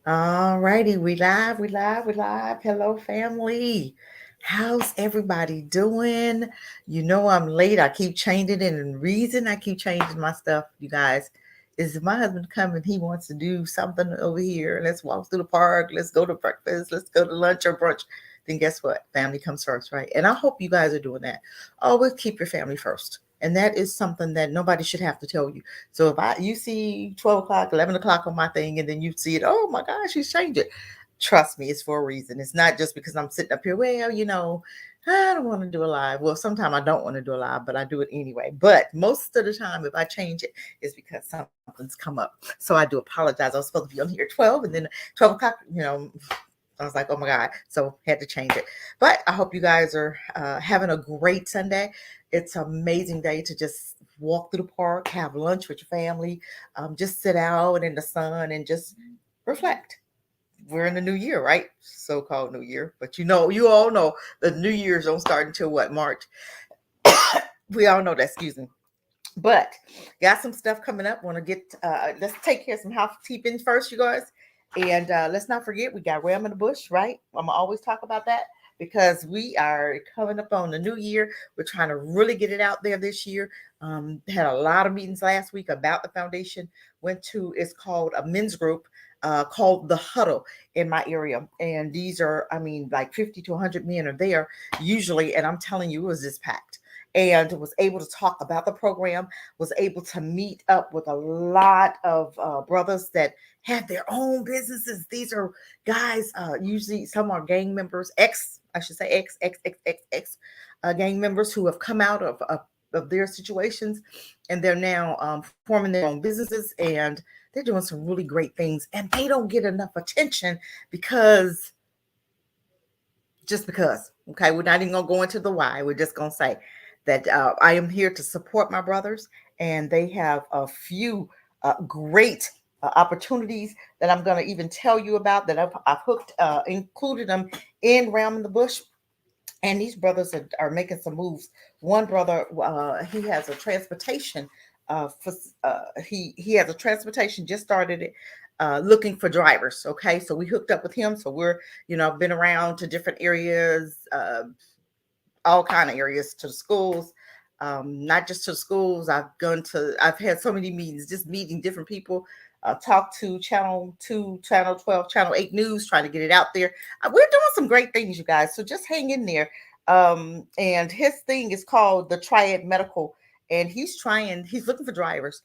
All righty, we live. Hello, family. How's everybody doing? You know I'm late. I keep changing it, and the reason I keep changing my stuff, you guys, is if my husband coming, he wants to do something over here. Let's walk through the park. Let's go to breakfast. Let's go to lunch or brunch. Then guess what? Family comes first, right? And I hope you guys are doing that. Always keep your family first. And that is something that nobody should have to tell you. So if you see 12 o'clock, 11 o'clock on my thing, and then you see it, oh my gosh, she's changed it. Trust me, it's for a reason. It's not just because I'm sitting up here, well, I don't want to do a live. Well, sometimes I don't want to do a live, but I do it anyway. But most of the time, if I change it, it's because something's come up. So I do apologize. I was supposed to be on here at 12, and then 12 o'clock, I was like, oh my God. So had to change it. But I hope you guys are having a great Sunday. It's an amazing day to just walk through the park, have lunch with your family, just sit out in the sun and just reflect. We're in the new year, right? So-called new year. But you all know the new year's don't start until what, March? We all know that, excuse me. But got some stuff coming up. Want to get let's take care of some housekeeping first, you guys. And let's not forget we got Ram in the Bush, right? I'm gonna always talk about that because we are coming up on the new year. We're trying to really get it out there this year. Had a lot of meetings last week about the foundation. Went to it's called a men's group called the Huddle in my area, and these are, I mean, like 50 to 100 men are there usually, and I'm telling you, it was just packed. And was able to talk about the program, was able to meet up with a lot of brothers that have their own businesses. These are guys, usually some are gang members, I should say gang members who have come out of their situations, and they're now forming their own businesses, and they're doing some really great things, and they don't get enough attention because just because. Okay, we're not even gonna go into the why. We're just gonna say that I am here to support my brothers, and they have a few great opportunities that I'm gonna even tell you about that I've hooked, included them in Realm in the Bush. And these brothers are making some moves. One brother, he has a transportation. For he has a transportation. Just started it, looking for drivers. Okay, so we hooked up with him. So we're I've been around to different areas, all kind of areas to the schools. Not just to the schools. I've had so many meetings, just meeting different people. Talk to Channel 2, Channel 12, Channel 8 News, trying to get it out there. We're doing some great things, you guys. So just hang in there. And his thing is called the Triad Medical, and he's looking for drivers.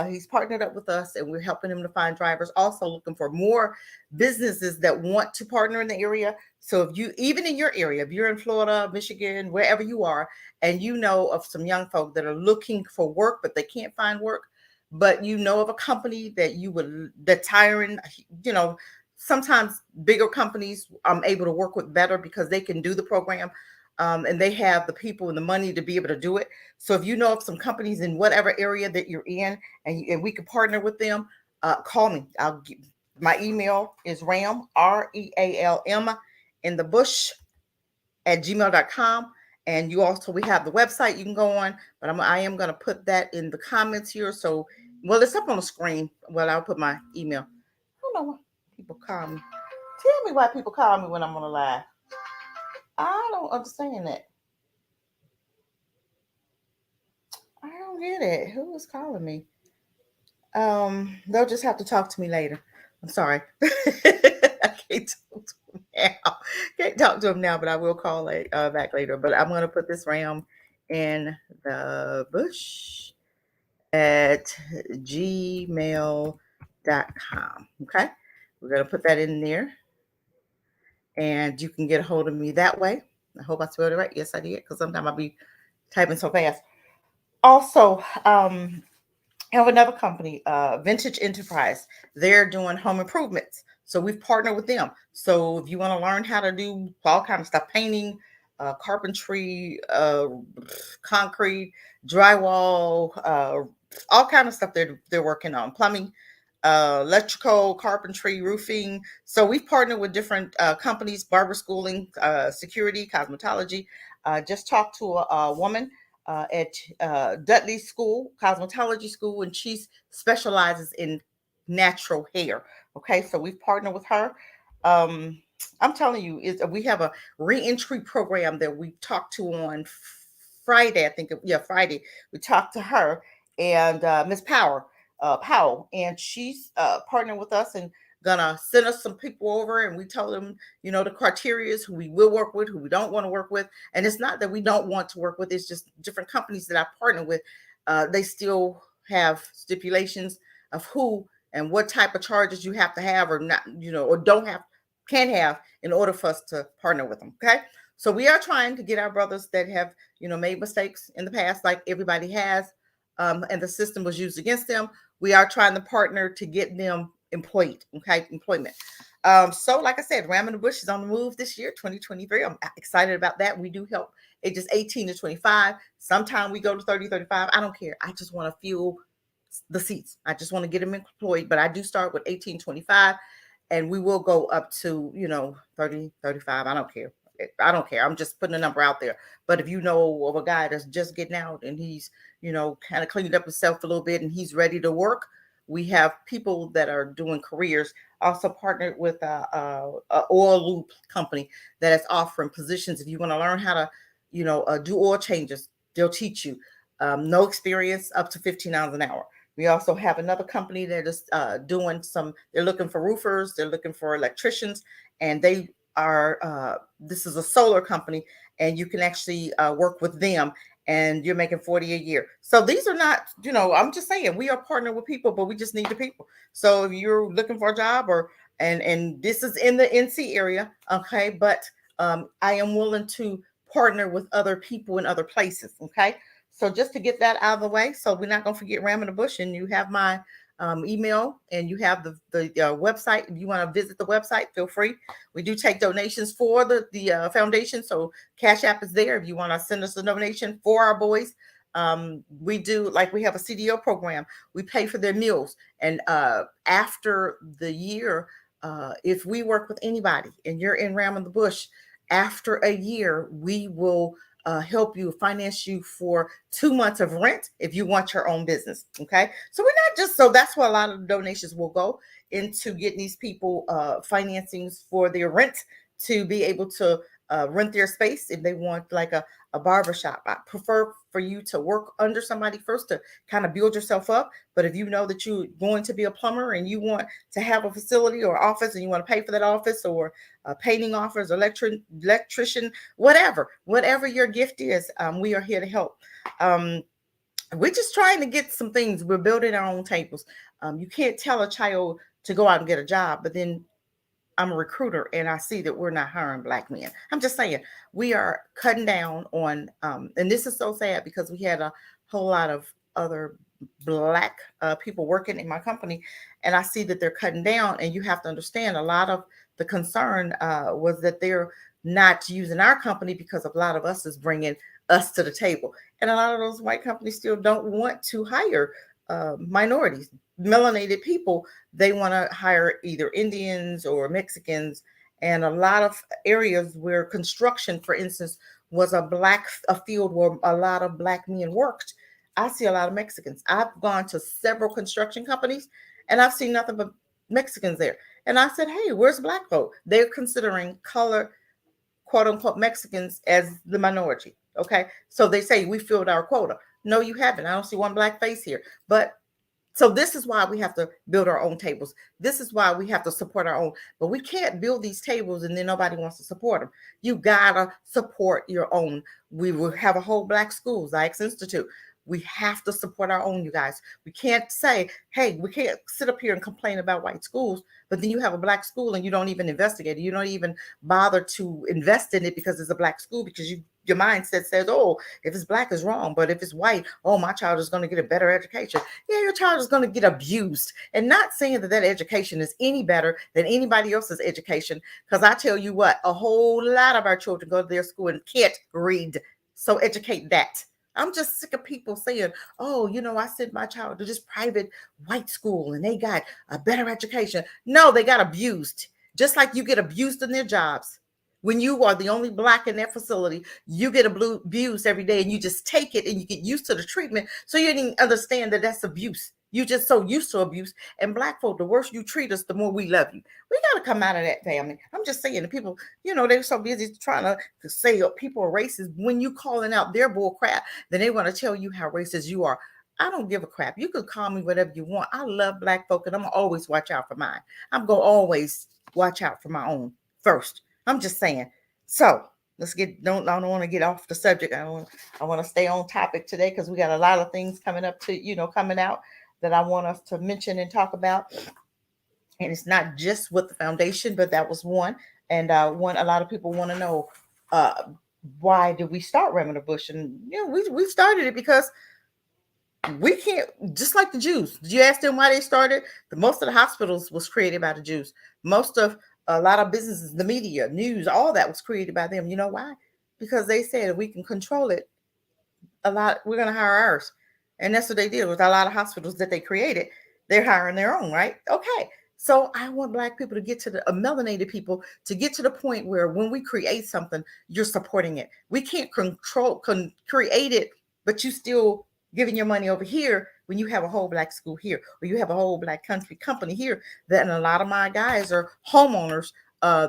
He's partnered up with us, and we're helping him to find drivers. Also looking for more businesses that want to partner in the area. So if you, even in your area, if you're in Florida, Michigan, wherever you are, and you know of some young folk that are looking for work, but they can't find work, but you know of a company that's hiring, you know, sometimes bigger companies I'm able to work with better because they can do the program. And they have the people and the money to be able to do it. So if you know of some companies in whatever area that you're in, and we can partner with them, call me. My email is realm in the bush at gmail.com. And we have the website you can go on, but I am going to put that in the comments here. So, well, it's up on the screen. Well, I'll put my email. I don't know why people call me. Tell me why people call me when I'm on a live. I don't understand that. I don't get it. Who is calling me? They'll just have to talk to me later. I'm sorry. I can't talk to them now. Can't talk to them now, but I will call back later. But I'm gonna put this ram in the bush at gmail.com. Okay. We're gonna put that in there, and you can get a hold of me that way. I hope I spelled it right. Yes, I did, because sometimes I'll be typing so fast. Also, have another company, Vintage Enterprise. They're doing home improvements. So we've partnered with them. So if you want to learn how to do all kind of stuff, painting, carpentry, concrete, drywall, all kind of stuff they're working on, plumbing, electrical, carpentry, roofing. So we've partnered with different companies, barber schooling, security, cosmetology. Just talked to a woman at Dudley School, cosmetology school, and she specializes in natural hair. Okay, so we've partnered with her. Um, I'm telling you, we have a reentry program that we talked to on Friday. I think, yeah, Friday. We talked to her and Miss Powell, and she's partnering with us and gonna send us some people over, and we told them, the criteria is who we will work with, who we don't want to work with. And it's not that we don't want to work with, it's just different companies that I partner with. They still have stipulations of who and what type of charges you have to have or not, or don't have, can have in order for us to partner with them. Okay. So we are trying to get our brothers that have, made mistakes in the past, like everybody has, and the system was used against them. We are trying to partner to get them employed. Okay. Employment. So like I said, Ram in the Bush is on the move this year, 2023. I'm excited about that. We do help ages 18 to 25. Sometime we go to 30, 35. I don't care. I just want to fuel the seats. I just want to get them employed, but I do start with 18, 25, and we will go up to, 30, 35. I don't care. I don't care. I'm just putting a number out there. But if you know of a guy that's just getting out and he's, kind of cleaned up himself a little bit and he's ready to work, we have people that are doing careers. Also partnered with a oil loop company that is offering positions. If you want to learn how to, do oil changes, they'll teach you. No experience, up to $15 an hour. We also have another company that is doing they're looking for roofers, they're looking for electricians, and they are, this is a solar company, and you can actually work with them, and you're making 40 a year. So these are not, I'm just saying, we are partnering with people, but we just need the people. So if you're looking for a job and this is in the NC area, okay, but I am willing to partner with other people in other places, okay? So just to get that out of the way, so we're not going to forget Ram in the Bush, and you have my email, and you have the website. If you want to visit the website, feel free. We do take donations for the foundation, so Cash App is there if you want to send us a donation for our boys. We do, like, we have a CDO program. We pay for their meals, and after the year, if we work with anybody and you're in Ram in the Bush, after a year, we will help you, finance you for 2 months of rent if you want your own business. Okay. So we're not just, so that's where a lot of the donations will go into getting these people financings for their rent to be able to rent their space if they want like a barber shop. I prefer for you to work under somebody first to kind of build yourself up. But if you know that you're going to be a plumber and you want to have a facility or office and you want to pay for that office, or a painting office, electrician, whatever your gift is, we are here to help. We're just trying to get some things. We're building our own tables. You can't tell a child to go out and get a job, but then I'm a recruiter and I see that we're not hiring Black men. I'm just saying we are cutting down on, and this is so sad because we had a whole lot of other Black people working in my company, and I see that they're cutting down. And you have to understand, a lot of the concern was that they're not using our company because a lot of us is bringing us to the table, and a lot of those white companies still don't want to hire minorities, melanated people. They want to hire either Indians or Mexicans. And a lot of areas where construction, for instance, was a field where a lot of Black men worked, I see a lot of Mexicans. I've gone to several construction companies and I've seen nothing but Mexicans there. And I said, hey, where's Black folk? They're considering color, quote unquote, Mexicans as the minority. Okay. So they say we filled our quota. No, you haven't. I don't see one Black face here. But so this is why we have to build our own tables. This is why we have to support our own. But we can't build these tables and then nobody wants to support them. You gotta support your own. We will have a whole Black schools, Ix Institute. We have to support our own, you guys. We can't say, hey, we can't sit up here and complain about white schools, but then you have a Black school and you don't even investigate it. You don't even bother to invest in it because it's a Black school, because your mindset says, oh, if it's Black, it's wrong. But if it's white, oh, my child is going to get a better education. Yeah, your child is going to get abused. And not saying that education is any better than anybody else's education. Because I tell you what, a whole lot of our children go to their school and can't read. So educate that. I'm just sick of people saying, oh, I sent my child to this private white school and they got a better education. No, they got abused. Just like you get abused in their jobs. When you are the only Black in that facility, you get abused every day, and you just take it and you get used to the treatment. So you didn't understand that that's abuse. You just so used to abuse. And black folk, the worse you treat us, the more we love you. We got to come out of that, family. I'm just saying, the people, they're so busy trying to say people are racist. When you calling out their bull crap, then they want to tell you how racist you are. I don't give a crap. You can call me whatever you want. I love black folk, and I'm gonna always watch out for mine. I'm gonna always watch out for my own first. I'm just saying. So let's get I don't want to get off the subject. I want to stay on topic today because we got a lot of things coming up to coming out that I want us to mention and talk about. And it's not just with the foundation, but that was one. And one a lot of people want to know uh, why did we start Remnant Bush? And we started it because we can't, just like the Jews. Did you ask them why they started? The most of the hospitals was created by the Jews. Most of a lot of businesses, the media, news, all that was created by them. You know why? Because they said if we can control it, we're going to hire ours. And that's what they did with a lot of hospitals that they created. They're hiring their own, right? Okay. So I want black people to get to the melanated people to get to the point where when we create something, you're supporting it. We can't create it, but you still giving your money over here when you have a whole black school here, or you have a whole black country company here. That, and a lot of my guys are homeowners.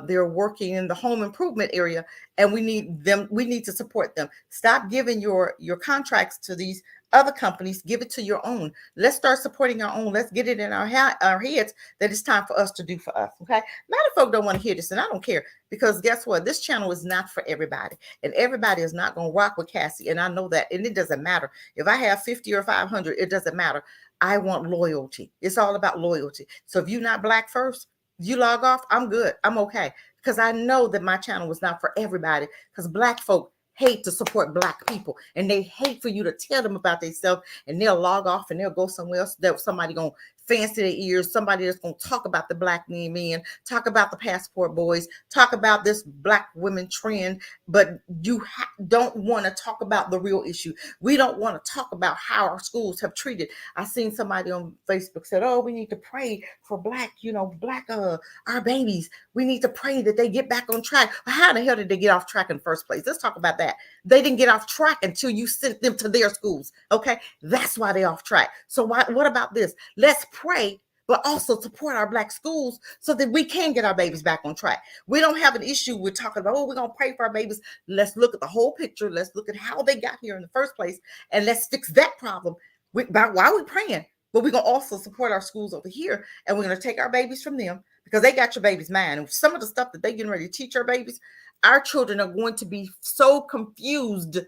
They're working in the home improvement area, and we need them. We need to support them. Stop giving your contracts to these other companies. Give it to your own. Let's start supporting our own. Let's get it in our heads that it's time for us to do for us. Okay. A lot of folk don't want to hear this, and I don't care, because guess what? This channel is not for everybody, and everybody is not going to rock with Cassie. And I know that, and it doesn't matter if I have 50 or 500. It doesn't matter. I want loyalty. It's all about loyalty. So if you're not black first, you log off, I'm good. I'm okay. Because I know that my channel was not for everybody. Because black folk hate to support black people, and they hate for you to tell them about themselves, and they'll log off and they'll go somewhere else. That somebody gonna fancy their ears, somebody that's gonna talk about the black men, talk about the passport boys, talk about this black women trend, but you don't want to talk about the real issue. We don't want to talk about how our schools have treated. I seen somebody on Facebook said, "Oh, we need to pray for black our babies. We need to pray that they get back on track." Well, how the hell did they get off track in the first place? Let's talk about that. They didn't get off track until you sent them to their schools. Okay, that's why they're off track. So what about this? Let's pray, but also support our black schools so that we can get our babies back on track. We don't have an issue with talking about, oh, we're going to pray for our babies. Let's look at the whole picture. Let's look at how they got here in the first place, and let's fix that problem while we're praying. But we're going to also support our schools over here, and we're going to take our babies from them, because they got your baby's mind. And some of the stuff that they're getting ready to teach our babies, our children are going to be so confused,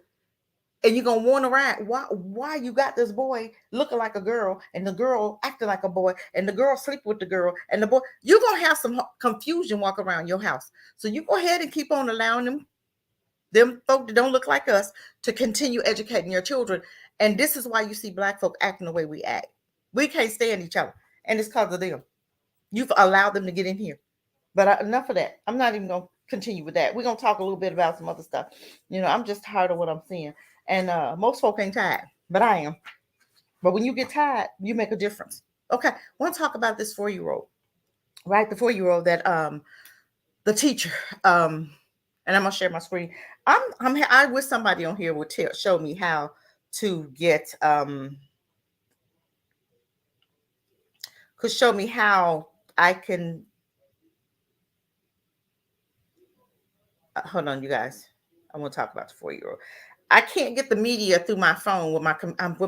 and you're going to want to ride. Why you got this boy looking like a girl, and the girl acting like a boy, and the girl sleep with the girl, and the boy, you're going to have some confusion walk around your house. So you go ahead and keep on allowing them folk that don't look like us to continue educating your children. And this is why you see black folk acting the way we act. We can't stand each other, and it's because of them. You've allowed them to get in here. But enough of that. I'm not even going to continue with that. We're going to talk a little bit about some other stuff. I'm just tired of what I'm seeing. And most folk ain't tired, but I am. But when you get tired, you make a difference. Okay, I want to talk about this 4-year-old, right? The 4-year-old that the teacher, and I'm gonna share my screen. I wish somebody on here would show me how to get could show me how I can. Hold on, you guys. I want to talk about the 4-year-old. I can't get the media through my phone with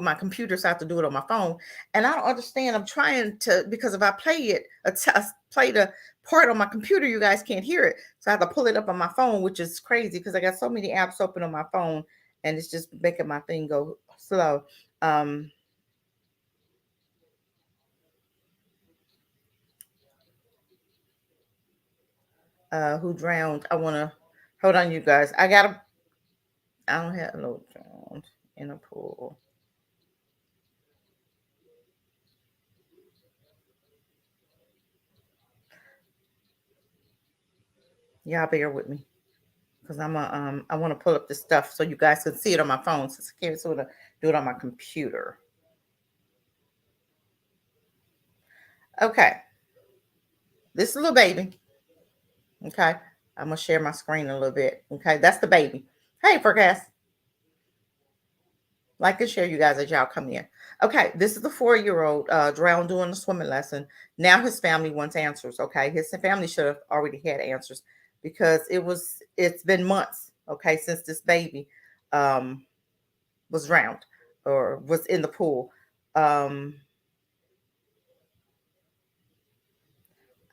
my computer, so I have to do it on my phone. And I don't understand. I'm trying to, because if I play the part on my computer, you guys can't hear it. So I have to pull it up on my phone, which is crazy because I got so many apps open on my phone, and it's just making my thing go slow. Who drowned? I want to hold on, you guys. I don't have no drowned in a pool. Y'all bear with me, because I want to pull up this stuff so you guys can see it on my phone, since I can't sort of do it on my computer. Okay, this little baby. Okay, I'm gonna share my screen a little bit. Okay, that's the baby. Hey, forecast. Like and share, you guys, as y'all come in. Okay, this is the 4-year old drowned during the swimming lesson. Now his family wants answers. Okay, his family should have already had answers because it's been months. Okay, since this baby um, was drowned or was in the pool. Um,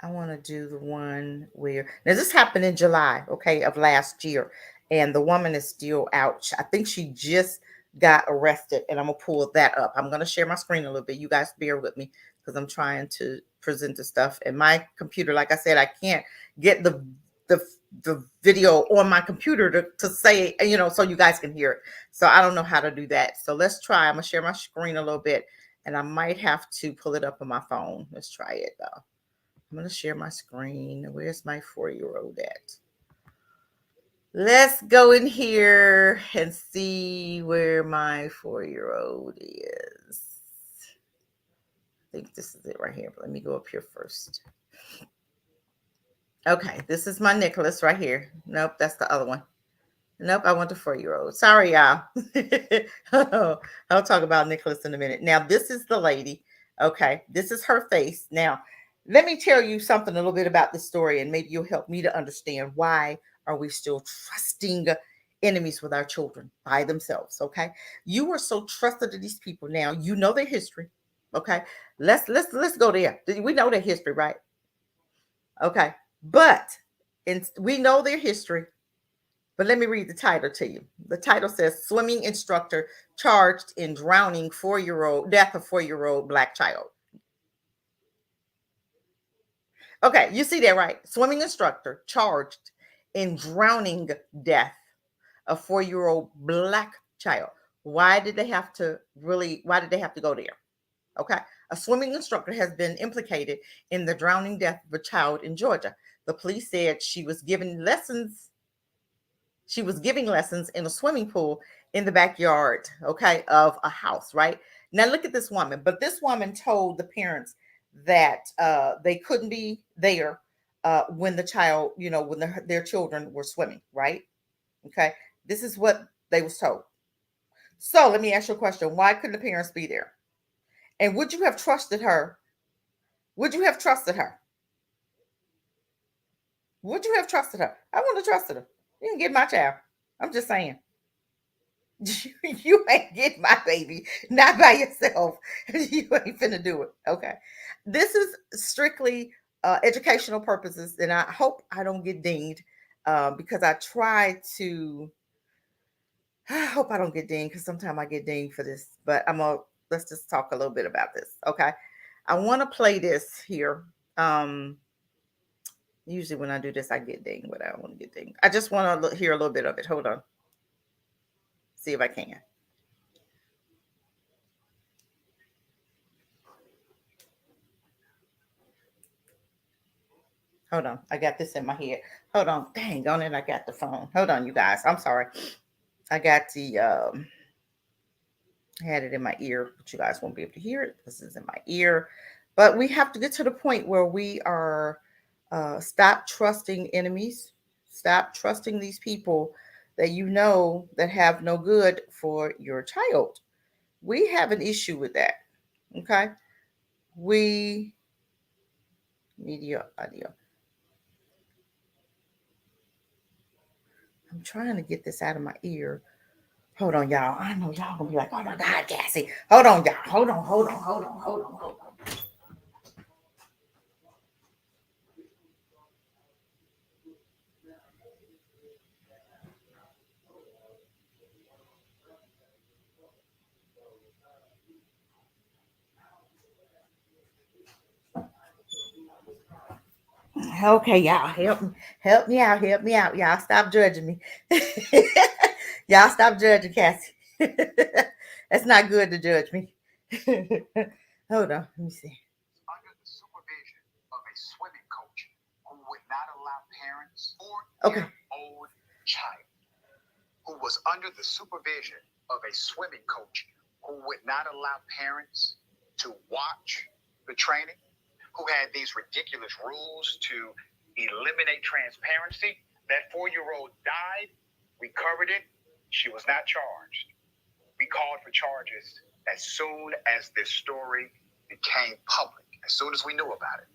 I want to do the one where now this happened in July, okay, of last year, and the woman is still out. I think she just got arrested, and I'm gonna pull that up. I'm gonna share my screen a little bit. You guys bear with me because I'm trying to present the stuff. And my computer, like I said, I can't get the the video on my computer to say, so you guys can hear it. So I don't know how to do that. So let's try. I'm gonna share my screen a little bit, and I might have to pull it up on my phone. Let's try it though. I'm going to share my screen. Where's my 4-year old at? Let's go in here and see where my 4-year-old is. I think this is it right here. But let me go up here first. Okay, this is my Nicholas right here. Nope, that's the other one. Nope, I want the 4-year-old. Sorry, y'all. I'll talk about Nicholas in a minute. Now, this is the lady. Okay, this is her face. Now, let me tell you something a little bit about this story, and maybe you'll help me to understand why are we still trusting enemies with our children by themselves. Okay, you are so trusted to these people. Now, you know their history. Okay, let's go there. We know their history, right? Okay, but we know their history. But let me read the title to you. The title says Swimming Instructor Charged in Drowning 4-year-old Death of 4-year-old Black Child. Okay, you see that, right? Swimming instructor charged in drowning death of 4-year-old Black child. Why did they have to go there? Okay. A swimming instructor has been implicated in the drowning death of a child in Georgia. The police said she was giving lessons in a swimming pool in the backyard, okay, of a house, right? Now look at this woman. But this woman told the parents that they couldn't be there when the child, when their children were swimming, right? Okay. This is what they was told. So let me ask you a question. Why couldn't the parents be there? And would you have trusted her? Would you have trusted her? Would you have trusted her? I wouldn't have trusted her. You can get my child. I'm just saying. You ain't get my baby, not by yourself. You ain't finna do it. Okay. This is strictly educational purposes, and I hope I don't get dinged because I try to. I hope I don't get dinged because sometimes I get dinged for this, but let's just talk a little bit about this. Okay. I want to play this here. Um, Usually when I do this, I get dinged, but I don't want to get dinged. I just want to hear a little bit of it. Hold on. See if I can. Hold on. I got this in my head. Hold on. Dang on it. I got the phone. Hold on, you guys. I'm sorry. I got I had it in my ear, but you guys won't be able to hear it. This is in my ear. But we have to get to the point where we are stop trusting enemies. Stop trusting these people that you know that have no good for your child. We have an issue with that. Okay. We media audio. I'm trying to get this out of my ear. Hold on, y'all. I know y'all gonna be like, oh my God, Cassie. Hold on, y'all. Hold on. Okay, y'all. Help me out. Y'all stop judging me. Y'all stop judging Cassie. That's not good to judge me. Hold on. Let me see. Under the supervision of a swimming coach who would not allow parents or Okay. their own child, who was under the supervision of a swimming coach who would not allow parents to watch the training, who had these ridiculous rules to eliminate transparency. That 4-year-old died. We covered it. She was not charged. We called for charges as soon as this story became public, as soon as we knew about it.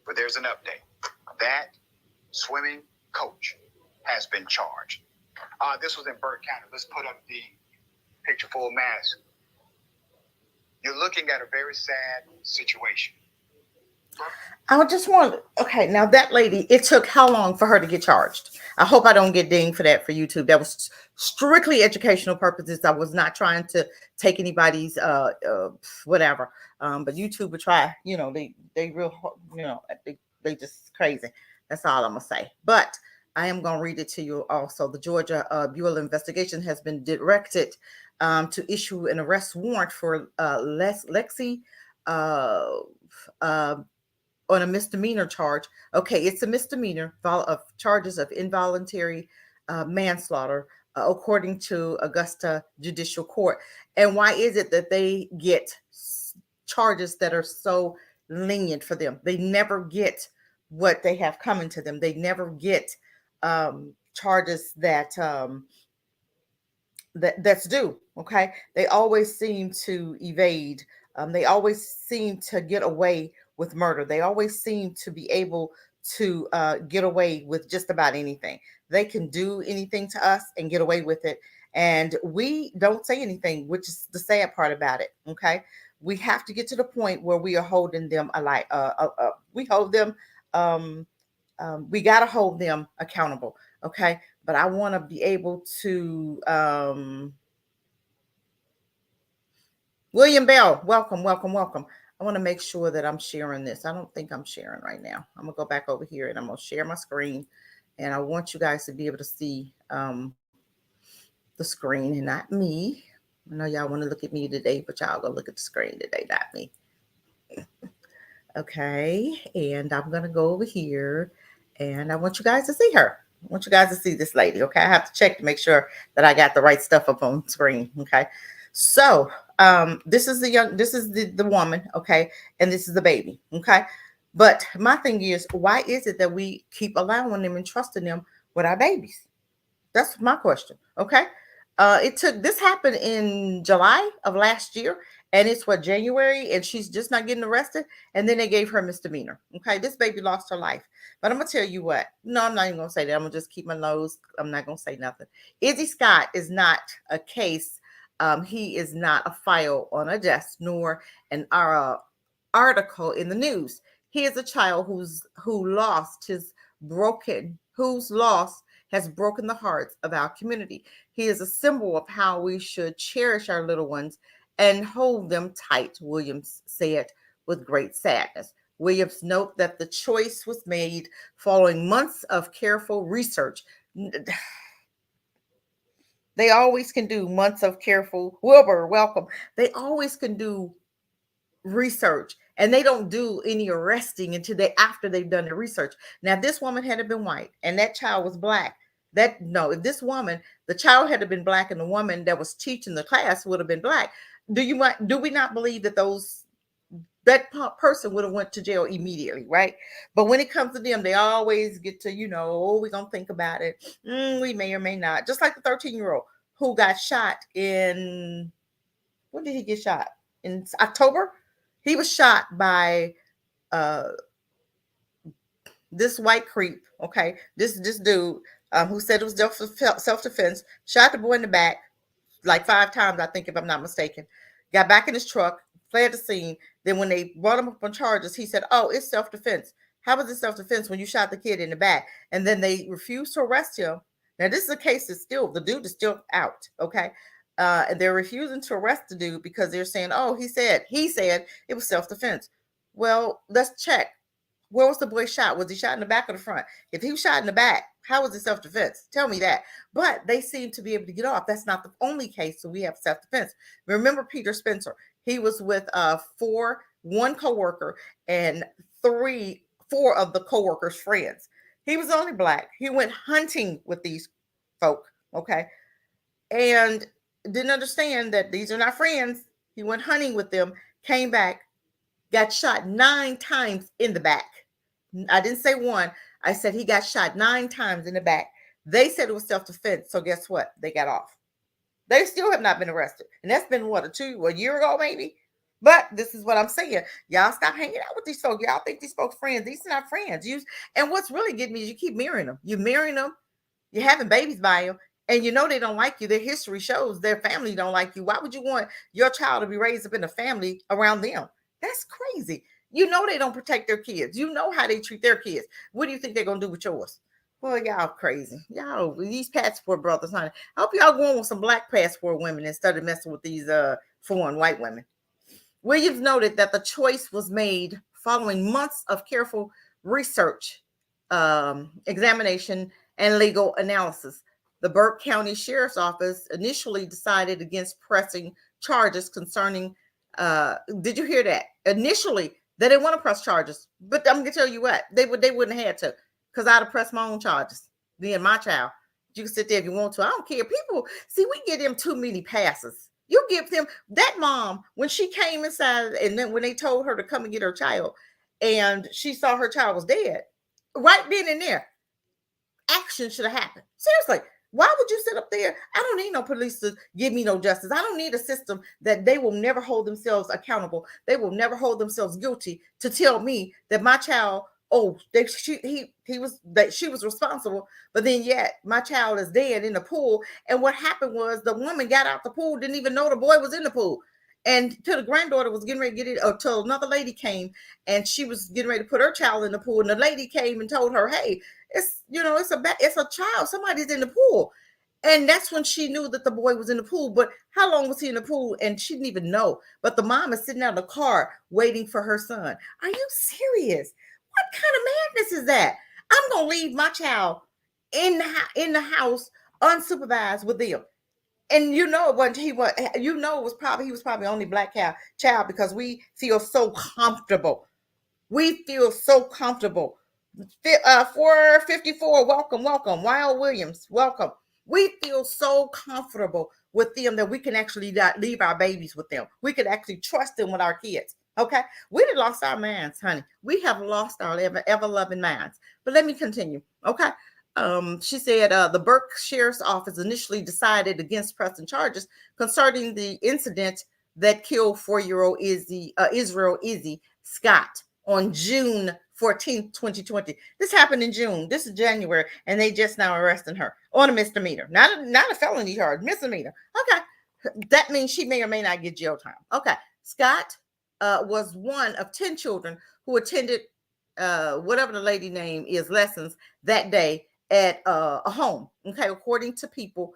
But there's an update. That swimming coach has been charged. This was in Burke County. Let's put up the picture full mask. You're looking at a very sad situation. I just want, okay, now that lady, it took how long for her to get charged? I hope I don't get dinged for that for YouTube. That was strictly educational purposes. I was not trying to take anybody's whatever. But YouTube would try, they real, they just crazy. That's all I'm gonna say. But I am gonna read it to you also. The Georgia Bureau of Investigation has been directed to issue an arrest warrant for Lexi uh, uh, on a misdemeanor charge. Okay, it's a misdemeanor of charges of involuntary manslaughter, according to Augusta Judicial Court. And why is it that they get charges that are so lenient for them? They never get what they have coming to them. They never get charges that's due. Okay, they always seem to evade. They always seem to get away with murder. They always seem to be able to get away with just about anything. They can do anything to us and get away with it, and we don't say anything, which is the sad part about it. Okay, we have to get to the point where we are holding them alive. We hold them. We got to hold them accountable. Okay, but I want to be able to William Bell, welcome, welcome, welcome. I want to make sure that I'm sharing this. I don't think I'm sharing right now. I'm gonna go back over here and I'm gonna share my screen, and I want you guys to be able to see the screen and not me. I know y'all want to look at me today, but y'all go look at the screen today, not me. Okay, and I'm gonna go over here, and I want you guys to see her. I want you guys to see this lady. Okay, I have to check to make sure that I got the right stuff up on screen. Okay, so this is the woman. Okay, and this is the baby. Okay, but my thing is, why is it that we keep allowing them and trusting them with our babies? That's my question. Okay. It took this happened in July of last year, and it's what, January, and she's just not getting arrested. And then they gave her a misdemeanor. Okay, this baby lost her life. But I'm gonna tell you what. No, I'm not even gonna say that. I'm gonna just keep my nose. I'm not gonna say nothing. Izzy Scott is not a case. He is not a file on a desk, nor an article in the news. He is a child whose loss has broken the hearts of our community. He is a symbol of how we should cherish our little ones and hold them tight, Williams said with great sadness. Williams note that the choice was made following months of careful research. They always can do months of careful, Wilbur, welcome. They always can do research, and they don't do any arresting until after they've done the research. Now, if this woman had been white and that child was black, if this woman, the child had been black and the woman that was teaching the class would have been black, do we not believe that that person would have went to jail immediately, right? But when it comes to them, they always get to, oh, we're gonna think about it. We may or may not. Just like the 13-year-old who got shot in, when did he get shot? In October. He was shot by this white creep. Okay, this dude who said it was self-defense, shot the boy in the back like 5 times, I think, if I'm not mistaken. Got back in his truck, fled the scene. Then when they brought him up on charges, he said, "Oh, it's self-defense." How was it self-defense when you shot the kid in the back? And then they refused to arrest him. Now, this is a case that's the dude is still out. Okay. And they're refusing to arrest the dude because they're saying, "Oh, he said it was self-defense." Well, let's check. Where was the boy shot? Was he shot in the back or the front? If he was shot in the back, how was it self-defense? Tell me that. But they seem to be able to get off. That's not the only case that we have self-defense. Remember Peter Spencer? He was with one coworker and 4 of the coworkers' friends. He was only black. He went hunting with these folk, okay, and didn't understand that these are not friends. He went hunting with them, came back, got shot 9 times in the back. I didn't say one. I said he got shot 9 times in the back. They said it was self-defense. So guess what? They got off. They still have not been arrested. And that's been what, a year ago, maybe? But this is what I'm saying. Y'all stop hanging out with these folks. Y'all think these folks friends. These are not friends. And what's really getting me is you keep marrying them. You're marrying them. You're having babies by them. And you know they don't like you. Their history shows their family don't like you. Why would you want your child to be raised up in a family around them? That's crazy. You know they don't protect their kids. You know how they treat their kids. What do you think they're going to do with yours? Well, y'all crazy. Y'all, these passport brothers, honey. I hope y'all going with some black passport women instead of messing with these foreign white women. Williams noted that the choice was made following months of careful research, examination, and legal analysis. The Burke County Sheriff's Office initially decided against pressing charges concerning. Did you hear that? Initially, they didn't want to press charges, but I'm gonna tell you what, they wouldn't have had to, because I'd have pressed my own charges. Then my child, you can sit there if you want to. I don't care. People see, we give them too many passes. You give them that mom when she came inside, and then when they told her to come and get her child, and she saw her child was dead, right then and there, action should have happened. Seriously, why would you sit up there? I don't need no police to give me no justice. I don't need a system that they will never hold themselves accountable. They will never hold themselves guilty to tell me that my child, oh, she was responsible, but then yet my child is dead in the pool. And what happened was the woman got out the pool, didn't even know the boy was in the pool. And till the granddaughter was getting ready to get it, or till another lady came and she was getting ready to put her child in the pool, and the lady came and told her, "Hey, it's a child. Somebody's in the pool." And that's when she knew that the boy was in the pool. But how long was he in the pool? And she didn't even know. But the mom is sitting out in the car waiting for her son. Are you serious? What kind of madness is that? I'm gonna leave my child in the house unsupervised with them. And you know what he was, he was probably only black child, because we feel so comfortable. We feel so comfortable. 454, welcome, welcome. Wild Williams, welcome. We feel so comfortable with them that we can actually not leave our babies with them. We could actually trust them with our kids. Okay, we done lost our minds, honey. We have lost our ever loving minds. But let me continue. Okay. She said the Burke Sheriff's Office initially decided against pressing charges concerning the incident that killed 4-year-old Israel Izzy Scott on June 14th, 2020. This happened in June. This is January, and they just now arresting her on a misdemeanor, not a felony charge, misdemeanor. Okay, that means she may or may not get jail time. Okay, Scott was one of 10 children who attended whatever the lady name is lessons that day at a home. Okay, according to people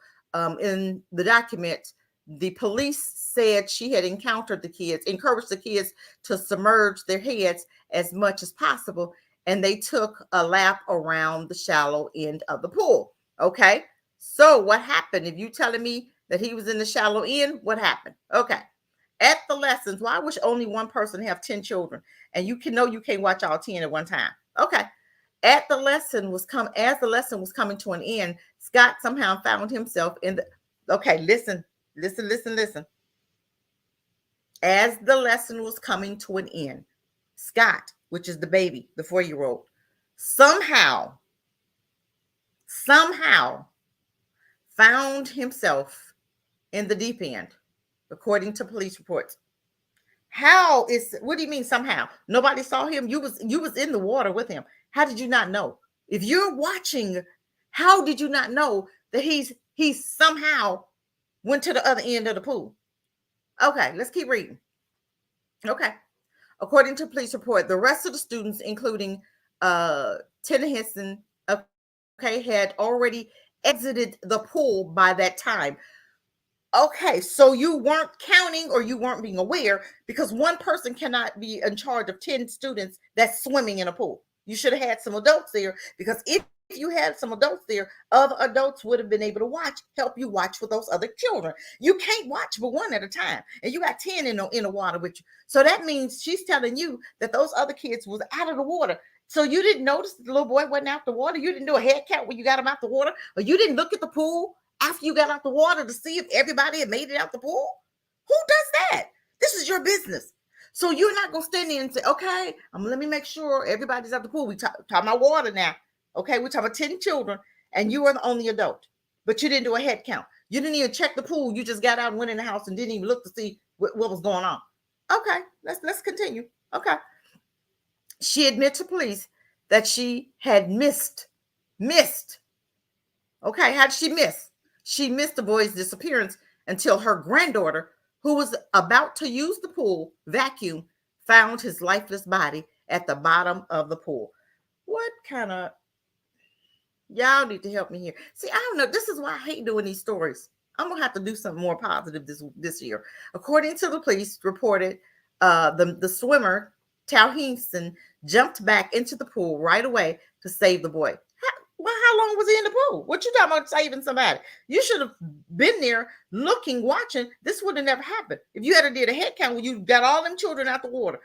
in the document, the police said she had encountered the kids, encouraged the kids to submerge their heads as much as possible, and they took a lap around the shallow end of the pool. Okay, so what happened? If you telling me that he was in the shallow end, what happened? Okay, at the lessons, why would only one person have 10 children, and you can't watch all 10 at one time? Okay, at the lesson was come as the lesson was coming to an end, Scott somehow found himself in the. Okay, listen. As the lesson was coming to an end, Scott, which is the baby, the 4-year-old, somehow found himself in the deep end, according to police reports. What do you mean somehow? Nobody saw him. You was in the water with him. How did you not know? If you're watching, how did you not know that he somehow went to the other end of the pool? Okay, let's keep reading. Okay. According to police report, the rest of the students, including Tennyson, okay, had already exited the pool by that time. Okay, so you weren't counting, or you weren't being aware, because one person cannot be in charge of 10 students that's swimming in a pool. You should have had some adults there, because if you had some adults there, other adults would have been able to help you watch with those other children. You can't watch but one at a time, and you got 10 in the water with you. So that means she's telling you that those other kids was out of the water. So you didn't notice the little boy wasn't out the water. You didn't do a head count when you got him out the water, or you didn't look at the pool after you got out the water to see if everybody had made it out the pool. Who does that? This is your business. So you're not going to stand there and say, okay, let me make sure everybody's out the pool. We talking about water now. Okay, we're talking about 10 children, and you are the only adult, but you didn't do a head count. You didn't even check the pool. You just got out and went in the house and didn't even look to see what was going on. Okay, let's continue. Okay. She admitted to police that she had missed. Okay, how did she miss? She missed the boy's disappearance until her granddaughter, who was about to use the pool vacuum, found his lifeless body at the bottom of the pool. What kind of, y'all need to help me here. See, I don't know. This is why I hate doing these stories. I'm gonna have to do something more positive this year. According to the police, reported the swimmer Towhinson jumped back into the pool right away to save the boy. How long was he in the pool? What you talking about saving somebody? You should have been there looking, watching. This would have never happened if you had did a head count when you got all them children out the water.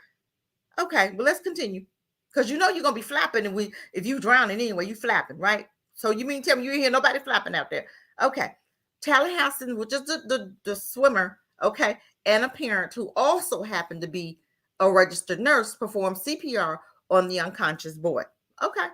Okay, but let's continue. Because you know you're gonna be flapping, and if you drowning anyway, you flapping, right? So you mean tell me you ain't hear nobody flapping out there? Okay, Tallahassee, which is the swimmer, okay, and a parent who also happened to be a registered nurse, performed CPR on the unconscious boy. Okay,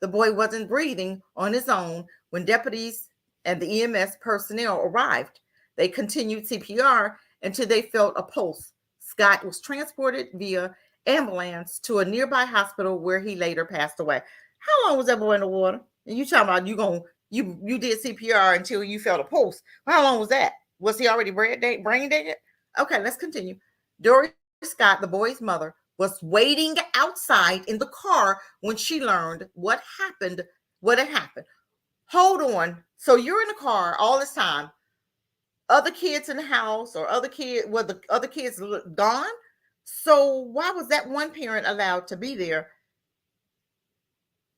the boy wasn't breathing on his own when deputies and the EMS personnel arrived. They continued CPR until they felt a pulse. Scott was transported via ambulance to a nearby hospital where he later passed away. How long was that boy in the water? And you talking about you did CPR until you felt a pulse. How long was that? Was he already brain dead? Okay, let's continue. Dory Scott, the boy's mother, was waiting outside in the car when she learned what had happened. Hold on. So you're in the car all this time. Other kids in the house or were the other kids gone? So why was that one parent allowed to be there?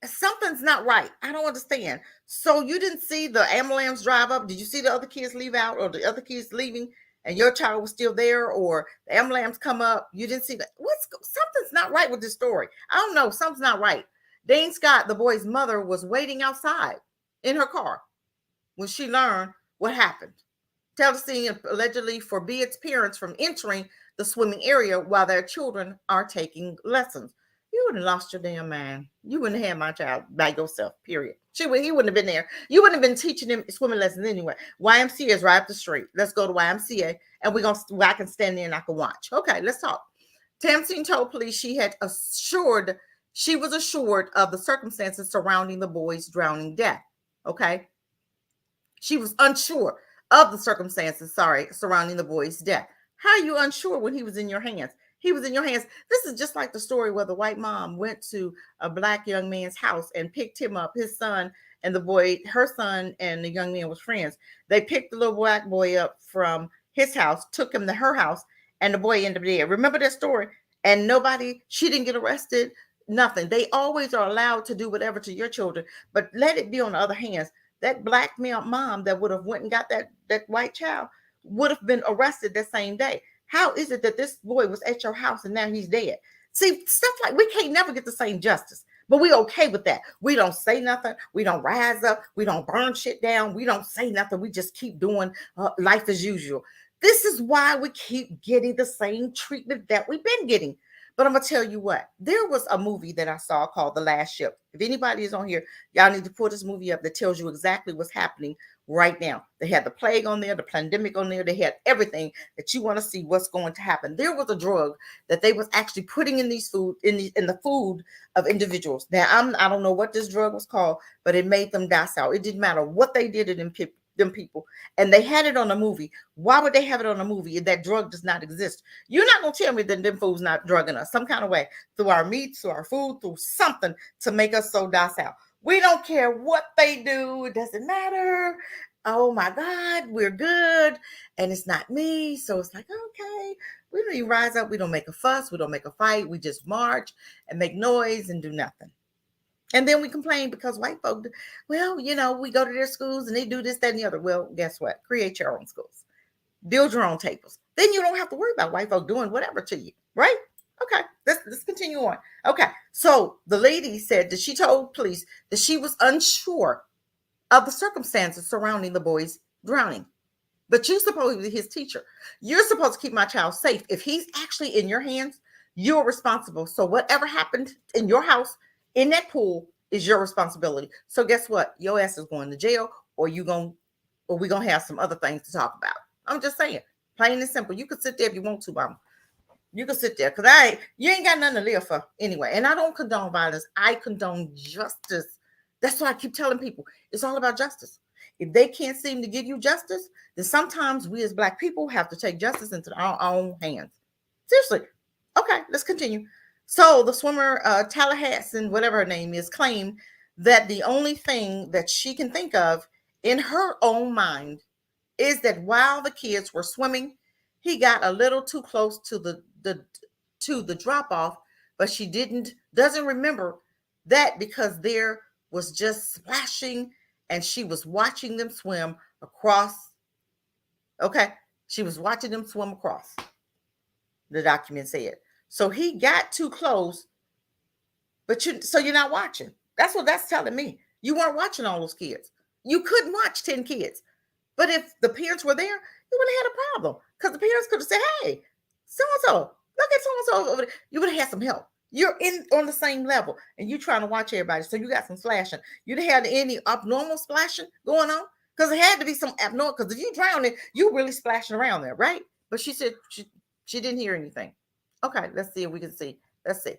Something's not right. I don't understand. So you didn't see the ambulance drive up? Did you see the other kids leave out, or the other kids leaving and your child was still there, or the ambulance come up? You didn't see that? Something's not right with this story. I don't know. Something's not right. Dane Scott, the boy's mother, was waiting outside in her car when she learned what happened. Tennessee allegedly forbids parents from entering the swimming area while their children are taking lessons. You wouldn't have lost your damn mind. You wouldn't have had my child by yourself, period. He wouldn't have been there. You wouldn't have been teaching him swimming lessons anyway. YMCA is right up the street. Let's go to YMCA and I can stand there and I can watch. Okay, let's talk. Tamsin told police she was assured of the circumstances surrounding the boy's drowning death. Okay. She was unsure of the circumstances, surrounding the boy's death. How are you unsure when he was in your hands? He was in your hands. This is just like the story where the white mom went to a black young man's house and picked him up, his son and the boy, her son and the young man was friends. They picked the little black boy up from his house, took him to her house, and the boy ended up dead. Remember that story? And she didn't get arrested, nothing. They always are allowed to do whatever to your children, but let it be on the other hands. That black male mom that would have went and got that white child would have been arrested that same day. How is it that this boy was at your house and now he's dead? See, stuff like we can't never get the same justice, but we okay with that. We don't say nothing. We don't rise up. We don't burn shit down. We don't say nothing. We just keep doing life as usual. This is why we keep getting the same treatment that we've been getting. But I'm going to tell you what, there was a movie that I saw called The Last Ship. If anybody is on here, y'all need to pull this movie up that tells you exactly what's happening right now. They had the plague on there, the pandemic on there. They had everything that you want to see what's going to happen. There was a drug that they was actually putting in these food, in the food of individuals. Now, I don't know what this drug was called, but it made them docile. It didn't matter what they did to them people, and they had it on a movie. Why would they have it on a movie if that drug does not exist? You're not gonna tell me that them fools not drugging us some kind of way through our meats, through our food, through something to make us so docile. We don't care what they do. It doesn't matter. Oh my God, we're good. And it's not me. So it's like, okay, we don't even rise up. We don't make a fuss. We don't make a fight. We just march and make noise and do nothing. And then we complain because white folk, well, we go to their schools and they do this, that, and the other. Well, guess what? Create your own schools. Build your own tables. Then you don't have to worry about white folk doing whatever to you, right? Okay, let's continue on. Okay, so the lady said that she told police that she was unsure of the circumstances surrounding the boy's drowning. But you're supposed to be his teacher. You're supposed to keep my child safe. If he's actually in your hands, you're responsible. So whatever happened in your house, in that pool, is your responsibility. So guess what? Your ass is going to jail, or you going to or we're gonna have some other things to talk about. I'm just saying, plain and simple. You can sit there if you want to, mama. You can sit there because you ain't got nothing to live for anyway. And I don't condone violence. I condone justice. That's why I keep telling people it's all about justice. If they can't seem to give you justice, then sometimes we as black people have to take justice into our own hands. Seriously. Okay, let's continue. So the swimmer, Tallahassee, whatever her name is, claimed that the only thing that she can think of in her own mind is that while the kids were swimming, he got a little too close to the drop off, but she doesn't remember that because there was just splashing and she was watching them swim across. Okay, she was watching them swim across. The document said. So he got too close, but you're not watching. That's what that's telling me. You weren't watching all those kids. You couldn't watch 10 kids. But if the parents were there, you would have had a problem because the parents could have said, "Hey, so and so, look at so and so over there." You would have had some help. You're in on the same level, and you trying to watch everybody, so you got some splashing. You didn't have any abnormal splashing going on because it had to be some abnormal. Because if you drowning, you really splashing around there, right? But she said she didn't hear anything. Okay, let's see if we can see. Let's see.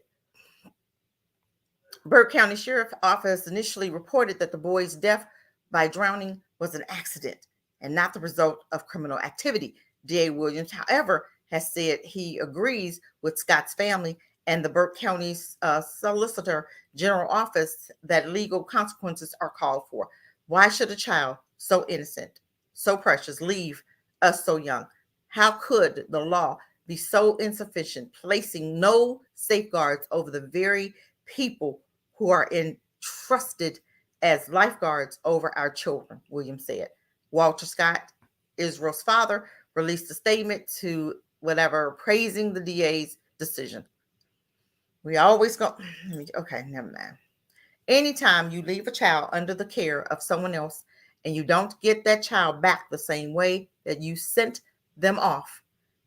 Burke County Sheriff Office initially reported that the boy's death by drowning was an accident and not the result of criminal activity. D.A. Williams, however, has said he agrees with Scott's family and the Burke County's Solicitor General Office that legal consequences are called for. Why should a child so innocent, so precious, leave us so young? How could the law be so insufficient, placing no safeguards over the very people who are entrusted as lifeguards over our children, Williams said. Walter Scott, Israel's father, released a statement to whatever praising the DA's decision. We always go, okay, never mind. Anytime you leave a child under the care of someone else and you don't get that child back the same way that you sent them off,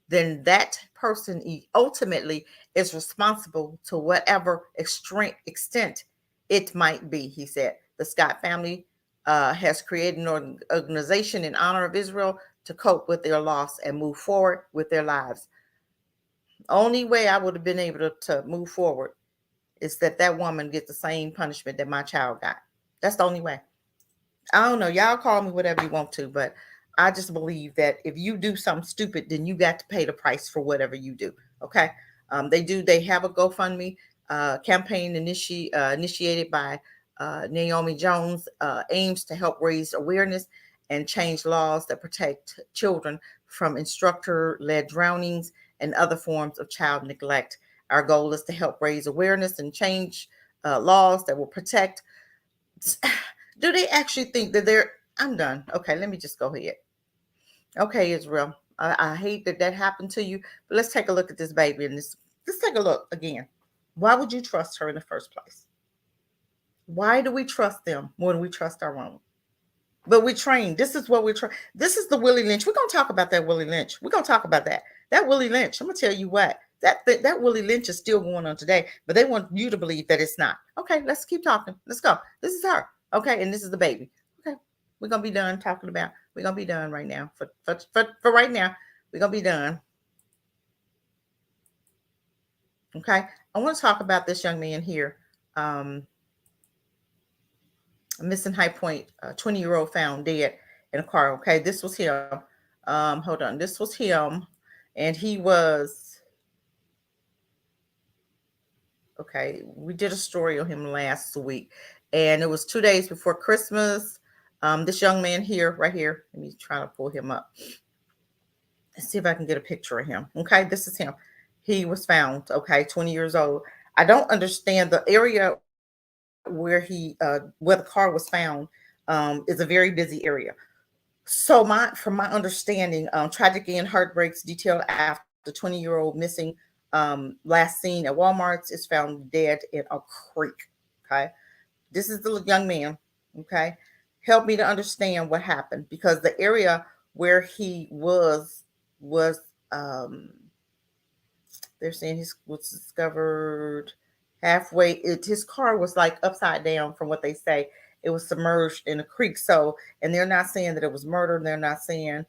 then that person ultimately is responsible to whatever extreme extent it might be, he said. The Scott family has created an organization in honor of Israel to cope with their loss and move forward with their lives. Only way I would have been able to move forward is that woman gets the same punishment that my child got. That's the only way. I don't know. Y'all call me whatever you want to, but I just believe that if you do something stupid, then you got to pay the price for whatever you do. Okay. They have a GoFundMe campaign initiated by Naomi Jones, aims to help raise awareness and change laws that protect children from instructor-led drownings and other forms of child neglect. Our goal is to help raise awareness and change laws that will protect. Do they actually think that they're? I'm done. Okay, let me just go ahead. Okay, Israel. I hate that happened to you, but let's take a look at this baby and this. Let's take a look again. Why would you trust her in the first place? Why do we trust them more than we trust our own? But we train. This is what we train. This is the Willie Lynch. We're gonna talk about that Willie Lynch. We're gonna talk about that. That Willie Lynch. I'm gonna tell you what. That Willie Lynch is still going on today, but they want you to believe that it's not. Okay, let's keep talking. Let's go. This is her. Okay, and this is the baby. Okay, we're gonna be done talking about. We're gonna be done right now. For right now, we're gonna be done. Okay, I want to talk about this young man here. Um, Missing High Point, 20-year-old found dead in a car. Okay, this was him. Hold on, this was him, and he was okay. We did a story on him last week, and it was 2 days before Christmas. This young man here, right here. Let me try to pull him up. Let's see if I can get a picture of him. Okay, this is him. He was found. Okay, 20 years old. I don't understand the area where the car was found. Is a very busy area. So from my understanding, tragic and heartbreaks detailed after 20-year-old missing last seen at Walmart's is found dead in a creek. Okay. This is the young man. Okay. Help me to understand what happened because the area where he was they're saying he was discovered halfway. His car was like upside down from what they say. it was submerged in a creek. So, and they're not saying that it was murder. They're not saying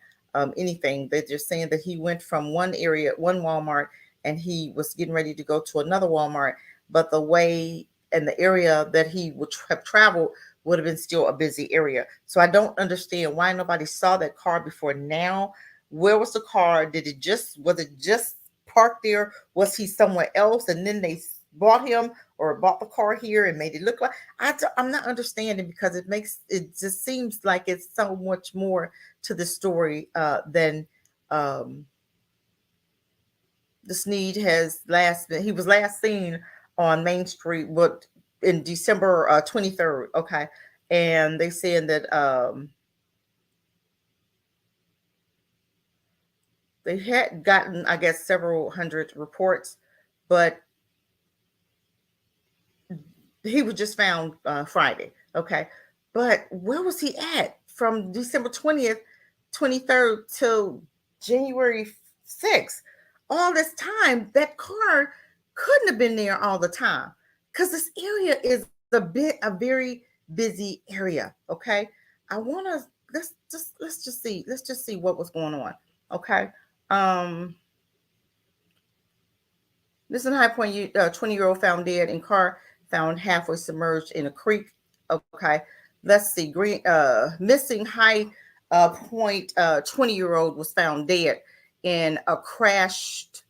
anything. They're just saying that he went from one area, one Walmart, and he was getting ready to go to another Walmart. But the way and the area that he would have traveled would have been still a busy area. So I don't understand why nobody saw that car before now. Where was the car? Was it just parked there? Was he somewhere else? And then they bought him or bought the car here and made it look like I'm not understanding, because it just seems like it's so much more to the story than um, the Sneed has last been. He was last seen on Main Street, what, in December 23rd. Okay, and they saying that they had gotten, I guess, several hundred reports, but he was just found Friday. Okay, but where was he at from December 20th, 23rd till January 6th? All this time, that car couldn't have been there all the time, because this area is a very busy area. Okay, I want to let's just see what was going on. Okay, um, this in High Point, 20-year-old found dead in car found halfway submerged in a creek. Okay, let's see. Missing High Point 20-year-old was found dead in a crashed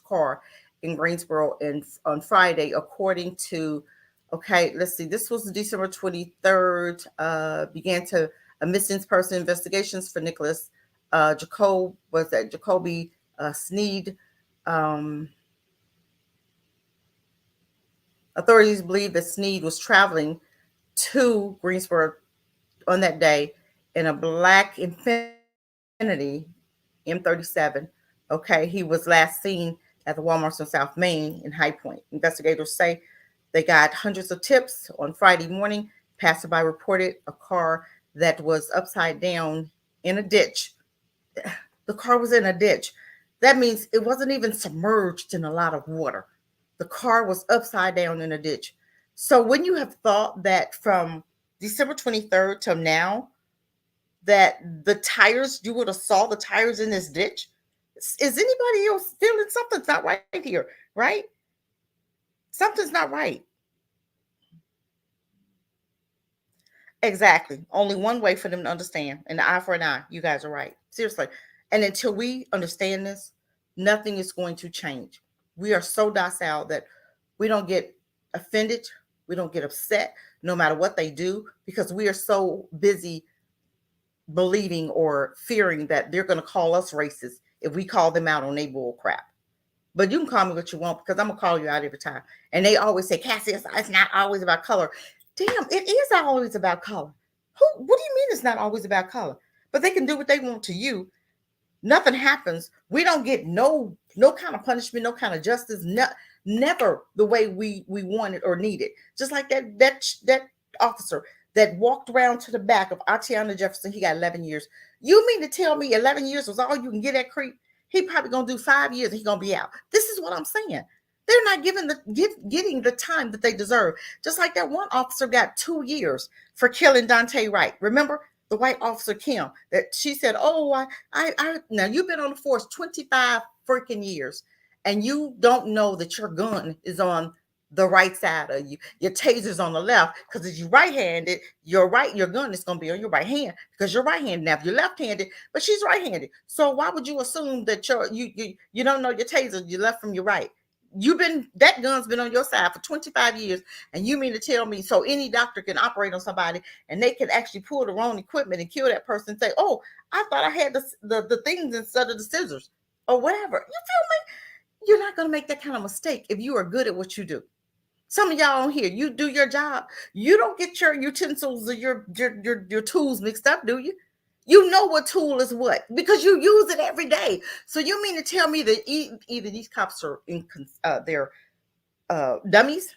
car in Greensboro on Friday, according to. Okay, let's see. This was December 23rd. Began to a missing person investigations for Nicholas Jacoby Sneed. Um, Authorities believe that Sneed was traveling to Greensboro on that day in a black Infiniti M37. Okay, he was last seen at the Walmart on South Main in High Point. Investigators say they got hundreds of tips on Friday morning. Passerby reported a car that was upside down in a ditch. The car was in a ditch. That means it wasn't even submerged in a lot of water. The car was upside down in a ditch. So when you have thought that from December 23rd till now, that the tires, you would have saw the tires in this ditch. Is anybody else feeling something's not right here? Right? Something's not right. Exactly. Only one way for them to understand. An eye for an eye. You guys are right. Seriously. And until we understand this, nothing is going to change. We are so docile that we don't get offended. We don't get upset no matter what they do, because we are so busy believing or fearing that they're going to call us racist if we call them out on their bull crap. But you can call me what you want, because I'm gonna call you out every time. And they always say, Cassie, it's not always about color. Damn, it is always about color. What do you mean it's not always about color? But they can do what they want to you. Nothing happens. We don't get no kind of punishment, no kind of justice. Never the way we want it or need it. Just like that officer that walked around to the back of Atiana Jefferson. He got 11 years. You mean to tell me 11 years was all you can get at creep? He probably gonna do 5 years and he gonna be out. This is what I'm saying. They're not getting the time that they deserve. Just like that one officer got 2 years for killing Dante Wright. Remember the white officer Kim, that she said, "Oh, I now you've been on the force 25 freaking years, and you don't know that your gun is on the right side of you. Your taser's on the left, because if you're right-handed, your gun is gonna be on your right hand because you're right-handed. Now, if you're left-handed, but she's right-handed, so why would you assume that you don't know your taser, you left from your right? That gun's been on your side for 25 years, and you mean to tell me so any doctor can operate on somebody and they can actually pull the wrong equipment and kill that person and say, oh, I thought I had the things instead of the scissors or whatever. You feel me? You're not going to make that kind of mistake if you are good at what you do. Some of y'all on here, you do your job. You don't get your utensils or your tools mixed up, do you? You know what tool is what because you use it every day. So you mean to tell me that either these cops are they're dummies,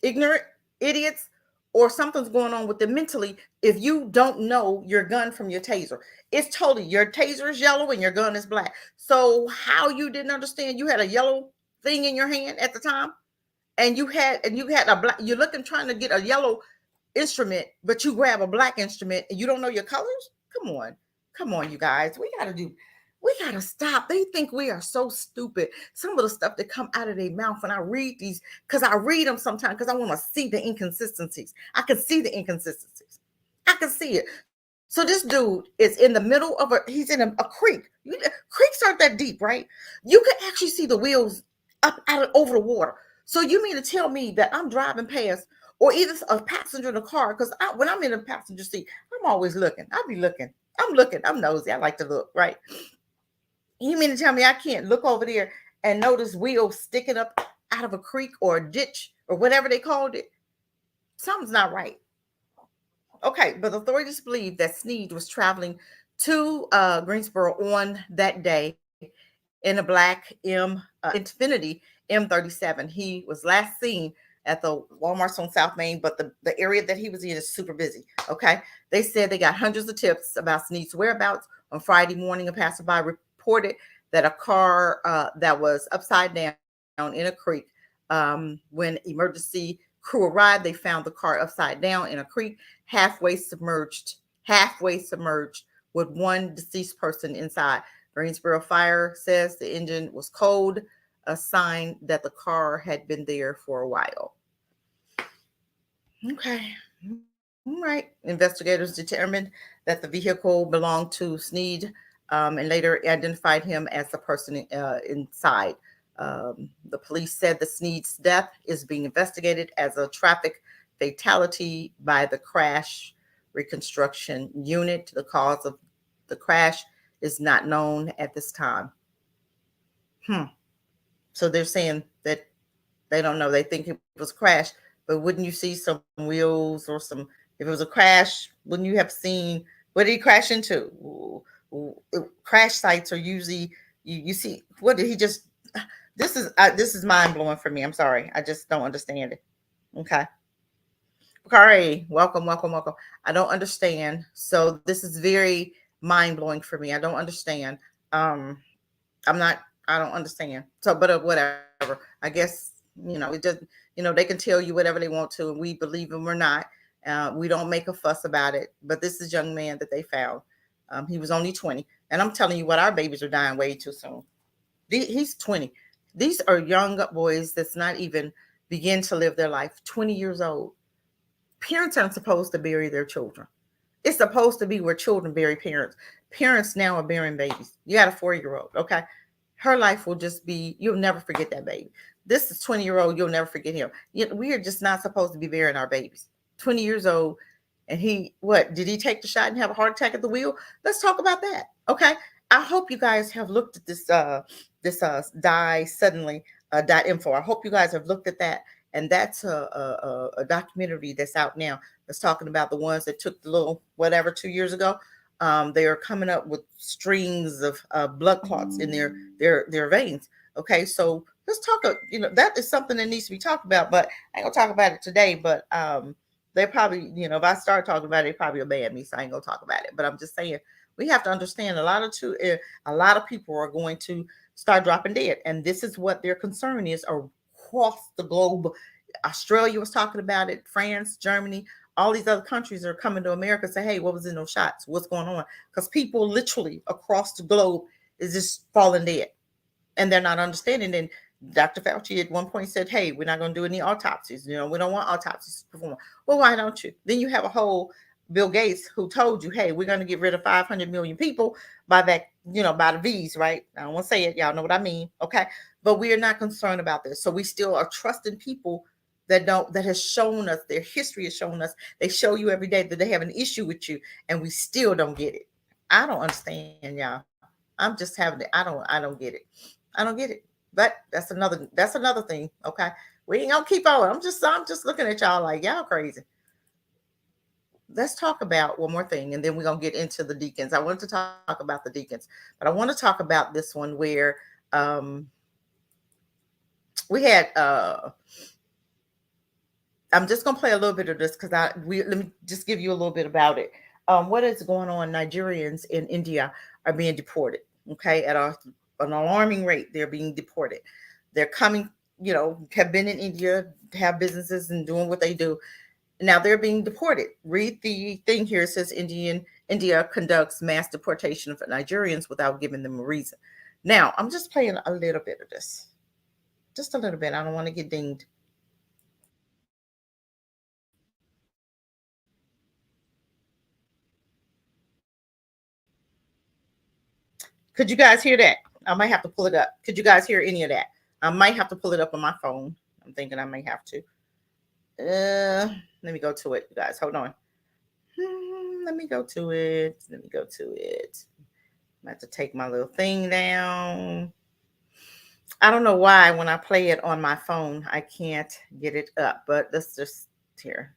ignorant idiots, or something's going on with them mentally if you don't know your gun from your taser? It's totally, your taser is yellow and your gun is black. So how you didn't understand you had a yellow thing in your hand at the time, and you had a black, you're looking trying to get a yellow instrument, but you grab a black instrument and you don't know your colors? Come on. Come on, you guys. We gotta stop. They think we are so stupid. Some of the stuff that come out of their mouth when I read these, because I read them sometimes because I want to see the inconsistencies. I can see the inconsistencies. I can see it. So this dude is in the middle of he's in a creek. Creeks aren't that deep, right? You can actually see the wheels up out of, over the water. So you mean to tell me that I'm driving past, or either a passenger in a car? Because when I'm in a passenger seat, I'm always looking. I be looking. I'm looking. I'm nosy. I like to look, right? You mean to tell me I can't look over there and notice wheels sticking up out of a creek or a ditch or whatever they called it? Something's not right. Okay, but authorities believe that Sneed was traveling to Greensboro on that day in a black Infiniti M37. He was last seen at the Walmart's on South Main, but the area that he was in is super busy. Okay, they said they got hundreds of tips about Sneed's whereabouts. On Friday morning, a passerby reported that a car that was upside down in a creek. When emergency crew arrived, they found the car upside down in a creek, halfway submerged, with one deceased person inside. Greensboro Fire says the engine was cold, a sign that the car had been there for a while. Okay. All right. Investigators determined that the vehicle belonged to Sneed, and later identified him as the person inside. The police said the Sneed's death is being investigated as a traffic fatality by the crash reconstruction unit. The cause of the crash is not known at this time. Hmm. So they're saying that they don't know. They think it was a crash, but wouldn't you see some wheels or some? If it was a crash, wouldn't you have seen what did he crash into? Crash sites are usually you see what did he just? This is mind blowing for me. I'm sorry, I just don't understand it. Okay, Kari, welcome, welcome, welcome. I don't understand. So this is very mind blowing for me. I don't understand. Um, I'm not. I don't understand. So, but whatever. I guess it just they can tell you whatever they want to, and we believe them or not. We don't make a fuss about it. But this is young man that they found. He was only 20, and I'm telling you what, our babies are dying way too soon. He's 20. These are young boys that's not even begin to live their life. 20 years old. Parents aren't supposed to bury their children. It's supposed to be where children bury parents. Parents now are burying babies. You got a 4-year-old, okay? Her life will just be, you'll never forget that baby. This is 20-year-old, you'll never forget him. We are just not supposed to be burying our babies. 20 years old, and what, did he take the shot and have a heart attack at the wheel? Let's talk about that, okay? I hope you guys have looked at this die suddenly .info. I hope you guys have looked at that, and that's a documentary that's out now that's talking about the ones that took the little whatever 2 years ago. They are coming up with strings of blood clots in their veins. Okay, so let's talk. That is something that needs to be talked about, but I ain't gonna talk about it today. But they probably, if I start talking about it, they probably will ban me, so I ain't gonna talk about it. But I'm just saying we have to understand a lot of people are going to start dropping dead, and this is what their concern is across the globe. Australia was talking about it, France, Germany, all these other countries are coming to America and say, hey, what was in those shots? What's going on? Because people literally across the globe is just falling dead, and they're not understanding. And Dr. Fauci at one point said, hey, we're not going to do any autopsies. We don't want autopsies to perform. Well, why don't you? Then you have a whole Bill Gates who told you, hey, we're going to get rid of 500 million people by by the V's, right? I don't want to say it. Y'all know what I mean. Okay. But we are not concerned about this. So we still are trusting people that has shown us, their history has shown us, they show you every day that they have an issue with you, and we still don't get it. I don't understand, y'all. I'm just having it. I don't get it. I don't get it. But that's another thing. Okay. We ain't gonna keep on. I'm just looking at y'all like y'all crazy. Let's talk about one more thing, and then we're gonna get into the deacons. I wanted to talk about the deacons, but I want to talk about this one where we had I'm just gonna play a little bit of this because let me just give you a little bit about it. What is going on? Nigerians in India are being deported. Okay, at an alarming rate, they're being deported. They're coming, have been in India, have businesses and doing what they do. Now they're being deported. Read the thing here. It says India conducts mass deportation of Nigerians without giving them a reason. Now I'm just playing a little bit of this, just a little bit. I don't want to get dinged. Could you guys hear that? I might have to pull it up. Could you guys hear any of that? I might have to pull it up on my phone. I'm thinking I may have to. Let me go to it, you guys. Hold on. Let me go to it. Let me go to it. I have to take my little thing down. I don't know why when I play it on my phone, I can't get it up, but let's just here.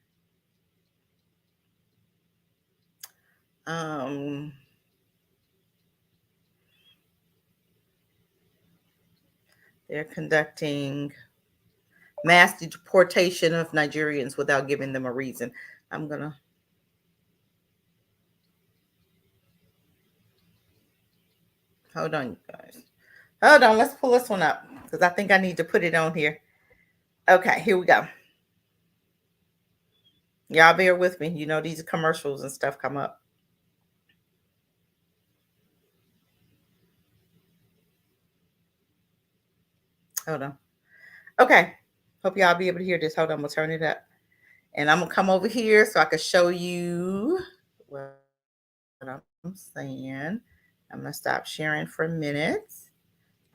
Um, they're conducting mass deportation of Nigerians without giving them a reason. I'm gonna hold on, you guys. Hold on, let's pull this one up because I think I need to put it on here. Okay, here we go. Y'all bear with me. You know, these commercials and stuff come up. Hold on. Okay. Hope y'all be able to hear this. Hold on, I'm gonna turn it up. And I'm gonna come over here so I can show you what I'm saying. I'm gonna stop sharing for a minute.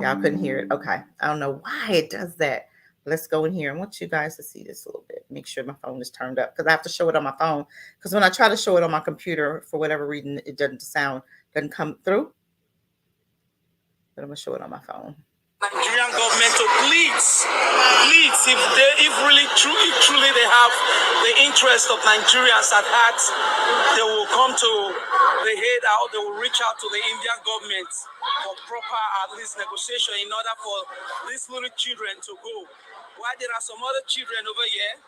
Y'all couldn't hear it. Okay. I don't know why it does that. Let's go in here. I want you guys to see this a little bit. Make sure my phone is turned up because I have to show it on my phone. Because when I try to show it on my computer, for whatever reason, it doesn't sound doesn't come through. But I'm gonna show it on my phone. Nigerian government to please, if really truly they have the interest of Nigerians at heart, they will come to the head out. They will reach out to the Indian government for proper at least negotiation in order for these little children to go. While there are some other children over here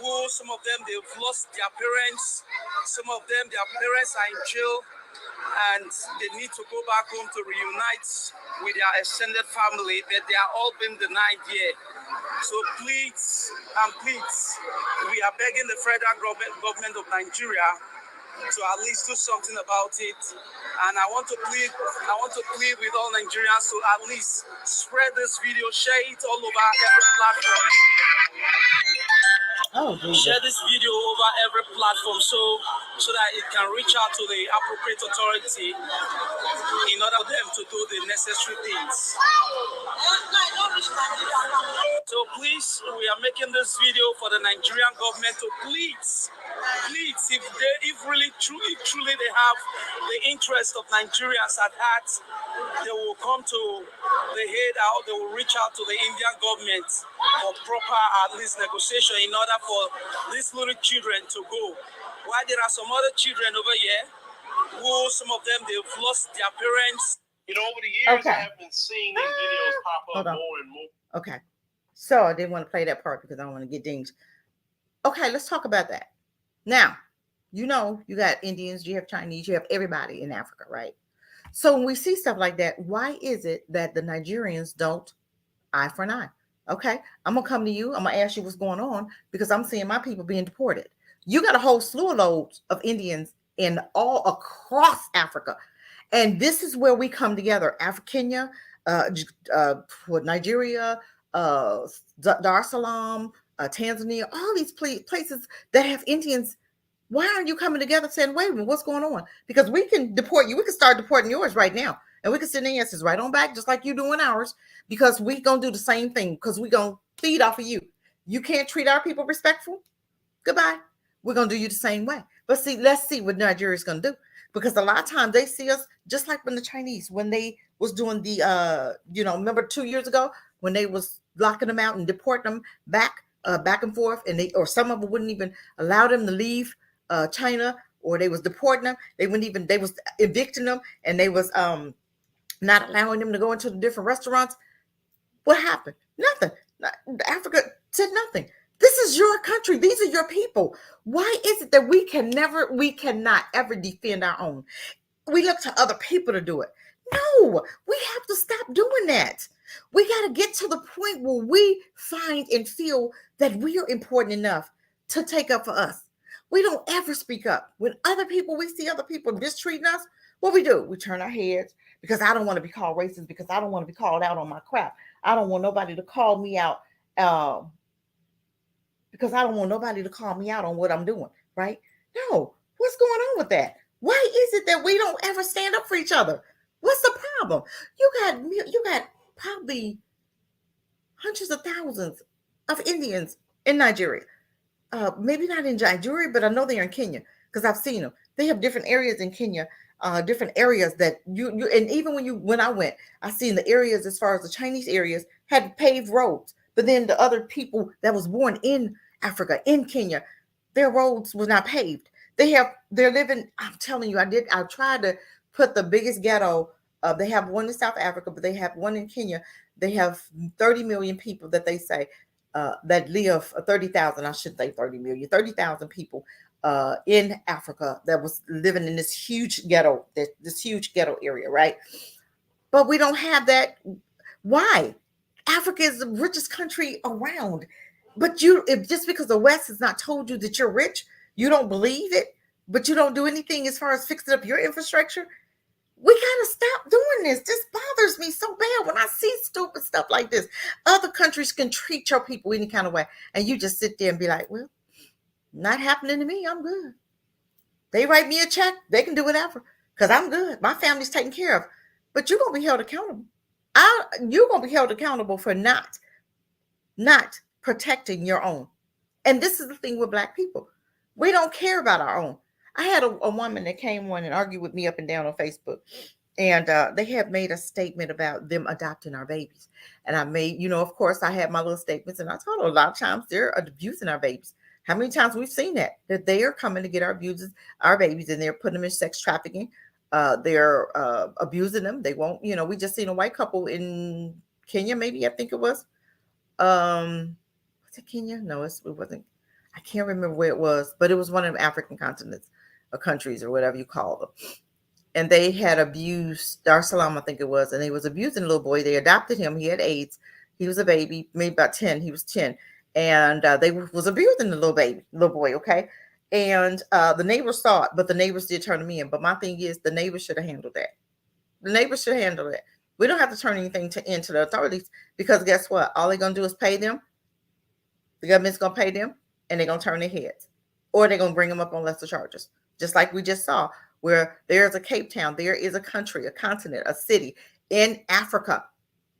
who some of them they've lost their parents, some of them their parents are in jail, and they need to go back home to reunite with their extended family, but they are all being denied here. So please, we are begging the federal government of Nigeria to at least do something about it. And I want to plead with all Nigerians to at least spread this video, share it all over every platform. Share this video over every platform so that it can reach out to the appropriate authority in order for them to do the necessary things. So please, we are making this video for the Nigerian government to please, if really truly they have the interest of Nigerians at heart, they will come to the head out. They will reach out to the Indian government for proper at least negotiation in order for these little children to go. While there are some other children over here who some of them they've lost their parents. You know, over the years I have been seeing these videos pop up more and more. Okay. So I didn't want to play that part because I don't want to get dinged. Okay, let's talk about that. Now, you know, you got Indians, you have Chinese, you have everybody in Africa, right? So when we see stuff like that, why is it that the Nigerians don't eye for an eye? Okay, I'm gonna come to you. I'm gonna ask you what's going on because I'm seeing my people being deported. You got a whole slew of loads of Indians in all across Africa, and this is where we come together: Kenya, Nigeria, Dar es Salaam, Tanzania, all these places that have Indians. Why aren't you coming together saying, wait a minute, what's going on? Because we can deport you. We can start deporting yours right now. And we can send the answers right on back, just like you doing ours, because we going to do the same thing, because we going to feed off of you. You can't treat our people respectful? Goodbye. We're going to do you the same way. But see, let's see what Nigeria's going to do. Because a lot of times they see us, just like when the Chinese, when they was doing the, remember 2 years ago, when they was locking them out and deporting them back and forth, and or some of them wouldn't even allow them to leave China, or they was deporting them. They was evicting them, and they was not allowing them to go into the different restaurants. What happened? Nothing. Africa said nothing. This is your country. These are your people. Why is it that we cannot ever defend our own? We look to other people to do it. No, we have to stop doing that. We got to get to the point where we find and feel that we are important enough to take up for us. We don't ever speak up. When other people, we see other people mistreating us, what we do? We turn our heads because I don't want to be called racist, because I don't want to be called out on my crap. I don't want nobody to call me out um, because I don't want nobody to call me out on what I'm doing, right? No. What's going on with that? Why is it that we don't ever stand up for each other? What's the problem? You got probably hundreds of thousands of Indians in Nigeria. Maybe not in Nigeria, but I know they're in Kenya because I've seen them. They have different areas in Kenya, different areas that you and even when I went, I seen the areas as far as the Chinese areas had paved roads, but then the other people that was born in Africa, in Kenya, their roads were not paved. They're living. I'm telling you, I tried to put the biggest ghetto. They have one in South Africa, but they have one in Kenya. They have 30 million people that they say that live, 30,000, I should say 30 million, 30,000 people in Africa that was living in this huge ghetto, this huge ghetto area, right? But we don't have that. Why? Africa is the richest country around. But if just because the West has not told you that you're rich, you don't believe it, but you don't do anything as far as fixing up your infrastructure. We gotta stop doing this. This bothers me so bad when I see stupid stuff like this. Other countries can treat your people any kind of way, and you just sit there and be like, "Well, not happening to me. I'm good. They write me a check. They can do whatever because I'm good. My family's taken care of." But you're gonna be held accountable. You're gonna be held accountable for not protecting your own. And this is the thing with Black people. We don't care about our own. I had a woman that came on and argued with me up and down on Facebook. And they had made a statement about them adopting our babies. And I made, of course, I had my little statements. And I told her a lot of times they're abusing our babies. How many times we've seen that they are coming to get our babies, and they're putting them in sex trafficking. They're abusing them. They won't, we just seen a white couple in Kenya, maybe, I think it was. Was it Kenya? No, it wasn't. I can't remember where it was, but it was one of the African continents or countries or whatever you call them. And they had abused Dar es Salaam, I think it was, and they was abusing a little boy. They adopted him. He had AIDS. He was a baby, maybe about 10. He was 10. And they was abusing the little boy, okay? And the neighbors saw it, but the neighbors did turn him in. But my thing is, the neighbors should have handled that. The neighbors should handle it. We don't have to turn anything into the authorities, because guess what? All they're going to do is pay them. The government's going to pay them, and they're going to turn their heads. Or they're going to bring them up on lesser charges. Just like we just saw, where there's a Cape Town, there is a country, a continent, a city in Africa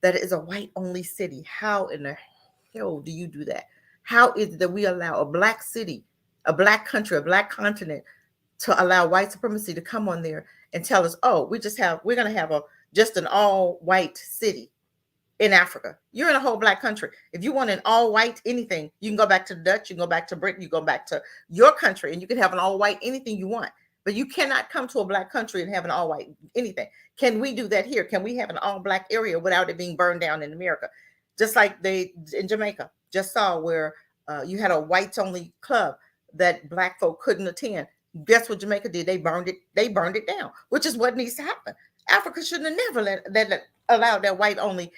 that is a white-only city. How in the hell do you do that? How is it that we allow a Black city, a Black country, a Black continent to allow white supremacy to come on there and tell us, oh, we're going to have just an all-white city in Africa? You're in a whole Black country. If you want an all-white anything, you can go back to the Dutch, you can go back to Britain, you go back to your country, and you can have an all-white anything you want. But you cannot come to a Black country and have an all-white anything. Can we do that here? Can we have an all-Black area without it being burned down in America? Just like they in Jamaica just saw, where you had a whites-only club that Black folk couldn't attend. Guess what Jamaica did? They burned it down, which is what needs to happen. Africa shouldn't have never allowed that white-only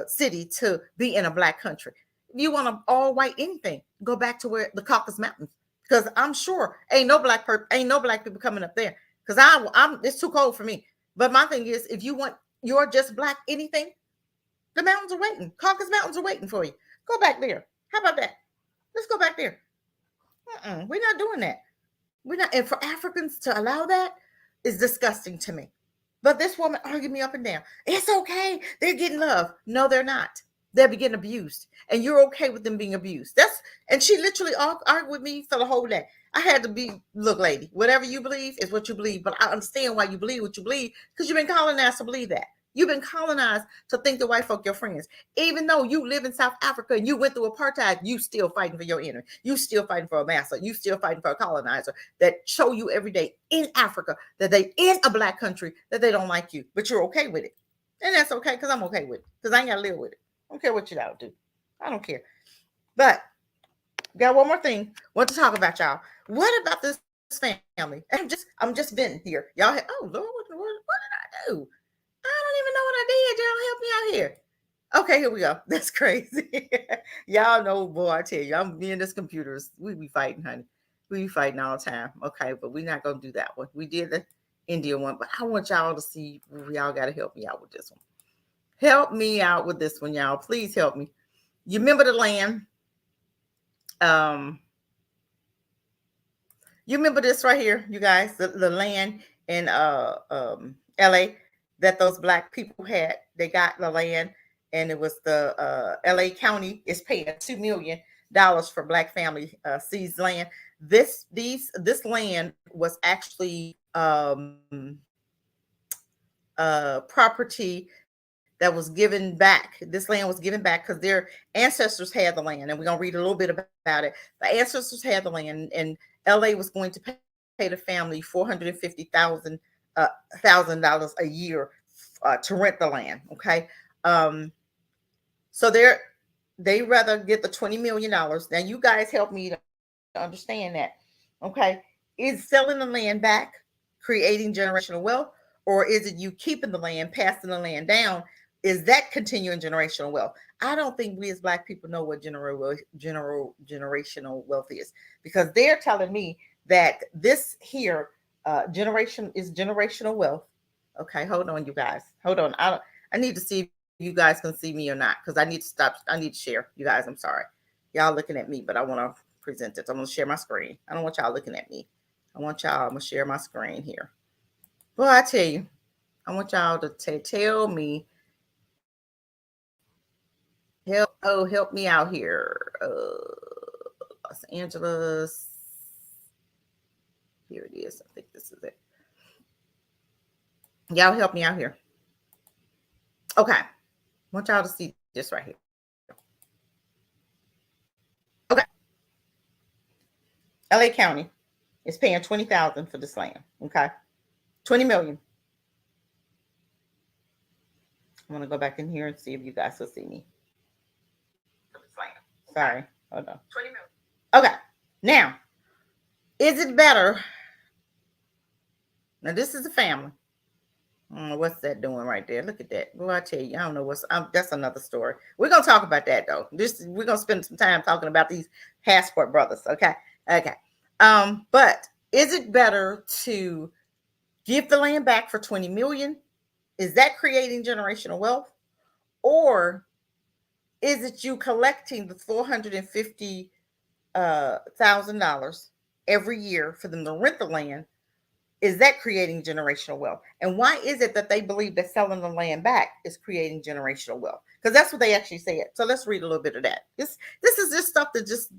city to be in a Black country. If you want an all-white anything, go back to where the Caucasus Mountains. Because I'm sure ain't no black people coming up there. Because it's too cold for me. But my thing is, if you want your just Black anything, the mountains are waiting. Caucasus Mountains are waiting for you. Go back there. How about that? Let's go back there. We're not doing that. We're not. And for Africans to allow that is disgusting to me. But this woman argued me up and down. It's okay. They're getting love. No, they're not. They're getting abused, and you're okay with them being abused. And she literally argued with me for the whole day. I had to look, lady, whatever you believe is what you believe, but I understand why you believe what you believe, because you've been colonized to believe that. You've been colonized to think the white folk your friends. Even though you live in South Africa and you went through apartheid, you still fighting for your enemy. You still fighting for a master. You still fighting for a colonizer that show you every day in Africa that they in a Black country that they don't like you, but you're okay with it. And that's okay, because I'm okay with it, because I ain't got to live with it. I don't care what you do. I don't care. But got one more thing. Want to talk about, y'all. What about this family? I'm just venting here. Oh Lord, what did I do? I don't even know what I did. Y'all help me out here. Okay, here we go. That's crazy. Y'all know, boy, I tell you, I'm me and this computers, we be fighting, honey. We be fighting all the time. Okay, but we're not gonna do that one. We did the India one, but I want y'all to see. Y'all gotta help me out with this one. Help me out with this one, y'all. Please help me. You remember the land? Um, you remember this right here, you guys, the land in LA that those black people had. They got the land, and it was the LA County is paying $2 million for black family seized land. This land was actually property that was given back. This land was given back because their ancestors had the land, and we're gonna read a little bit about it. The ancestors had the land, and LA was going to pay the family $450,000 a year to rent the land. Okay, um, so they rather get the $20 million. Now, you guys help me to understand that. Okay, is selling the land back creating generational wealth, or is it you keeping the land, passing the land down? Is that continuing generational wealth? I don't think we as black people know what generational wealth is, because they're telling me that this here generation is generational wealth. Okay, hold on, you guys. Hold on. I need to see if you guys can see me or not, because I need to stop. I need to share. You guys, I'm sorry. Y'all looking at me, but I want to present it. I'm going to share my screen. I don't want y'all looking at me. I'm going to share my screen here. Well, I tell you, I want y'all to tell me, help me out here. Los Angeles. Here it is. I think this is it. Y'all help me out here. Okay. I want y'all to see this right here. Okay. LA County is paying $20,000 for this land. Okay. 20 million. I'm gonna go back in here and see if you guys will see me. Sorry. Hold on. 20 million. Okay. Now, is it better? Now, this is a family. What's that doing right there? Look at that. Well, I tell you, I don't know what's. That's another story. We're gonna talk about that though. We're gonna spend some time talking about these passport brothers. Okay. Okay. But is it better to give the land back for 20 million? Is that creating generational wealth, or is it you collecting the $450,000 every year for them to rent the land? Is that creating generational wealth? And why is it that they believe that selling the land back is creating generational wealth? Because that's what they actually said. So let's read a little bit of that. This is just stuff that just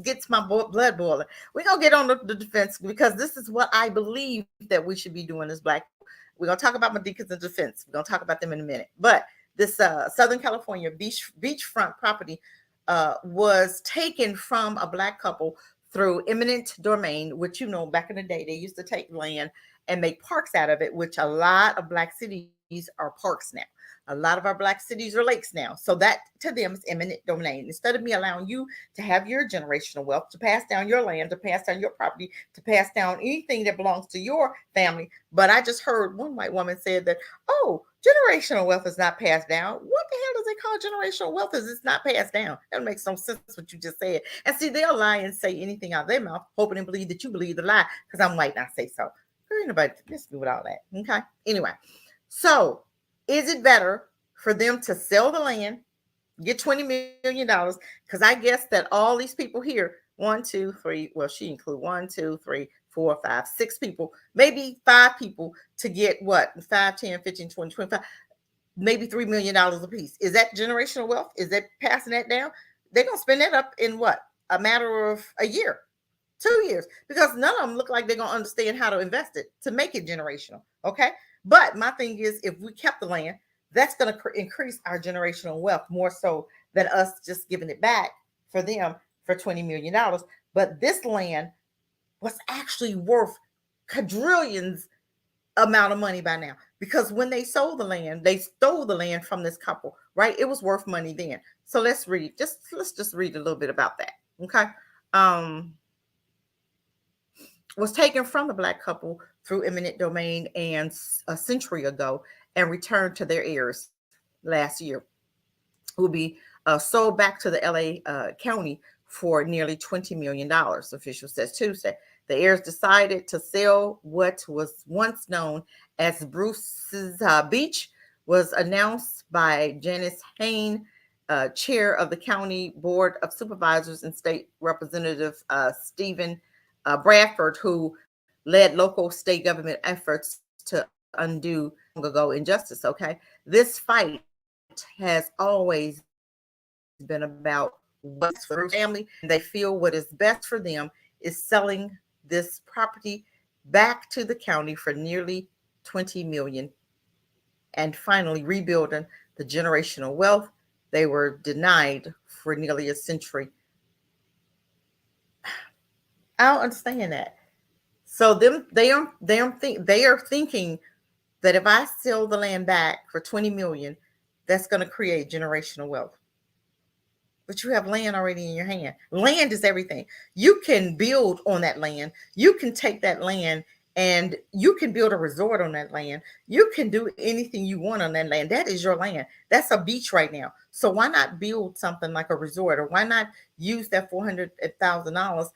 gets my blood boiling. We're gonna get on the defense, because this is what I believe that we should be doing as black people. We're gonna talk about my deacons in defense. We're gonna talk about them in a minute. But this Southern California beachfront property was taken from a black couple through eminent domain, which, you know, back in the day, they used to take land and make parks out of it, which a lot of black cities are parks now. A lot of our black cities are lakes now. So that to them is eminent domain. Instead of me allowing you to have your generational wealth, to pass down your land, to pass down your property, to pass down anything that belongs to your family. But I just heard one white woman said that, oh, generational wealth is not passed down. What the hell does they call generational wealth? Is it's not passed down? That makes no sense what you just said. And see, they'll lie and say anything out of their mouth, hoping and believe that you believe the lie because I'm white and I say so. Ain't nobody listen with all that. Okay. Anyway, so is it better for them to sell the land, get $20 million? Because I guess that all these people here, 1, 2, 3, well, she include 1, 2, 3, 4, 5, 6 people, maybe 5 people to get what? 5, 10, 15, 20, 25, maybe $3 million a piece. Is that generational wealth? Is that passing that down? They're going to spend that up in what? A matter of a year, 2 years, because none of them look like they're going to understand how to invest it to make it generational. Okay. But my thing is, if we kept the land, that's going to increase our generational wealth more so than us just giving it back for them for $20 million. But this land was actually worth quadrillions amount of money by now, because when they sold the land, they stole the land from this couple, right? It was worth money then. So let's just read a little bit about that. Okay. Was taken from the black couple through eminent domain and a century ago and returned to their heirs last year. will be sold back to the LA County for nearly $20 million, official says Tuesday. The heirs decided to sell what was once known as Bruce's Beach, was announced by Janice Hain, chair of the County Board of Supervisors, and State Representative Stephen Bradford, who led local state government efforts to undo long ago injustice. Okay, this fight has always been about what's best for the Bruce family, and they feel what is best for them is selling this property back to the county for nearly 20 million and finally rebuilding the generational wealth they were denied for nearly a century. I don't understand that. So they are thinking that if I sell the land back for 20 million, that's going to create generational wealth. But you have land already in your hand. Land is everything. You can build on that land. You can take that land and you can build a resort on that land. You can do anything you want on that land. That is your land. That's a beach right now. So why not build something like a resort, or why not use that $400,000,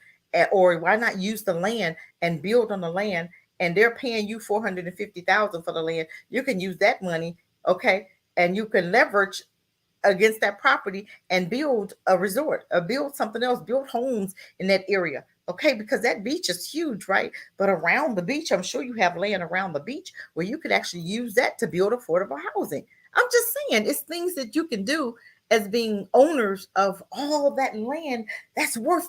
or why not use the land and build on the land, and they're paying you $450,000 for the land. You can use that money, okay, and you can leverage against that property and build a resort, or build something else, build homes in that area. Okay, because that beach is huge, right? But around the beach, I'm sure you have land around the beach where you could actually use that to build affordable housing. I'm just saying, it's things that you can do as being owners of all that land that's worth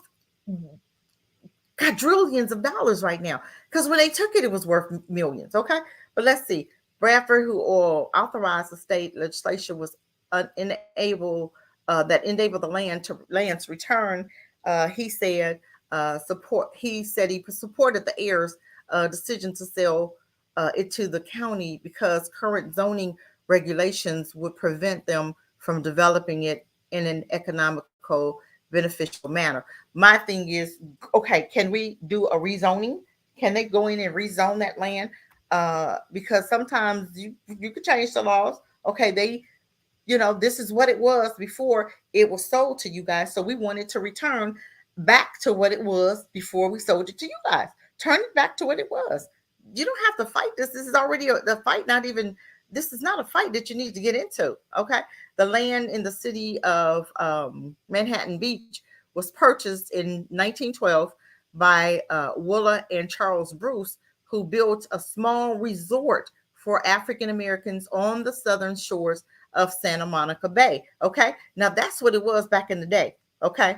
quadrillions of dollars right now. Because when they took it, it was worth millions. Okay, but let's see. Bradford, who authorized the state legislation, was unable that enabled the land's return. He said support. He said he supported the heirs' decision to sell it to the county because current zoning regulations would prevent them from developing it in an economical, beneficial manner. My thing is, okay, can we do a rezoning? Can they go in and rezone that land? Because sometimes you could change the laws. Okay, this is what it was before it was sold to you guys. So we wanted to return back to what it was before we sold it to you guys. Turn it back to what it was. You don't have to fight this. This is already the fight. This is not a fight that you need to get into. Okay. The land in the city of Manhattan Beach was purchased in 1912 by Willa and Charles Bruce, who built a small resort for African Americans on the southern shores of Santa Monica Bay. Okay. Now that's what it was back in the day. Okay.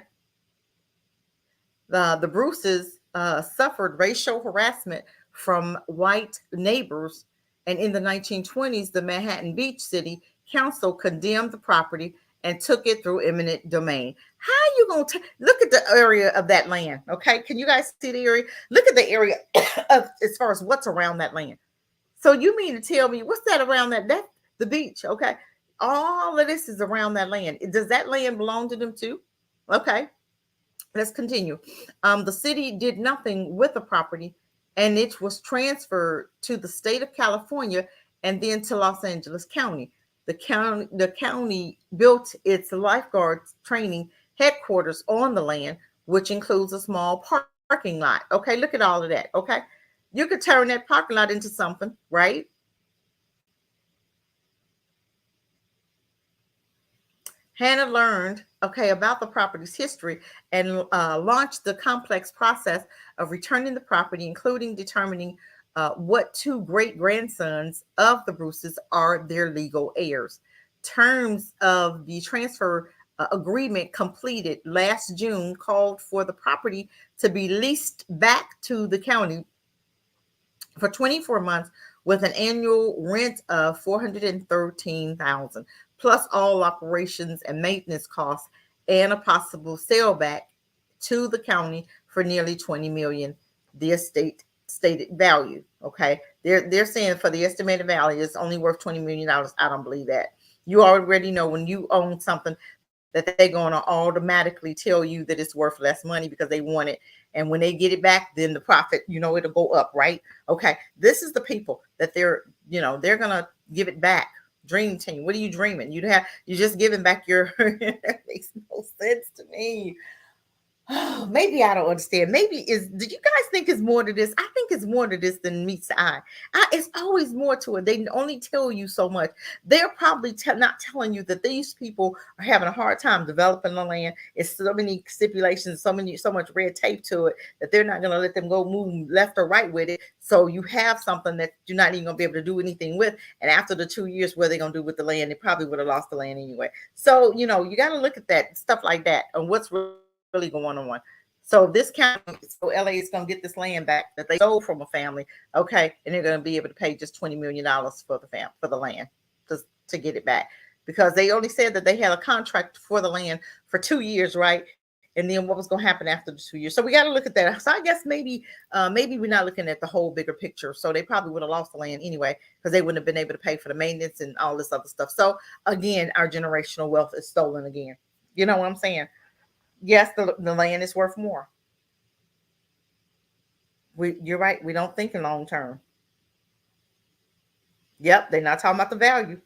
The Bruces suffered racial harassment from white neighbors, and in the 1920s, the Manhattan Beach City Council condemned the property and took it through eminent domain. How are you going to look at the area of that land? Okay, can you guys see the area? Look at the area of as far as what's around that land. So you mean to tell me what's that around that? That's the beach. Okay, all of this is around that land. Does that land belong to them too? Okay. Let's continue. The city did nothing with the property, and it was transferred to the state of California and then to Los Angeles County. The county built its lifeguards training headquarters on the land, which includes a small parking lot. Okay, look at all of that. Okay, you could turn that parking lot into something, right? Hannah learned, okay, about the property's history and launched the complex process of returning the property, including determining what two great grandsons of the Bruces are their legal heirs. Terms of the transfer agreement completed last June called for the property to be leased back to the county for 24 months with an annual rent of $413,000 plus all operations and maintenance costs, and a possible sale back to the county for nearly 20 million, the estate stated value. Okay, they're saying for the estimated value it's only worth $20 million. I don't believe that. You already know when you own something that they're going to automatically tell you that it's worth less money because they want it, and when they get it back, then the profit, it'll go up, right? Okay, this is the people that they're going to give it back. Dream team. What are you dreaming? You're just giving back your that makes no sense to me. Oh, maybe I don't understand. Maybe is do you guys think it's more to this? I think it's more to this than meets the eye. It's always more to it. They only tell you so much. They're probably not telling you that these people are having a hard time developing the land. It's so many stipulations, so much red tape to it that they're not going to let them go move left or right with it. So you have something that you're not even going to be able to do anything with. And after the 2 years, what are they going to do with the land? They probably would have lost the land anyway. So you got to look at that stuff like that and what's really going on. So this county, so LA is going to get this land back that they stole from a family, okay, and they're going to be able to pay just $20 million for for the land to get it back because they only said that they had a contract for the land for 2 years, right? And then what was going to happen after the 2 years? So we got to look at that. So I guess maybe we're not looking at the whole bigger picture. So they probably would have lost the land anyway because they wouldn't have been able to pay for the maintenance and all this other stuff. So again, our generational wealth is stolen again. You know what I'm saying? Yes, the land is worth more. You're right. We don't think in long term. Yep, they're not talking about the value.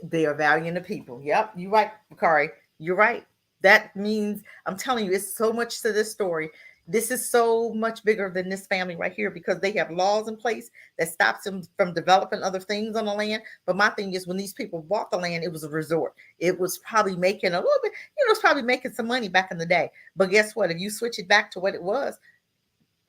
They are valuing the people. Yep, you're right, Bakari. You're right. That means I'm telling you, it's so much to this story. This is so much bigger than this family right here because they have laws in place that stops them from developing other things on the land. But my thing is, when these people bought the land, it was a resort. It was probably making a little bit, it's probably making some money back in the day. But guess what? If you switch it back to what it was,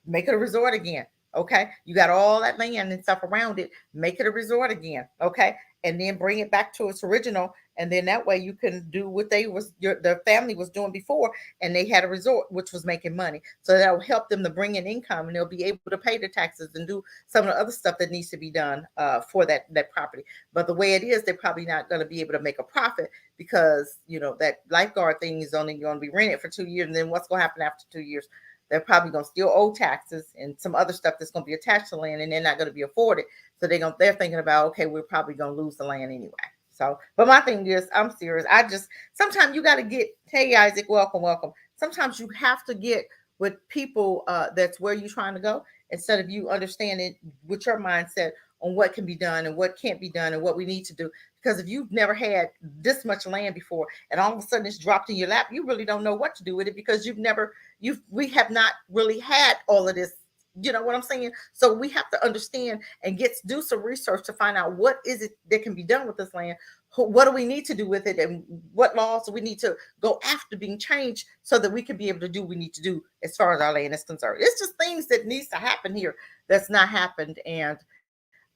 make it a resort again. Okay. You got all that land and stuff around it. Make it a resort again. Okay. And then bring it back to its original. And then that way you can do what the family was doing before. And they had a resort, which was making money. So that will help them to bring in income and they'll be able to pay the taxes and do some of the other stuff that needs to be done for that property. But the way it is, they're probably not going to be able to make a profit because, that lifeguard thing is only going to be rented for 2 years. And then what's going to happen after 2 years? They're probably going to still owe taxes and some other stuff that's going to be attached to land, and they're not going to be afforded. So they're thinking about, okay, we're probably going to lose the land anyway. So, but my thing is, I'm serious. Sometimes you got to get, hey Isaac, welcome, welcome. Sometimes you have to get with people that's where you're trying to go instead of you understanding with your mindset on what can be done and what can't be done and what we need to do. Because if you've never had this much land before and all of a sudden it's dropped in your lap, you really don't know what to do with it because we have not really had all of this. You know what I'm saying? So we have to understand and do some research to find out what is it that can be done with this land. What do we need to do with it, and what laws do we need to go after being changed so that we can be able to do what we need to do as far as our land is concerned. It's just things that needs to happen here that's not happened, and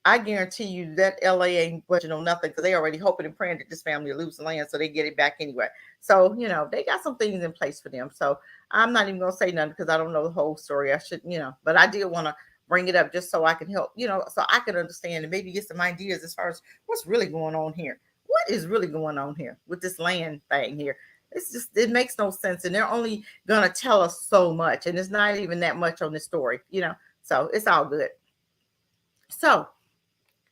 I guarantee you that LA ain't budging on nothing because they already hoping and praying that this family will lose the land so they get it back anyway. So, they got some things in place for them. So I'm not even going to say nothing because I don't know the whole story. I should, but I did want to bring it up just so I can help, so I can understand and maybe get some ideas as far as what's really going on here. What is really going on here with this land thing here? It makes no sense. And they're only going to tell us so much. And it's not even that much on this story. So it's all good. So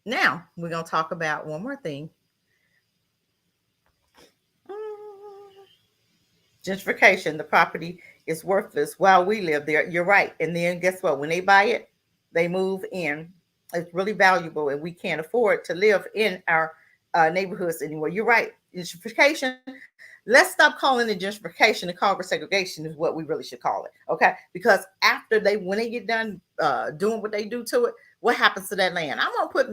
now we're going to talk about one more thing. Gentrification. The property is worthless while we live there. You're right. And then guess what? When they buy it, they move in. It's really valuable and we can't afford to live in our neighborhoods anymore. You're right. Gentrification. Let's stop calling it gentrification and call it segregation is what we really should call it. Okay. Because when they get done doing what they do to it, what happens to that land? I'm gonna put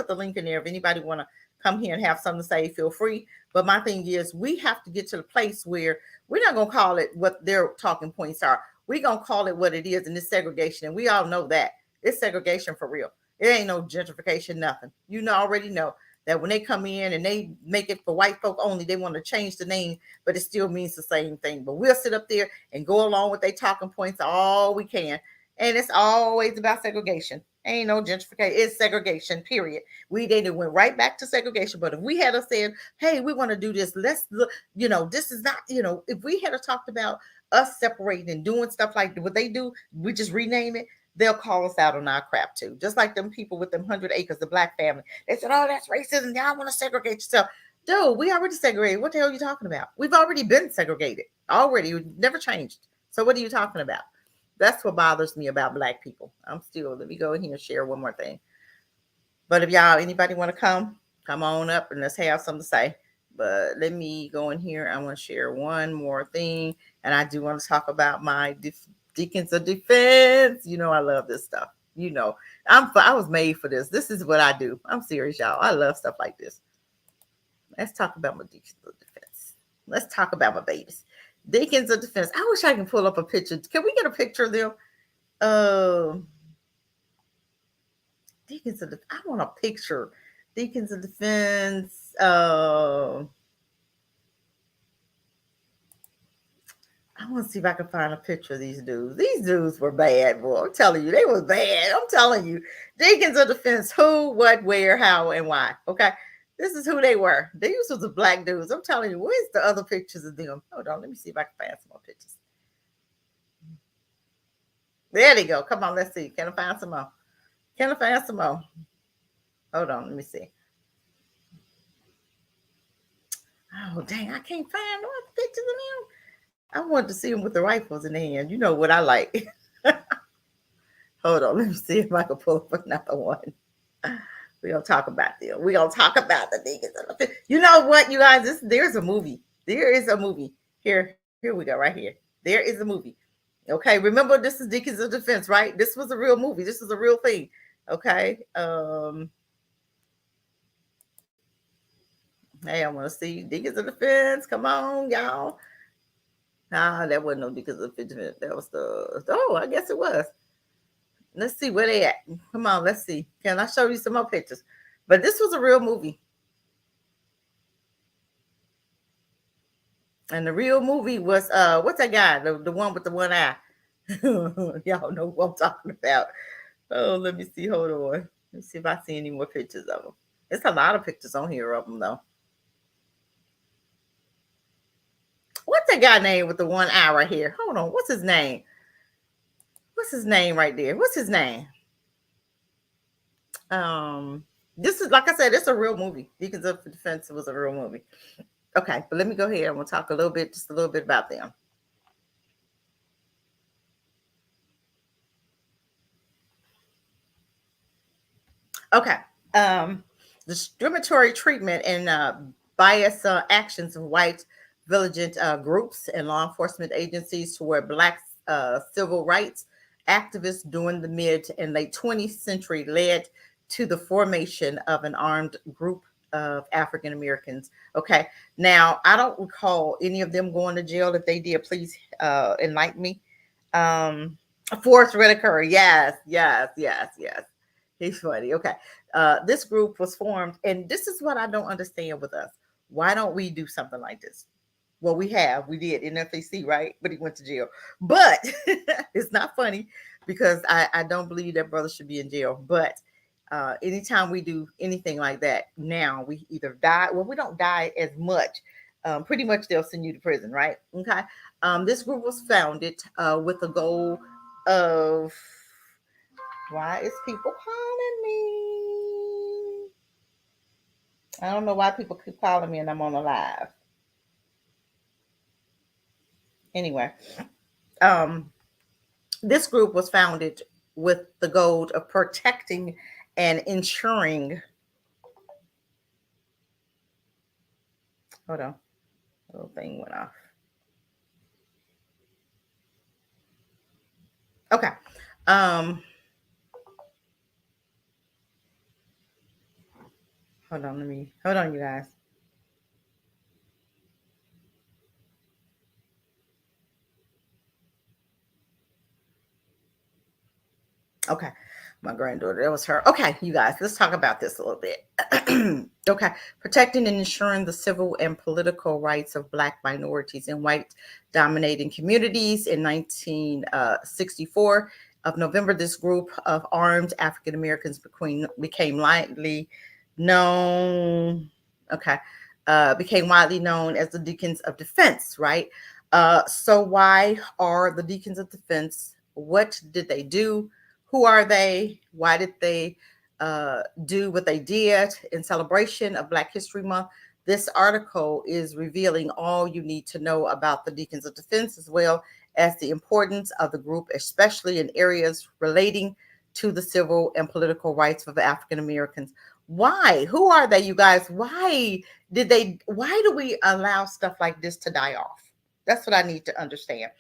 the link in there. If anybody want to come here and have something to say, feel free. But my thing is we have to get to the place where we're not gonna call it what their talking points are. We're gonna call it what it is, and it's segregation. And we all know that. It's segregation for real. It ain't no gentrification, nothing. Already know that when they come in and they make it for white folk only, they want to change the name, but it still means the same thing. But we'll sit up there and go along with their talking points all we can. And it's always about segregation. Ain't no gentrification. It's segregation, period. We then went right back to segregation. But if we had said, hey, we want to do this, let's look, this is not, if we had talked about us separating and doing stuff like what they do, we just rename it, they'll call us out on our crap too. Just like them people with them 100 acres, the black family. They said, oh, that's racism. Y'all want to segregate yourself. Dude, we already segregated. What the hell are you talking about? We've already been segregated. Already. We've never changed. So what are you talking about? That's what bothers me about black people. Let me go in here and share one more thing. But if y'all anybody want to come on up and let's have something to say. But let me go in here. I want to share one more thing, and I do want to talk about my deacons of defense. You know, I love this stuff. You know, I was made for this. This is what I do. I'm serious, y'all. I love stuff like this. Let's talk about my deacons of defense. Let's talk about my babies. Deacons of defense. I wish I can pull up a picture. Can we get a picture of them? Uh, Deacons of I want a picture. Deacons of defense. I want to see if I can find a picture of these dudes. These dudes were bad, boy. I'm telling you, they was bad. I'm telling you. Deacons of defense, who, what, where, how, and why. Okay. This is who they were. These was the black dudes. I'm telling you, where's the other pictures of them? Hold on, let me see if I can find some more pictures. There they go. Come on, let's see. Can I find some more? Can I find some more? Hold on, let me see. Oh, dang, I can't find no other pictures of them. I wanted to see them with the rifles in their hand. You know what I like. Hold on, let me see if I can pull up another one. We're gonna talk about them. We're gonna talk about the niggas. You know what, you guys? There's a movie. There is a movie. Here we go, right here. There is a movie. Okay, remember this is Deacons of Defense, right? This was a real movie. This is a real thing. Okay. Hey, I want to see Deacons of Defense. Come on, y'all. Nah, that wasn't no Deacons of Defense. That was I guess it was. Let's see where they at. Come on, let's see. Can I show you some more pictures? But this was a real movie. And the real movie was what's that guy? The one with the one eye. Y'all know what I'm talking about. Oh, let me see. Hold on. Let's see if I see any more pictures of them. It's a lot of pictures on here of them though. What's that guy name with the one eye right here? Hold on. What's his name? What's his name right there? What's his name? This is like I said, it's a real movie. Deacons of Defense was a real movie. Okay, but let me go ahead. I'm gonna talk a little bit, just a little bit about them. Okay. Discriminatory treatment and bias actions of white vigilant groups and law enforcement agencies toward black civil rights activists during the mid and late 20th century led to the formation of an armed group of African Americans. Okay. Now, I don't recall any of them going to jail. If they did, please enlighten me. Forrest Whitaker. Yes, yes, yes, yes. He's funny. Okay. This group was formed, and this is what I don't understand with us. Why don't we do something like this? Well, we did in FAC, right? But he went to jail. But it's not funny because I don't believe that brother should be in jail. But anytime we do anything like that, now we either die. Well, we don't die as much. Pretty much they'll send you to prison, right? Okay. This group was founded with the goal of why is people calling me? I don't know why people keep calling me and I'm on a live. Anyway, um, this group was founded with the goal of protecting and ensuring. Hold on, the little thing went off. Okay. Um, hold on, you guys. Okay. My granddaughter, that was her. Okay, you guys, let's talk about this a little bit. Okay. Protecting and ensuring the civil and political rights of Black minorities in white dominating communities in 1964. Of November, this group of armed African Americans became widely known. Okay. Became widely known as the Deacons of Defense, right? So, why are the Deacons of Defense? What did they do? Who are they? Why did they do what they did in celebration of Black History Month? This article is revealing all you need to know about the Deacons of Defense, as well as the importance of the group, especially in areas relating to the civil and political rights of African Americans. Why? Who are they, you guys? Why do we allow stuff like this to die off? That's what I need to understand.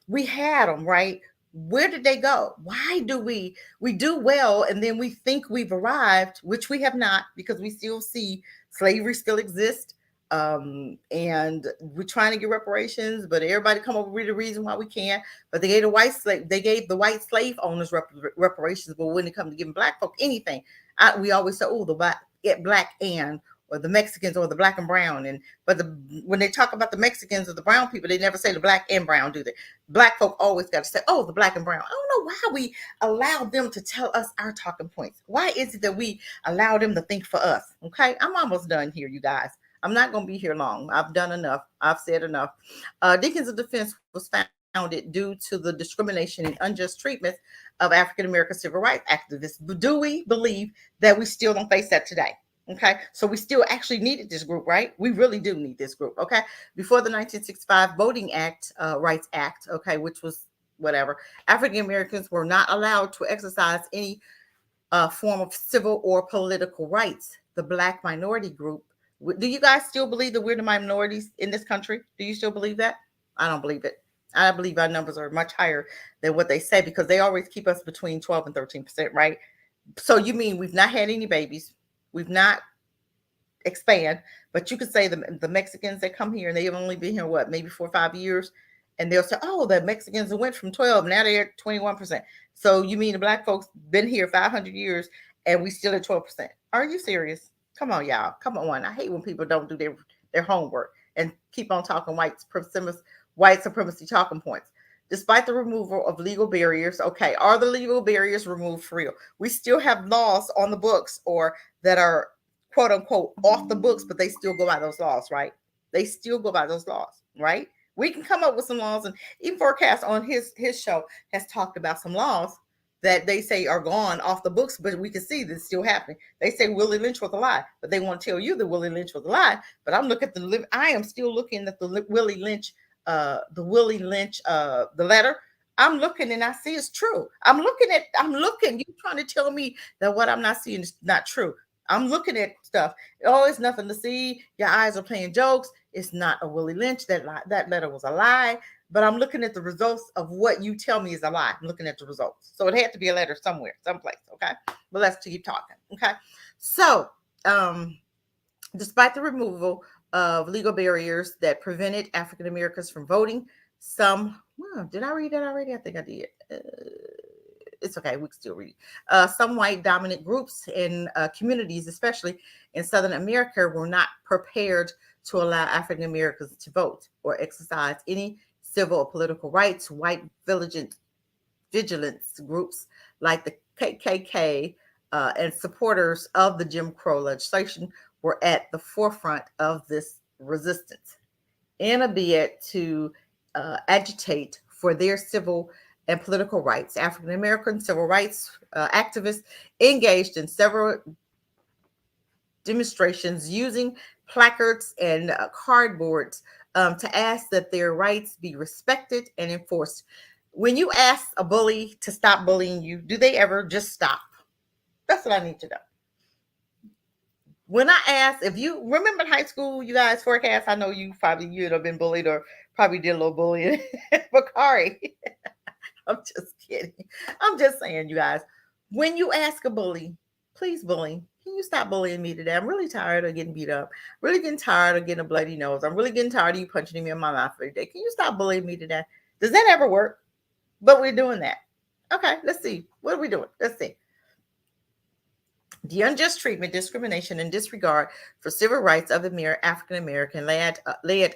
We had them, right? Where did they go? Why do we do well and then we think we've arrived, which we have not, because we still see slavery still exists. And we're trying to get reparations, but everybody come up with a reason why we can't. But they gave the white slave owners reparations, but when it comes to giving black folk anything, we always say, oh, the black and or the Mexicans or the black and brown. When they talk about the Mexicans or the brown people, they never say the black and brown, do they? Black folk always got to say, oh, the black and brown. I don't know why we allow them to tell us our talking points. Why is it that we allow them to think for us? Okay, I'm almost done here, you guys. I'm not going to be here long. I've done enough. I've said enough. Deacons of Defense was founded due to the discrimination and unjust treatment of African American civil rights activists. But do we believe that we still don't face that today? Okay, so we still actually needed this group, right? We really do need this group. Okay, before the 1965 Voting Act, Rights Act, okay, which was whatever, African Americans were not allowed to exercise any form of civil or political rights. The Black minority group. Do you guys still believe that we're the minorities in this country? Do you still believe that? I don't believe it. I believe our numbers are much higher than what they say, because they always keep us between 12 and 13%, right? So you mean we've not had any babies? We've not expand, but you could say the Mexicans that come here and they've only been here, what, maybe 4 or 5 years, and they'll say, oh, the Mexicans went from 12, now they're at 21%. So you mean the black folks been here 500 years and we still at 12%? Are you serious? Come on, y'all. Come on. I hate when people don't do their homework and keep on talking white supremacy talking points. Despite the removal of legal barriers, okay, are the legal barriers removed for real? We still have laws on the books or that are quote unquote off the books, but they still go by those laws, right? They still go by those laws, right? We can come up with some laws, and even Forecast on his show has talked about some laws that they say are gone off the books, but we can see this still happening. They say Willie Lynch was a lie, but they want to tell you that Willie Lynch was a lie. But I am still looking at the Willie Lynch, the letter. I'm looking and I see it's true. I'm looking. You trying to tell me that what I'm not seeing is not true? I'm looking at stuff. Oh, it's nothing to see. Your eyes are playing jokes. It's not a Willie Lynch. That letter was a lie. But I'm looking at the results of what you tell me is a lie. I'm looking at the results. So it had to be a letter somewhere, someplace. Okay. But let's keep talking. Okay. So, despite the removal of legal barriers that prevented African Americans from voting, did I read that already? I think I did. It's okay. We can still read. Some white dominant groups and communities, especially in Southern America, were not prepared to allow African Americans to vote or exercise any civil or political rights. White vigilance groups like the KKK and supporters of the Jim Crow legislation were at the forefront of this resistance in a bid to agitate for their civil and political rights. African American civil rights activists engaged in several demonstrations using placards and cardboards to ask that their rights be respected and enforced. When you ask a bully to stop bullying you, do they ever just stop? That's what I need to know. When I asked, if you remember in high school, you guys, Forecast, I know you'd have been bullied or probably did a little bullying. Bakari. I'm just kidding. I'm just saying, you guys, when you ask a bully, please bully, can you stop bullying me today? I'm really tired of getting beat up. Really getting tired of getting a bloody nose. I'm really getting tired of you punching me in my mouth every day. Can you stop bullying me today? Does that ever work? But we're doing that. Okay, let's see. What are we doing? Let's see. The unjust treatment, discrimination, and disregard for civil rights of African American led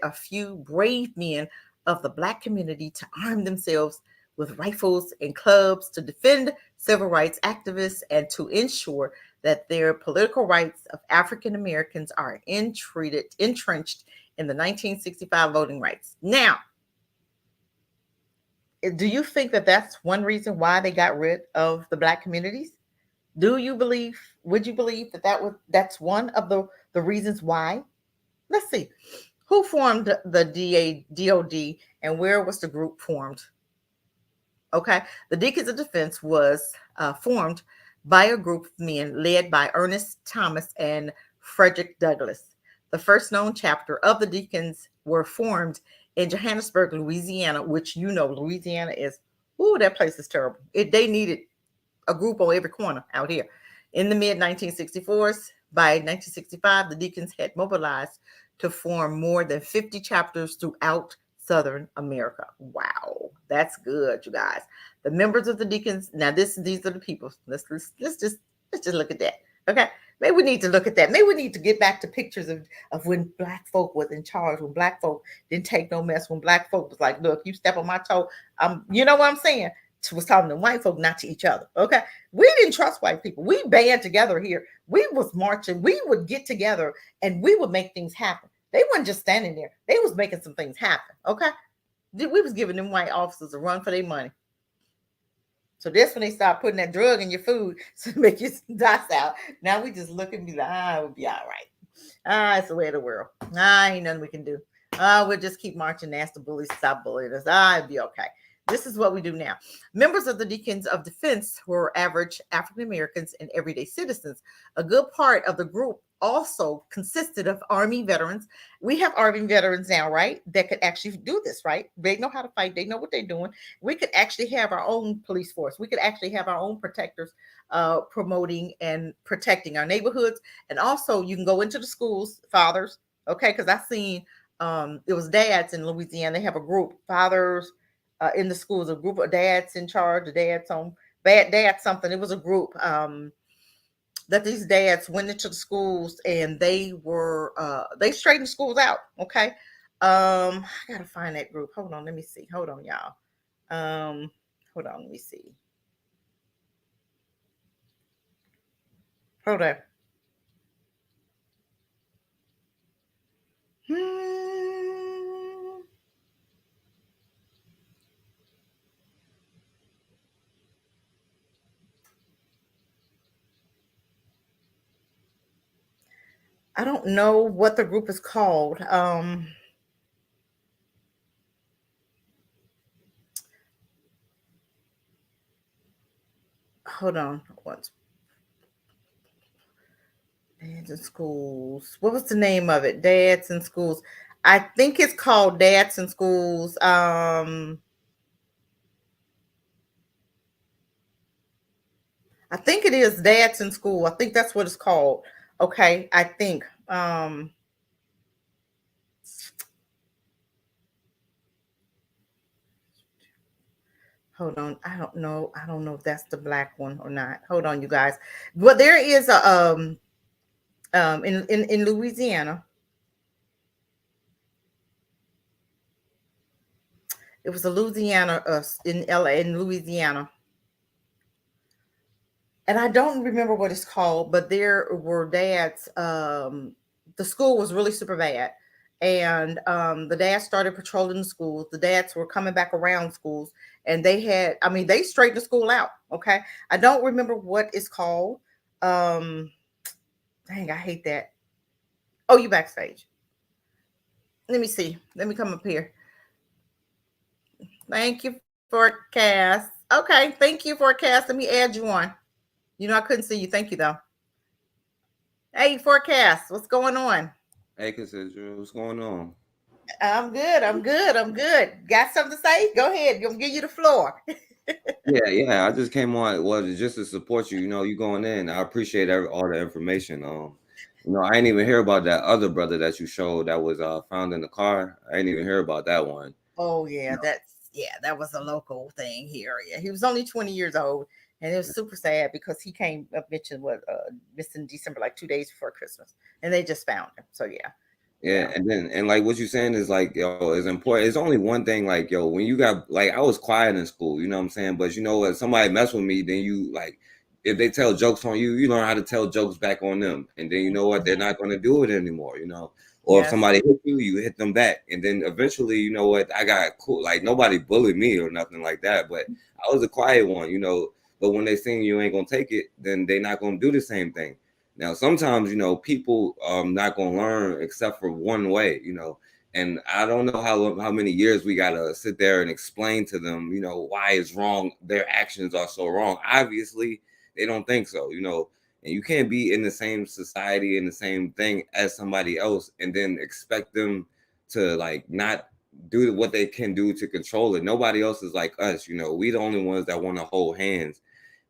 a few brave men of the Black community to arm themselves with rifles and clubs to defend civil rights activists and to ensure that their political rights of African Americans are entrenched in the 1965 voting rights. Now, do you think that that's one reason why they got rid of the Black communities? Would you believe that's one of the reasons why? Let's see. Who formed the DOD and where was the group formed? Okay. The Deacons of Defense was formed by a group of men led by Ernest Thomas and Frederick Douglass. The first known chapter of the Deacons were formed in Johannesburg, Louisiana, which you know, Louisiana is, ooh, that place is terrible. They needed a group on every corner out here. In the mid 1964s, by 1965, the Deacons had mobilized to form more than 50 chapters throughout Southern America. Wow, that's good, you guys. The members of the Deacons. Now, these are the people. Let's just look at that. Okay, maybe we need to look at that. Maybe we need to get back to pictures of when Black folk was in charge. When Black folk didn't take no mess. When Black folk was like, "Look, you step on my toe, you know what I'm saying." Was talking to white folk, not to each other. Okay, we didn't trust white people. We band together here. We was marching. We would get together and we would make things happen. They weren't just standing there. They was making some things happen. Okay, we was giving them white officers a run for their money. So that's when they start putting that drug in your food to make you docile. Now we just look and be like, we'll be all right. It's the way of the world. Ain't nothing we can do. We'll just keep marching. Ask the bullies stop bullying us. It'll be okay. This is what we do now. Members of the Deacons of Defense were average African Americans and everyday citizens. A good part of the group also consisted of Army veterans. We have Army veterans now, right? That could actually do this, right? They know how to fight. They know what they're doing. We could actually have our own police force. We could actually have our own protectors promoting and protecting our neighborhoods. And also, you can go into the schools, fathers, okay? Because I've seen it was dads in Louisiana. They have a group, fathers in the schools, a group of dads in charge, the dads on bad dads something. It was a group that these dads went into the schools and they were they straightened schools out. Okay. I gotta find that group. Hold on, let me see. Hold on, y'all. Hold on, let me see. Hold on. I don't know what the group is called. Hold on once. Dads in schools. What was the name of it? Dads in schools. I think it's called Dads in Schools. I think it is Dads in School. I think that's what it's called. Okay, I think. Hold on. I don't know. I don't know if that's the black one or not. Hold on, you guys. Well, there is a in Louisiana. It was a Louisiana in LA in Louisiana. And I don't remember what it's called, but there were dads. The school was really super bad, and the dads started patrolling the schools. The dads were coming back around schools, and they had, I mean, they straightened the school out. Okay, I don't remember what it's called. Um, Dang, I hate that. Oh, you backstage. Let me see. Let me come up here. Thank you, forecast. Okay, thank you, forecast. Let me add you on. You know, I couldn't see you. Thank you, though. Hey, forecast. What's going on? Hey, Cassandra, what's going on? I'm good. I'm good. I'm good. Got something to say? Go ahead. I'm gonna give you the floor. Yeah. I just came on, well, just to support you. You know, you going in. I appreciate all the information. I didn't even hear about that other brother that you showed that was found in the car. I didn't even hear about that one. Oh yeah, that was a local thing here. Yeah, he was only 20 years old, and it was super sad because he came up mentioned what missing December, like 2 days before Christmas, and they just found him. So yeah, Yeah, yeah, and like what you're saying is like, yo, it's important. It's only one thing, like, yo, when you got, like, I was quiet in school, you know what I'm saying? But you know what, somebody mess with me, then you like, if they tell jokes on you, you learn how to tell jokes back on them. And then you know what, they're mhm, not gonna do it anymore, you know. Or if yes, somebody hit you, you hit them back. And then eventually, you know what, I got cool, like nobody bullied me or nothing like that, but I was a quiet one, you know. But when they sing you ain't gonna take it, then they not gonna do the same thing. Now, sometimes, you know, people not gonna learn except for one way, you know, And I don't know how many years we gotta sit there and explain to them, why it's wrong. Their actions are so wrong. Obviously, they don't think so, and you can't be in the same society and the same thing as somebody else and then expect them to like not do what they can do to control it. Nobody else is like us, we the only ones that want to hold hands.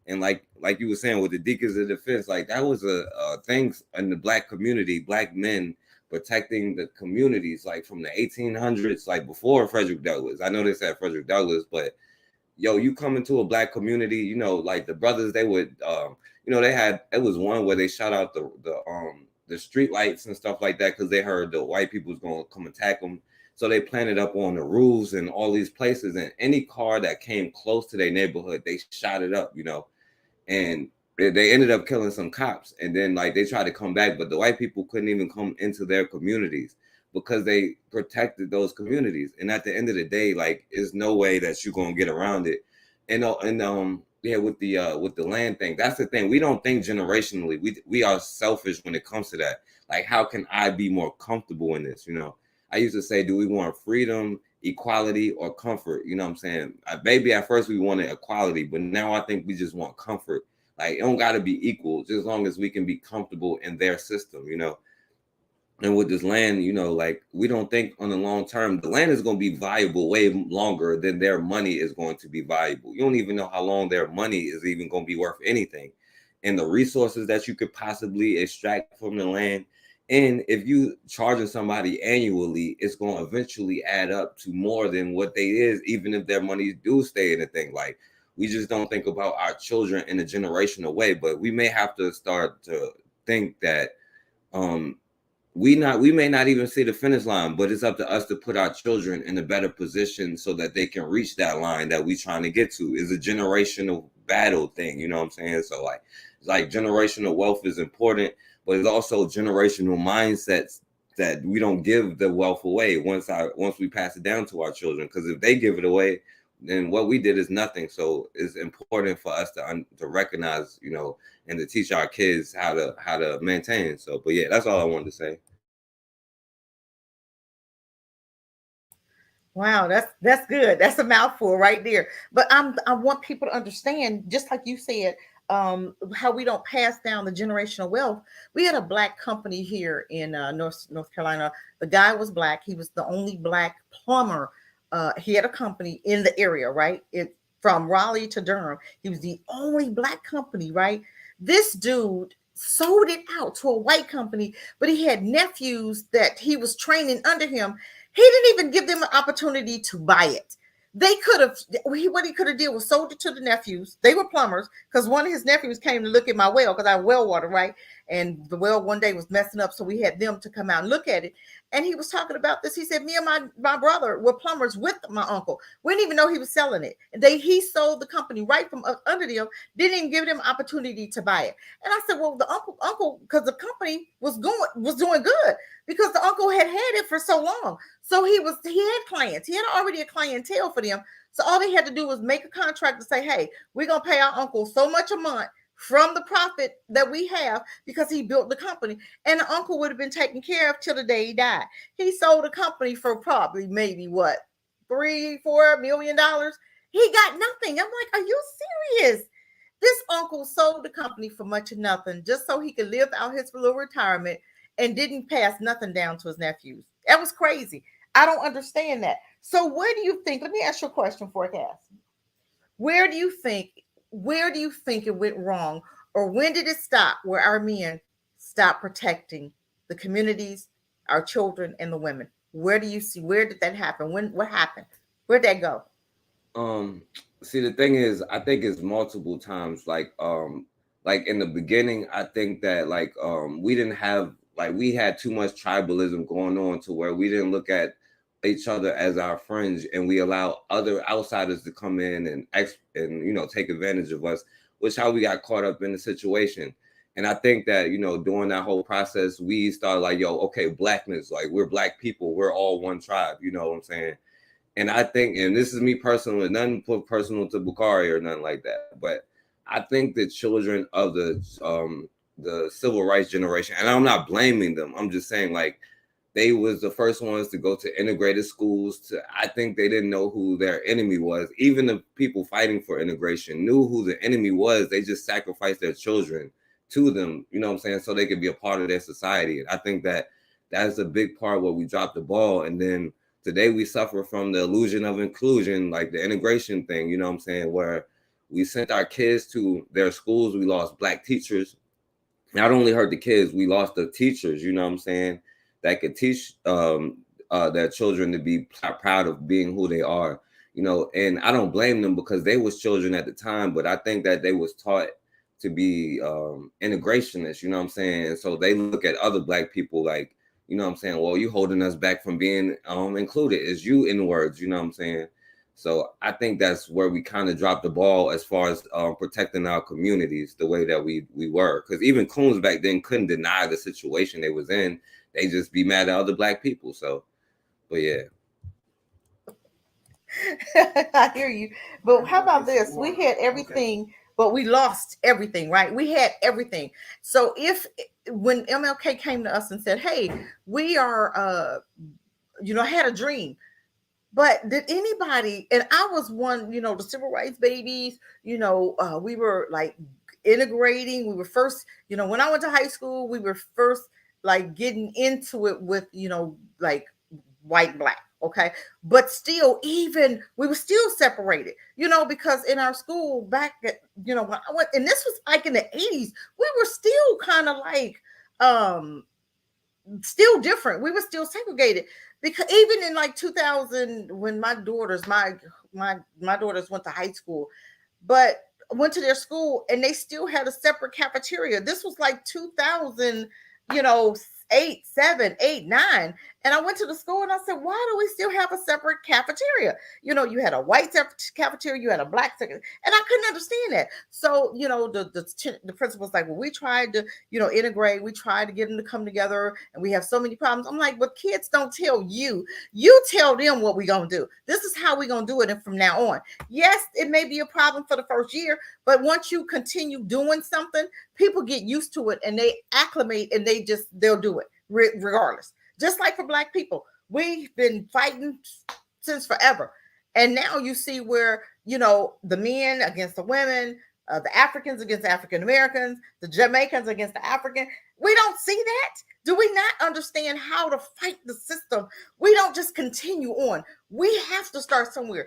And like you were saying with the Deacons of Defense, like that was a thing in the Black community, Black men protecting the communities, like from the 1800s, like before Frederick Douglass. I know they said Frederick Douglass, but yo, you come into a Black community, like the brothers, they would, they had, it was one where they shot out the street lights and stuff like that because they heard the white people was going to come attack them. So they planted up on the roofs and all these places, and any car that came close to their neighborhood, they shot it up, and they ended up killing some cops. And then like they tried to come back, but the white people couldn't even come into their communities because they protected those communities. And at the end of the day, like there's no way that you're gonna get around it. And yeah, with the land thing, that's the thing. We don't think generationally. We are selfish when it comes to that. Like, how can I be more comfortable in this? I used to say, do we want freedom, equality, or comfort? You know what I'm saying? Maybe at first we wanted equality, but now I think we just want comfort. Like, it don't got to be equal, just as long as we can be comfortable in their system, And with this land, like we don't think on the long term, the land is going to be valuable way longer than their money is going to be valuable. You don't even know how long their money is even going to be worth anything. And the resources that you could possibly extract from the land. And if you charging somebody annually, it's going to eventually add up to more than what they is, even if their money do stay in the thing. Like, we just don't think about our children in a generational way, but we may have to start to think that we may not even see the finish line, but it's up to us to put our children in a better position so that they can reach that line that we're trying to get to. Is a generational battle thing, you know what I'm saying? So like generational wealth is important, but it's also generational mindsets that we don't give the wealth away once we pass it down to our children. Because if they give it away, then what we did is nothing. So it's important for us to recognize, and to teach our kids how to maintain. So, but yeah, that's all I wanted to say. Wow, that's good. That's a mouthful right there. But I want people to understand, just like you said, how we don't pass down the generational wealth. We had a Black company here in North Carolina. The guy was Black. He was the only Black plumber. He had a company in the area, right? It from Raleigh to Durham. He was the only Black company, right? This dude sold it out to a white company, but he had nephews that he was training under him. He didn't even give them an opportunity to buy it. They could have, what he could have did was sold it to the nephews. They were plumbers, because one of his nephews came to look at my well, because I have well water, right? And the well one day was messing up, so we had them to come out and look at it. And he was talking about this. He said, me and my brother were plumbers with my uncle. We didn't even know he was selling it. And he sold the company right from under them, didn't even give them opportunity to buy it. And I said, well, the uncle, because the company was doing good, because the uncle had it for so long. So he had clients. He had already a clientele for them. So all they had to do was make a contract to say, hey, we're going to pay our uncle so much a month from the profit that we have, because he built the company. And the uncle would have been taken care of till the day he died. He sold the company for probably maybe what, $3-4 million. He got nothing. I'm like, are you serious? This uncle sold the company for much of nothing, just so he could live out his little retirement, and didn't pass nothing down to his nephews. That was crazy. I don't understand that. So where do you think, let me ask you a question, forecast. Where do you think it went wrong, or when did it stop where our men stopped protecting the communities, our children, and the women? Where did that happen? What happened? Where'd that go? See, the thing is, I think it's multiple times. Like in the beginning, I think that we didn't have, we had too much tribalism going on, to where we didn't look at each other as our friends, and we allow other outsiders to come in and take advantage of us, which how we got caught up in the situation. And I think that, during that whole process, we started like, yo, okay, Blackness, like we're Black people, we're all one tribe, you know what I'm saying? And I think, and this is me personally, nothing personal to Bukhari or nothing like that, but I think the children of the civil rights generation, and I'm not blaming them, I'm just saying, like, they was the first ones to go to integrated schools. I think they didn't know who their enemy was. Even the people fighting for integration knew who the enemy was. They just sacrificed their children to them, you know what I'm saying, so they could be a part of their society. And I think that that's a big part where we dropped the ball. And then today we suffer from the illusion of inclusion, like the integration thing, you know what I'm saying, where we sent our kids to their schools. We lost Black teachers. Not only hurt the kids, we lost the teachers, you know what I'm saying, that could teach their children to be proud of being who they are, you know. And I don't blame them because they was children at the time, but I think that they was taught to be integrationists, you know what I'm saying. And so they look at other Black people like, you know what I'm saying, well, you holding us back from being included. It's you in words, you know what I'm saying. So I think that's where we kind of dropped the ball as far as protecting our communities the way that we were. Because even coons back then couldn't deny the situation they was in. They just be mad at other Black people. So, but yeah. I hear you. But how about this? We had everything, but we lost everything, right? We had everything. So when MLK came to us and said, hey, we are, had a dream. But did anybody, and I was one, the civil rights babies, we were like integrating. We were first, when I went to high school, we were first like getting into it with, like white and Black. Okay. But still, even we were still separated, because in our school back at, when I went, and this was like in the 80s, we were still kind of like, still different. We were still segregated because even in like 2000, when my daughters went to high school, but went to their school and they still had a separate cafeteria. This was like 2000, 8, 7, 8, 9. And I went to the school and I said, why do we still have a separate cafeteria? You had a white cafeteria, you had a Black secretary, and I couldn't understand that. So, the principal's like, well, we tried to, integrate. We tried to get them to come together and we have so many problems. I'm like, but kids don't tell you. You tell them what we're going to do. This is how we're going to do it. And from now on, yes, it may be a problem for the first year, but once you continue doing something, people get used to it and they acclimate and they'll do it regardless. Just like for Black people, we've been fighting since forever. And now you see where, the men against the women, the Africans against the African Americans, the Jamaicans against the African. We don't see that. Do we not understand how to fight the system? We don't just continue on. We have to start somewhere.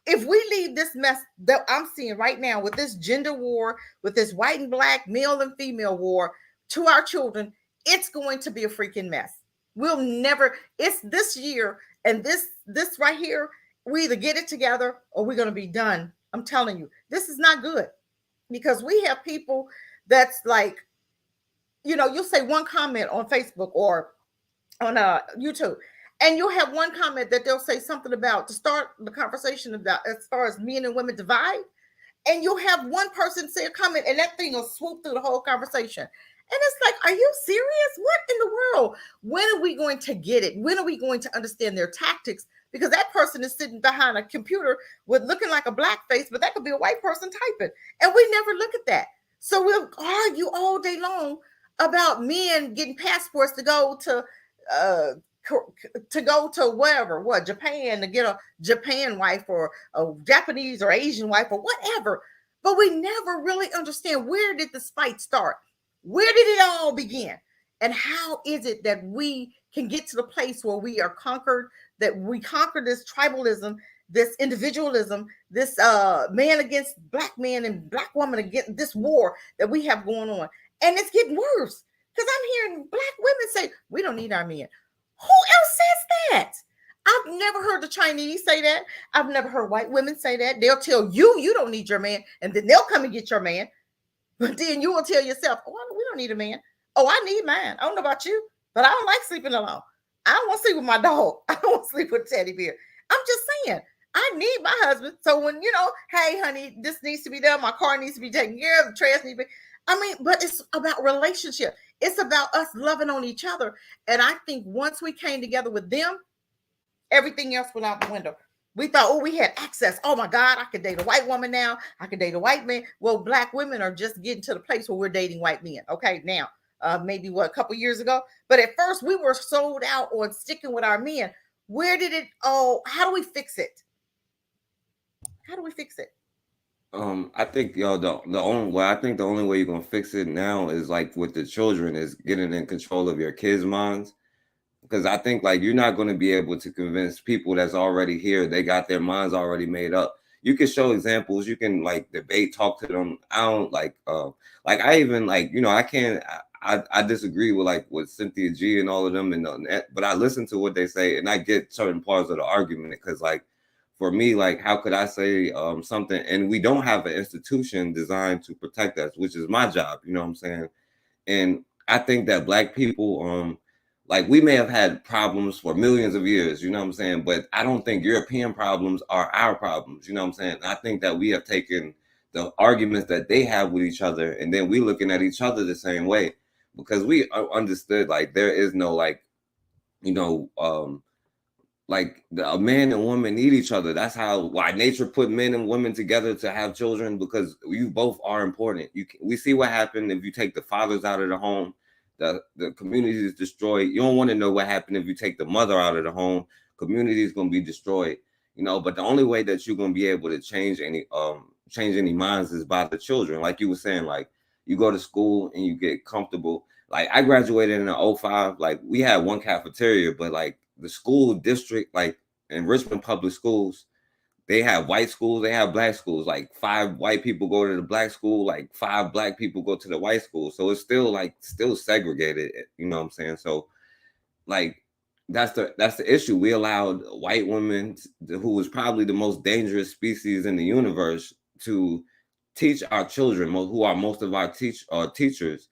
If we leave this mess that I'm seeing right now with this gender war, with this white and Black, male and female war to our children, it's going to be a freaking mess. We'll never, it's this year and this right here, we either get it together or we're going to be done. I'm telling you, this is not good because we have people that's like, you'll say one comment on Facebook or on YouTube, and you'll have one comment that they'll say something about to start the conversation about as far as men and women divide. And you'll have one person say a comment and that thing will swoop through the whole conversation. And it's like, are you serious? What in the world? When are we going to get it? When are we going to understand their tactics? Because that person is sitting behind a computer with looking like a Black face, but that could be a white person typing. And we never look at that. So we'll argue all day long about men getting passports to go to wherever, Japan, to get a Japan wife or a Japanese or Asian wife or whatever. But we never really understand, where did this fight start? Where did it all begin? And how is it that we can get to the place where we are conquered, that we conquer this tribalism, this individualism, this man against Black man and Black woman against this war that we have going on. And it's getting worse because I'm hearing Black women say, we don't need our men. Who else says that? I've never heard the Chinese say that. I've never heard white women say that. They'll tell you, you don't need your man, and then they'll come and get your man. But then you will tell yourself, oh, we don't need a man. Oh, I need mine. I don't know about you, but I don't like sleeping alone. I don't want to sleep with my dog. I don't want to sleep with a teddy bear. I'm just saying, I need my husband. So when, hey, honey, this needs to be done. My car needs to be taken care of. The trash needs to be. But it's about relationship. It's about us loving on each other. And I think once we came together with them, everything else went out the window. We thought, we had access. Oh my God, I could date a white woman now. I could date a white man. Well, Black women are just getting to the place where we're dating white men. Okay, now maybe what, a couple years ago. But at first we were sold out on sticking with our men. Where did it? Oh, how do we fix it? How do we fix it? I think the only well, I think the only way you're gonna fix it now is like with the children is getting in control of your kids' minds. Because I think like you're not gonna be able to convince people that's already here, they got their minds already made up. You can show examples, you can like debate, talk to them. I don't like I even like, I can't I disagree with like with Cynthia G and all of them but I listen to what they say and I get certain parts of the argument because like for me, like, how could I say something? And we don't have an institution designed to protect us, which is my job. You know what I'm saying? And I think that Black people, like, we may have had problems for millions of years. You know what I'm saying? But I don't think European problems are our problems. You know what I'm saying? I think that we have taken the arguments that they have with each other, and then we looking at each other the same way because we understood like there is no like, you know. A man and woman need each other. That's why nature put men and women together to have children because you both are important. We see what happened if you take the fathers out of the home, the community is destroyed. You don't want to know what happened if you take the mother out of the home. Community is going to be destroyed. But the only way that you're going to be able to change any minds is by the children. Like you were saying, like you go to school and you get comfortable. Like I graduated in '05. Like we had one cafeteria, but like the school district, like in Richmond public schools, they have white schools, they have Black schools. Like 5 white people go to the Black school, like 5 Black people go to the white school. So it's still segregated. You know what I'm saying? So like that's the issue. We allowed white women, who was probably the most dangerous species in the universe, to teach our children, who are most of our teachers.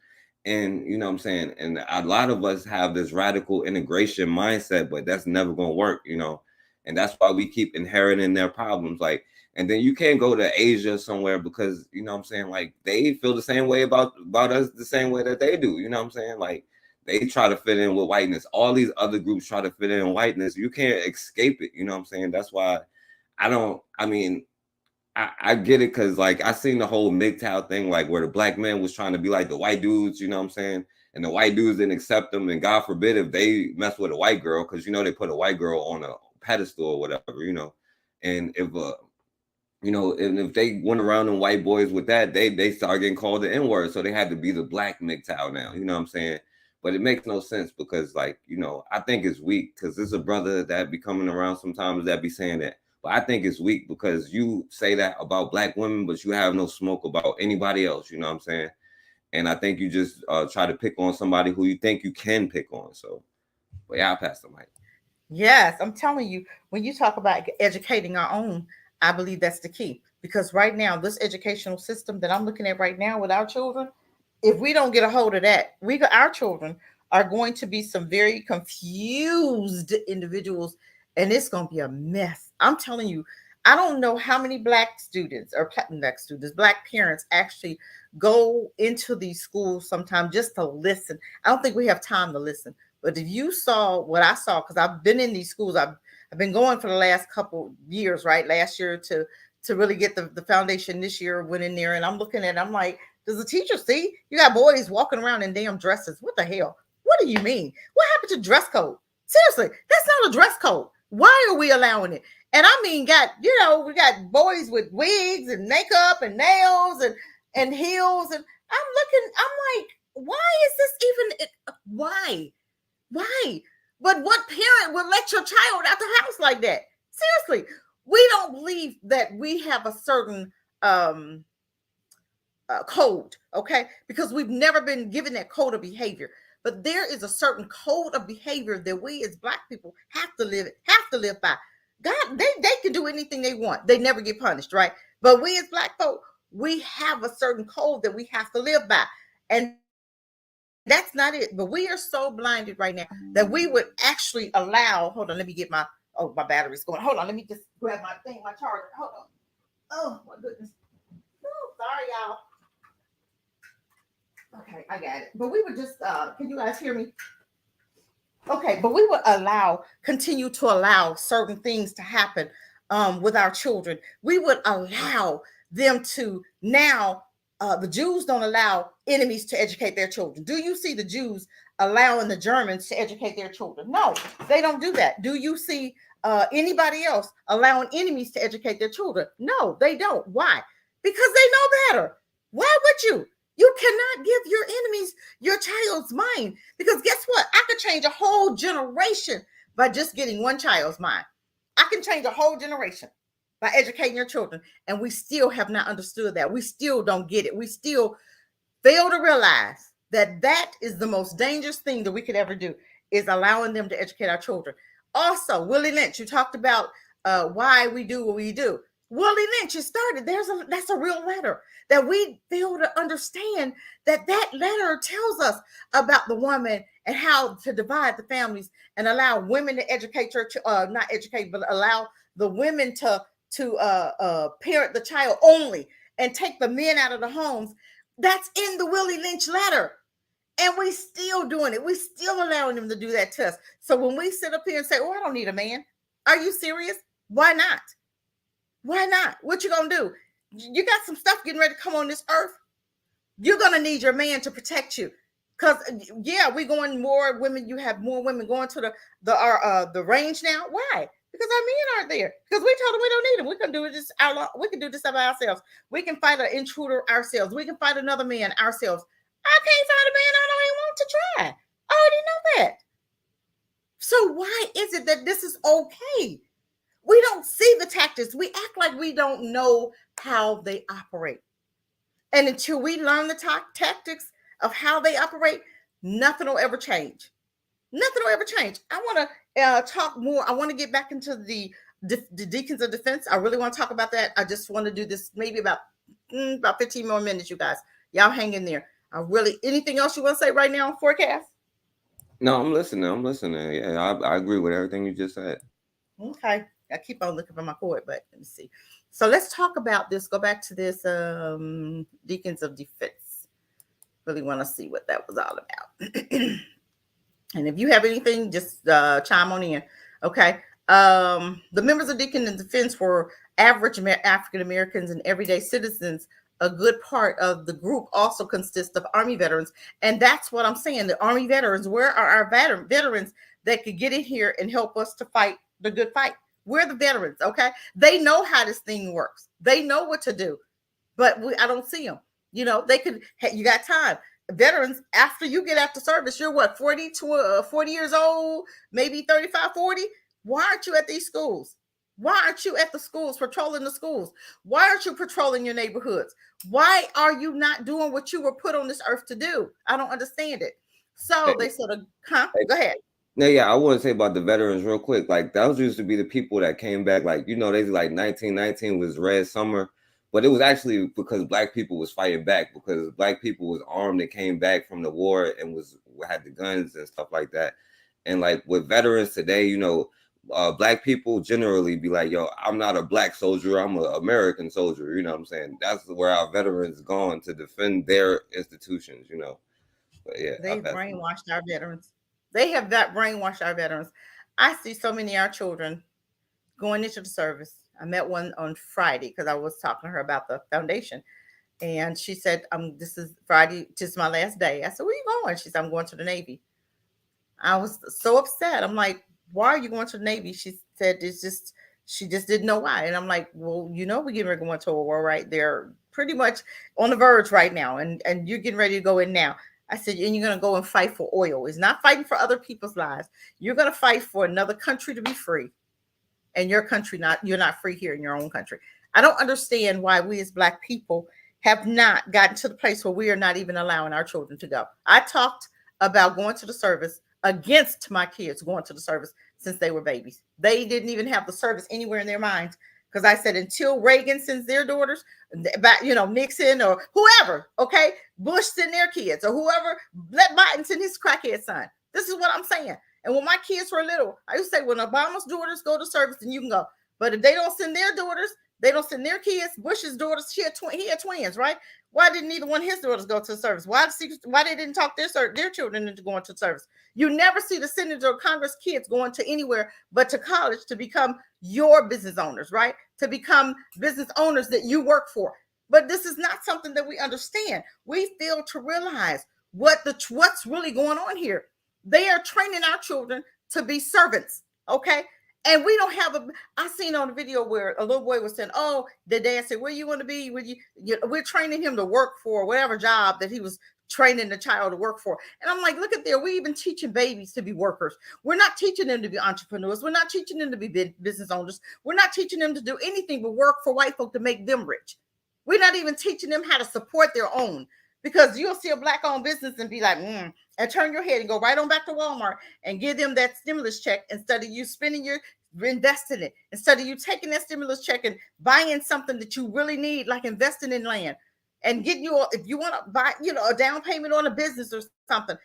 And you know what I'm saying? And a lot of us have this radical integration mindset, but that's never gonna work. And that's why we keep inheriting their problems. Like, and then you can't go to Asia somewhere because you know what I'm saying, like they feel the same way about us the same way that they do. You know what I'm saying? Like they try to fit in with whiteness. All these other groups try to fit in whiteness. You can't escape it. You know what I'm saying? That's why I get it because like I seen the whole MGTOW thing, like where the Black man was trying to be like the white dudes, you know what I'm saying? And the white dudes didn't accept them, and God forbid if they mess with a white girl, because they put a white girl on a pedestal or whatever. And if they went around them white boys with that, they start getting called the N-word, so they had to be the Black MGTOW now, you know what I'm saying? But it makes no sense because like, I think it's weak because there's a brother that be coming around sometimes that be saying that. But I think it's weak because you say that about Black women, but you have no smoke about anybody else. You know what I'm saying? And I think you just try to pick on somebody who you think you can pick on. So, but yeah, I'll pass the mic. Yes, I'm telling you, when you talk about educating our own, I believe that's the key. Because right now, this educational system that I'm looking at right now with our children, if we don't get a hold of that, our children are going to be some very confused individuals, and it's going to be a mess. I'm telling you, I don't know how many Black students or Black students, Black parents actually go into these schools sometimes just to listen. I don't think we have time to listen. But if you saw what I saw, because I've been in these schools, I've been going for the last couple years, right? Last year to really get the foundation. This year went in there and I'm looking at it, I'm like, does the teacher see? You got boys walking around in damn dresses. What the hell? What do you mean? What happened to dress code? Seriously, that's not a dress code. Why are we allowing it? And I mean, we got boys with wigs and makeup and nails and heels. And I'm like, why is this even, why? Why? But what parent will let your child out the house like that? Seriously, we don't believe that we have a certain code, okay? Because we've never been given that code of behavior. But there is a certain code of behavior that we as Black people have to live by. God, they can do anything they want. They never get punished, right? But we as Black folk, we have a certain code that we have to live by. And that's not it. But we are so blinded right now that we would actually allow, hold on, let me get my battery's going. Hold on, let me just grab my charger. Hold on. Oh my goodness. Oh, sorry, y'all. Okay, I got it. But we would just can you guys hear me? Okay, but we would continue to allow certain things to happen with our children. We would allow them to now the Jews don't allow enemies to educate their children. Do you see the Jews allowing the Germans to educate their children? No, they don't do that. Do you see anybody else allowing enemies to educate their children? No, they don't. Why? Because they know better. Why would you? You cannot give your enemies your child's mind, because guess what? I could change a whole generation by just getting one child's mind. I can change a whole generation by educating your children, and we still have not understood that. We still don't get it. We still fail to realize that that is the most dangerous thing that we could ever do, is allowing them to educate our children. Also, Willie Lynch, you talked about why we do what we do. Willie Lynch, it started. That's a real letter that we fail to understand, that letter tells us about the woman and how to divide the families and allow women to educate not educate, but allow the women to parent the child only and take the men out of the homes. That's in the Willie Lynch letter. And we still doing it. We still allowing them to do that to us. So when we sit up here and say, oh, I don't need a man. Are you serious? Why not? Why not? What you going to do? You got some stuff getting ready to come on this earth. You're going to need your man to protect you. Because, yeah, we going more women. You have more women going to the range now. Why? Because our men aren't there. Because we told them we don't need them. We can do this. We can do this by ourselves. We can fight an intruder ourselves. We can fight another man ourselves. I can't find a man I don't even want to try. I already know that. So why is it that this is okay? We don't see the tactics. We act like we don't know how they operate. And until we learn the tactics of how they operate, nothing will ever change. Nothing will ever change. I want to talk more. I want to get back into the Deacons of Defense. I really want to talk about that. I just want to do this maybe about 15 more minutes, you guys. Y'all hang in there. Anything else you want to say right now on forecast? No, I'm listening. Yeah, I agree with everything you just said. Okay. I keep on looking for my cord, but let me see. So let's talk about this. Go back to this Deacons of Defense. Really want to see what that was all about. And if you have anything, just chime on in. Okay. The members of Deacons of Defense were average African Americans and everyday citizens. A good part of the group also consists of Army veterans. And that's what I'm saying. The Army veterans, where are our veterans that could get in here and help us to fight the good fight? We're the veterans, okay? They know how this thing works. They know what to do, but I don't see them. You know, you got time. Veterans, after you get out the service, you're what, 40 years old, maybe 35, 40? Why aren't you at these schools? Why aren't you at the schools, patrolling the schools? Why aren't you patrolling your neighborhoods? Why are you not doing what you were put on this earth to do? I don't understand it. So they sort of, go ahead. No, yeah, I want to say about the veterans real quick. Like, those used to be the people that came back. Like, you know, they like 1919 was Red Summer, but it was actually because Black people was fighting back, because Black people was armed and came back from the war and had the guns and stuff like that. And like with veterans today, you know, Black people generally be like, yo, I'm not a Black soldier, I'm an American soldier. You know what I'm saying? That's where our veterans gone to defend their institutions, you know. But yeah, they brainwashed our veterans. They have that brainwashed our veterans. I see so many of our children going into the service. I met one on Friday because I was talking to her about the foundation. And she said, this is Friday, this is my last day. I said, where are you going? She said, I'm going to the Navy. I was so upset. I'm like, why are you going to the Navy? She said, she just didn't know why. And I'm like, well, you know, we're getting ready to go into a war, right? They're pretty much on the verge right now. And you're getting ready to go in now. I said, and you're going to go and fight for oil. It's not fighting for other people's lives. You're going to fight for another country to be free. And your country, you're not free here in your own country. I don't understand why we as Black people have not gotten to the place where we are not even allowing our children to go. I talked about going to the service against my kids going to the service since they were babies. They didn't even have the service anywhere in their minds. Because I said, until Reagan sends their daughters, Nixon or whoever, okay, Bush send their kids or whoever, let Biden send his crackhead son. This is what I'm saying. And when my kids were little, I used to say, when Obama's daughters go to service, then you can go. But if they don't send their daughters, they don't send their kids. Bush's daughters, he had twins, right? Why didn't either one of his daughters go to the service? Why they didn't talk their children into going to the service? You never see the senator or Congress kids going to anywhere but to college to become your business owners, right? To become business owners that you work for. But this is not something that we understand. We fail to realize what's really going on here. They are training our children to be servants, okay? And we don't have a. I seen on a video where a little boy was saying, "Oh, the dad said, where you want to be? We're training him to work for whatever job that he was training the child to work for." And I'm like, look at there. We even teaching babies to be workers. We're not teaching them to be entrepreneurs. We're not teaching them to be business owners. We're not teaching them to do anything but work for white folk to make them rich. We're not even teaching them how to support their own, because you'll see a black-owned business and be like, and turn your head and go right on back to Walmart and give them that stimulus check instead of you spending your investing it, instead of you taking that stimulus check and buying something that you really need, like investing in land and getting you, if you want to buy, a down payment on a business or something.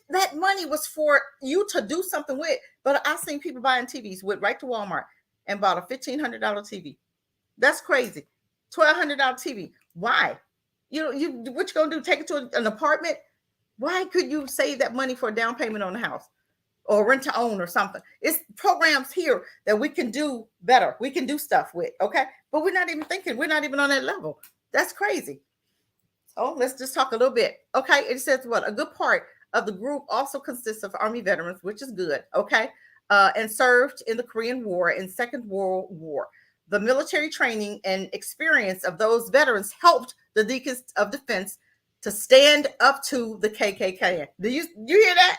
That money was for you to do something with. But I've seen people buying TVs, went right to Walmart and bought a $1,500 TV. That's crazy. $1,200 TV. Why? What you gonna do? Take it to an apartment? Why could you save that money for a down payment on the house or rent to own or something? It's programs here that we can do better. We can do stuff with, okay? But we're not even thinking. We're not even on that level. That's crazy. So let's just talk a little bit. Okay, it says what? A good part of the group also consists of Army veterans, which is good, okay? And served in the Korean War and Second World War. The military training and experience of those veterans helped the Deacons of Defense to stand up to the KKK. Do you hear that?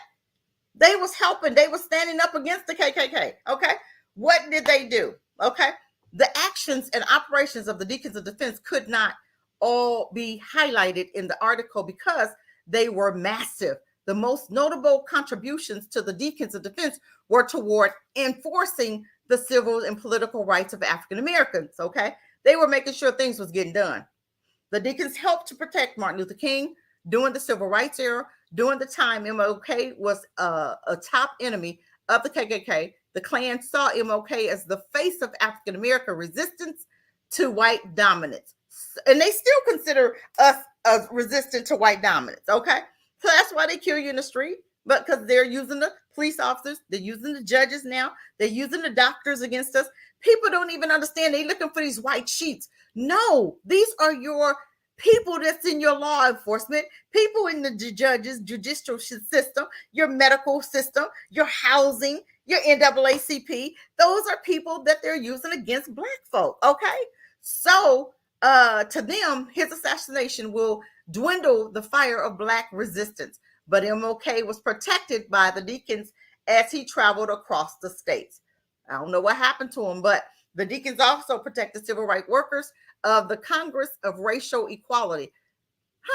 They was helping. They was standing up against the KKK. Okay. What did they do? Okay. The actions and operations of the Deacons of Defense could not all be highlighted in the article because they were massive. The most notable contributions to the Deacons of Defense were toward enforcing the civil and political rights of African Americans. Okay. They were making sure things was getting done. The Deacons helped to protect Martin Luther King during the Civil Rights era. During the time MLK was a top enemy of the KKK, the Klan saw MLK as the face of African American resistance to white dominance. And they still consider us as resistant to white dominance, okay? So that's why they kill you in the street, but because they're using the police officers, they're using the judges now, they're using the doctors against us. People don't even understand. They're looking for these white sheets. No, these are your people that's in your law enforcement, people in the judges, judicial system, your medical system, your housing, your NAACP. Those are people that they're using against black folk, okay? So to them, his assassination will dwindle the fire of black resistance. But MLK was protected by the Deacons as he traveled across the states. I don't know what happened to him, but the Deacons also protected civil rights workers of the Congress of Racial Equality.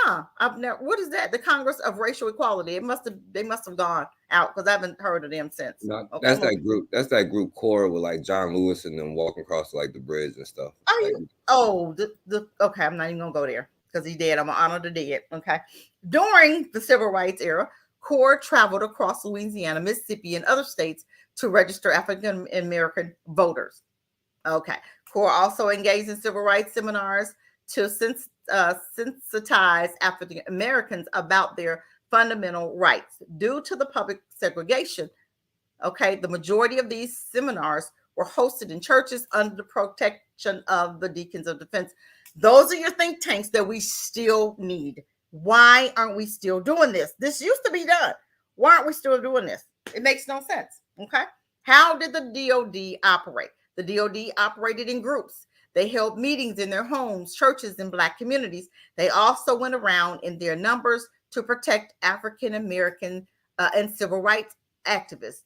What is that? The Congress of Racial Equality. They must have gone out because I haven't heard of them since. No, okay, that's that group. That's that group core with like John Lewis and them walking across like the bridge and stuff. Okay, I'm not even gonna go there because he's dead. I'm gonna honor the dead. Okay. During the civil rights era, CORE traveled across Louisiana, Mississippi, and other states to register African American voters. Okay. CORE also engaged in civil rights seminars to sensitize African Americans about their fundamental rights. Due to the public segregation, okay, the majority of these seminars were hosted in churches under the protection of the Deacons of Defense. Those are your think tanks that we still need. Why aren't we still doing this? This used to be done. Why aren't we still doing this? It makes no sense. Okay. How did the DOD operate? The DOD operated in groups. They held meetings in their homes, churches, and Black communities. They also went around in their numbers to protect African American and civil rights activists.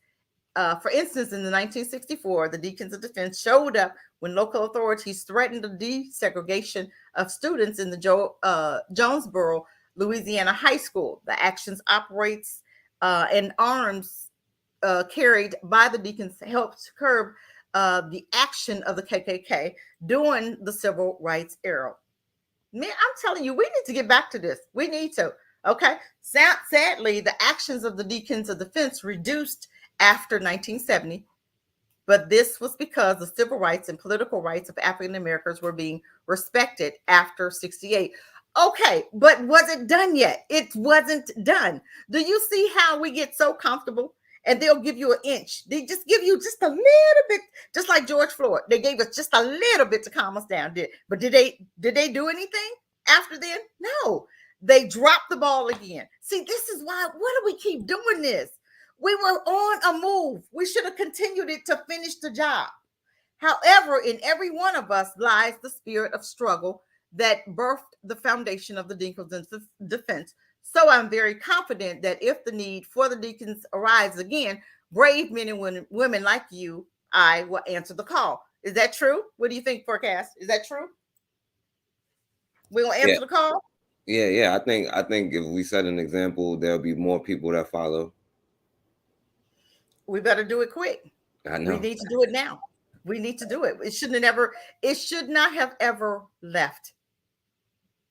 For instance, in the 1964, the Deacons of Defense showed up when local authorities threatened the desegregation of students in the Jonesboro, Louisiana high school. The actions operates and arms carried by the Deacons helped curb the action of the KKK during the civil rights era. Man, I'm telling you, we need to get back to this. We need to. Okay. Sadly, the actions of the Deacons of Defense reduced after 1970, but this was because the civil rights and political rights of African Americans were being respected after 68. Okay, but was it done yet? It wasn't done. Do you see how we get so comfortable and they'll give you an inch. They just give you just a little bit, just like George Floyd. They gave us just a little bit to calm us down. But did they do anything after then? No. They dropped the ball again. See, this is why. Why do we keep doing this? We were on a move. We should have continued it to finish the job. However, in every one of us lies the spirit of struggle that birthed the foundation of the Deacons defense. So I'm very confident that if the need for the Deacons arises again, brave men and women like you, I will answer the call. Is that true? What do you think, Forecast? Is that true? We will answer the call? Yeah. I think if we set an example, there'll be more people that follow. We better do it quick. I know. We need to do it now. We need to do it. It should not have ever left.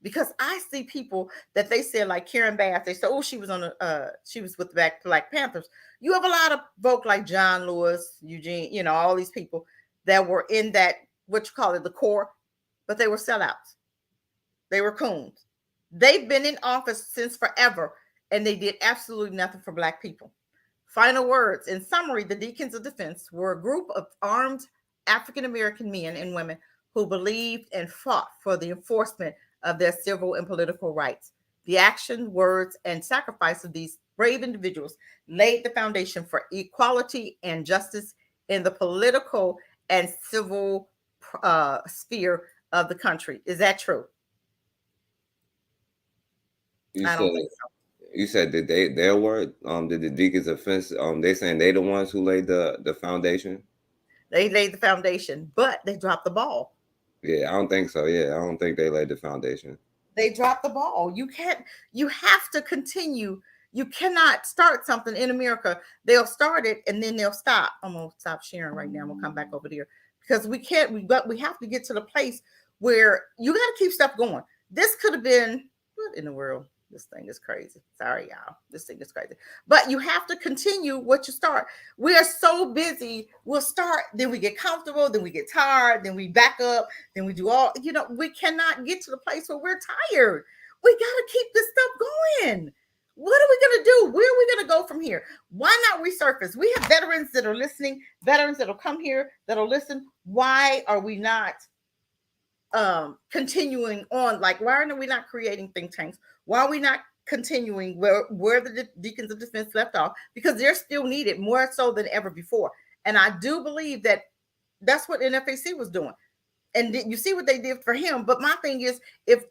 Because I see people that they said, like Karen Bass, they said, oh, she was with the Black Panthers. You have a lot of folk like John Lewis, Eugene, all these people that were in that, what you call it, the core, but they were sellouts. They were coons. They've been in office since forever, and they did absolutely nothing for Black people. Final words. In summary, the Deacons of Defense were a group of armed African-American men and women who believed and fought for the enforcement of their civil and political rights. The action, words, and sacrifice of these brave individuals laid the foundation for equality and justice in the political and civil sphere of the country. Is that true? I don't think so. You said that their word, did the Deacons offense, they saying they the ones who laid the foundation? They laid the foundation, but they dropped the ball. Yeah, I don't think so. Yeah, I don't think they laid the foundation. They dropped the ball. You have to continue. You cannot start something in America. They'll start it and then they'll stop. I'm gonna stop sharing right now. I'm gonna come back over there because we can't. We have to get to the place where you got to keep stuff going. This could have been, what in the world? This thing is crazy. Sorry, y'all. This thing is crazy. But you have to continue what you start. We are so busy. We'll start, then we get comfortable, then we get tired, then we back up, then we do all, we cannot get to the place where we're tired. We got to keep this stuff going. What are we going to do? Where are we going to go from here? Why not resurface? We have veterans that are listening, veterans that'll come here, that'll listen. Why are we not continuing on? Like, why are we not creating think tanks? Why are we not continuing where the Deacons of Defense left off? Because they're still needed more so than ever before. And I do believe that that's what NFAC was doing. And you see what they did for him. But my thing is, if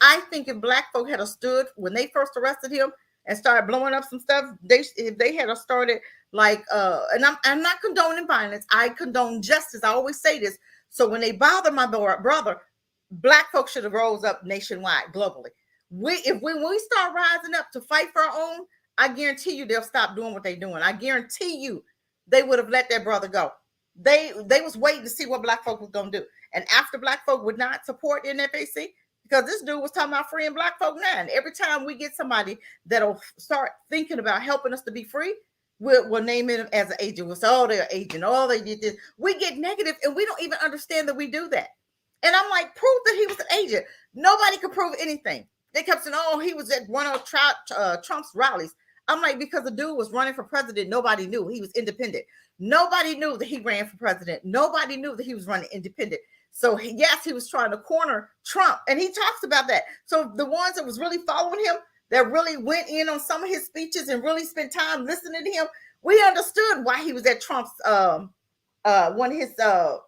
Black folk had stood when they first arrested him and started blowing up some stuff, if they had started like, and I'm not condoning violence. I condone justice. I always say this. So when they bother my brother, Black folks should have rose up nationwide, globally. When we start rising up to fight for our own, I guarantee you they'll stop doing what they're doing. I guarantee you they would have let their brother go. They was waiting to see what Black folk was going to do. And after Black folk would not support NFAC, because this dude was talking about freeing Black folk now. And every time we get somebody that'll start thinking about helping us to be free, we'll name it as an agent. We'll say, oh, they're an agent. Oh, they did this. We get negative and we don't even understand that we do that. And I'm like, prove that he was an agent. Nobody could prove anything. They kept saying, oh, he was at one of Trump's rallies. I'm like, because the dude was running for president, nobody knew. He was independent. Nobody knew that he ran for president. Nobody knew that he was running independent. So yes, he was trying to corner Trump. And he talks about that. So the ones that was really following him, that really went in on some of his speeches and really spent time listening to him, we understood why he was at Trump's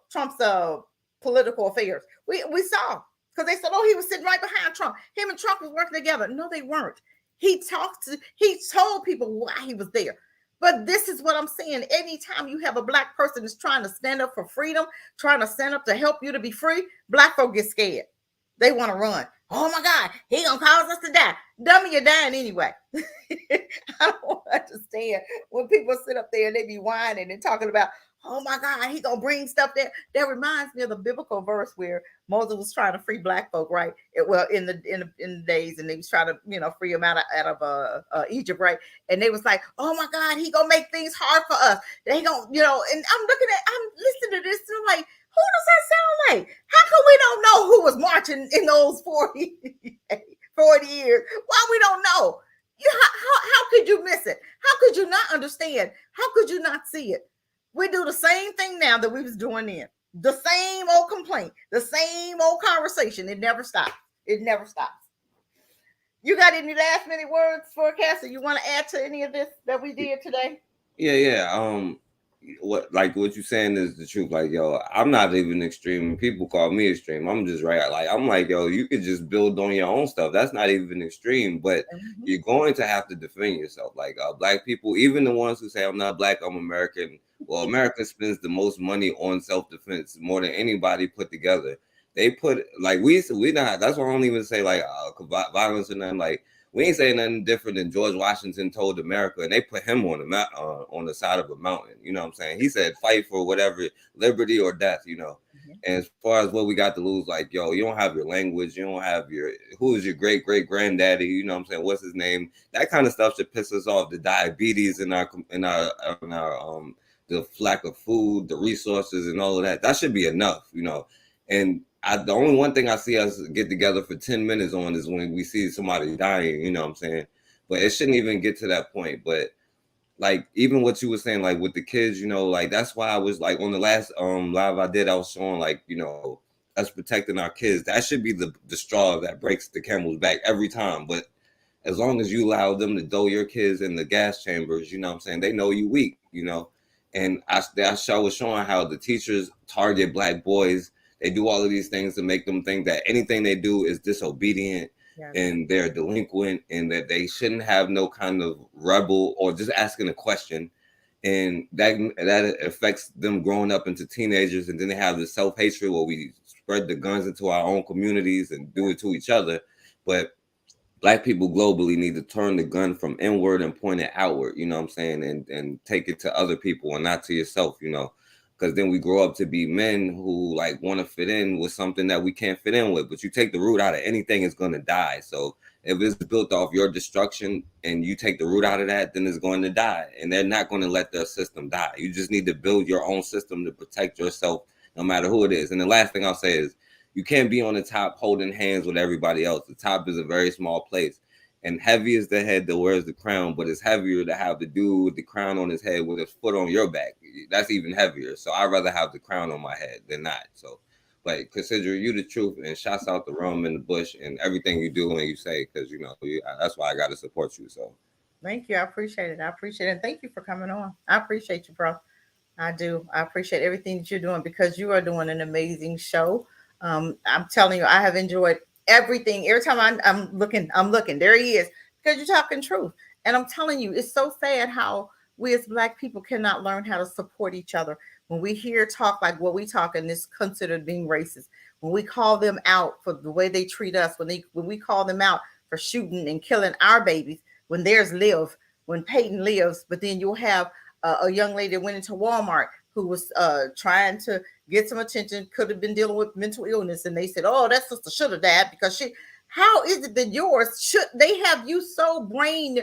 Trump's political affairs. We saw. Because they said, oh, he was sitting right behind Trump. Him and Trump was working together. No, they weren't. He told people why he was there. But this is what I'm saying. Anytime you have a Black person that's trying to stand up for freedom, trying to stand up to help you to be free, Black folk get scared. They want to run. Oh my God, he gonna cause us to die. Dummy, you're dying anyway. I don't understand when people sit up there and they be whining and talking about, oh my God, he gonna bring stuff there. That reminds me of the biblical verse where Moses was trying to free Black folk, right? In the days, and they was trying to, free them out of Egypt, right? And they was like, oh my God, he gonna make things hard for us. They gonna, and I'm listening to this, and I'm like, who does that sound like? How come we don't know who was marching in those 40 years? Why we don't know? How could you miss it? How could you not understand? How could you not see it? We do the same thing now that we was doing then. The same old complaint, the same old conversation. It never stops. It never stops. You got any last minute words, forecaster? You want to add to any of this that we did today? Yeah. What you saying is the truth. Like, yo, I'm not even extreme. People call me extreme. I'm just right. Like, I'm like, yo, you could just build on your own stuff. That's not even extreme, but Mm-hmm. you're going to have to defend yourself. Like, black people, even the ones who say I'm not black, I'm American. Well, America spends the most money on self defense, more than anybody put together. They put like we not. That's why I don't even say like violence or nothing. Like, we ain't saying nothing different than George Washington told America, and they put him on the side of a mountain. You know what I'm saying? He said, "Fight for whatever, liberty or death." You know. Mm-hmm. And as far as what we got to lose, like, yo, you don't have your language, you don't have your who is your great granddaddy. You know what I'm saying? What's his name? That kind of stuff should piss us off. The diabetes in our the lack of food, the resources, and all of that. That should be enough. You know. And the only one thing I see us get together for 10 minutes on is when we see somebody dying, you know what I'm saying? But it shouldn't even get to that point. But like even what you were saying, like with the kids, you know, like that's why I was like on the last live I did, I was showing like, you know, us protecting our kids. That should be the straw that breaks the camel's back every time. But as long as you allow them to throw your kids in the gas chambers, you know what I'm saying? They know you weak, you know. And that show was showing how the teachers target black boys. They do all of these things to make them think that anything they do is disobedient Yes. and they're delinquent and that they shouldn't have no kind of rebel or just asking a question. And that affects them growing up into teenagers, and then they have this self-hatred where we spread the guns into our own communities and do it to each other. But black people globally need to turn the gun from inward and point it outward, you know what I'm saying? And take it to other people and not to yourself, you know, because then we grow up to be men who like want to fit in with something that we can't fit in with. But you take the root out of anything, it's going to die. So if it's built off your destruction and you take the root out of that, then it's going to die. And they're not going to let their system die. You just need to build your own system to protect yourself, no matter who it is. And the last thing I'll say is, you can't be on the top holding hands with everybody else. The top is a very small place. And heavy is the head that wears the crown, but it's heavier to have the dude with the crown on his head with his foot on your back. That's even heavier. So I'd rather have the crown on my head than not. So, but consider you the truth, and shouts out the rum in the bush and everything you do and you say, because you know that's why I got to support you. So Thank you. I appreciate it. I appreciate it. And thank you for coming on. I appreciate you, bro. I do. I appreciate everything that you're doing because you are doing an amazing show. I'm telling you, I have enjoyed everything. Every time I'm looking, I'm looking. There he is because you're talking truth. And I'm telling you, it's so sad how we as Black people cannot learn how to support each other. When we hear talk like what we talk, and it's considered being racist. When we call them out for the way they treat us, when we call them out for shooting and killing our babies, when theirs live, when Peyton lives, but then you'll have a young lady that went into Walmart who was trying to get some attention, could have been dealing with mental illness, and they said, "Oh, that sister should have died because she." How is it that yours should? They have you so brain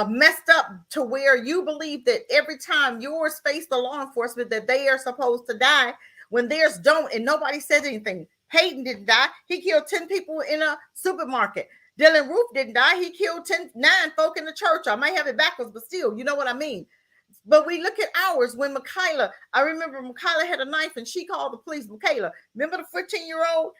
messed up to where you believe that every time yours face the law enforcement that they are supposed to die when theirs don't, and nobody said anything. Peyton didn't die. He killed 10 people in a supermarket. Dylan Roof didn't die. He killed 9 folk in the church. I might have it backwards, but still, you know what I mean. But we look at ours when Michaela, I remember Michaela had a knife and she called the police. Michaela, remember the 15-year-old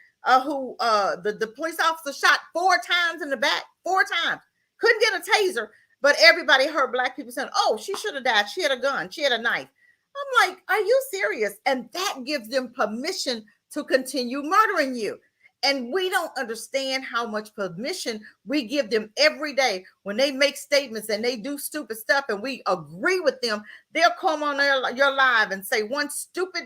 who the police officer shot 4 times in the back, 4 times. Couldn't get a taser, but everybody heard Black people saying, "Oh, she should have died. She had a gun. She had a knife." I'm like, are you serious? And that gives them permission to continue murdering you. And we don't understand how much permission we give them every day when they make statements and they do stupid stuff and we agree with them. They'll come on your live and say one stupid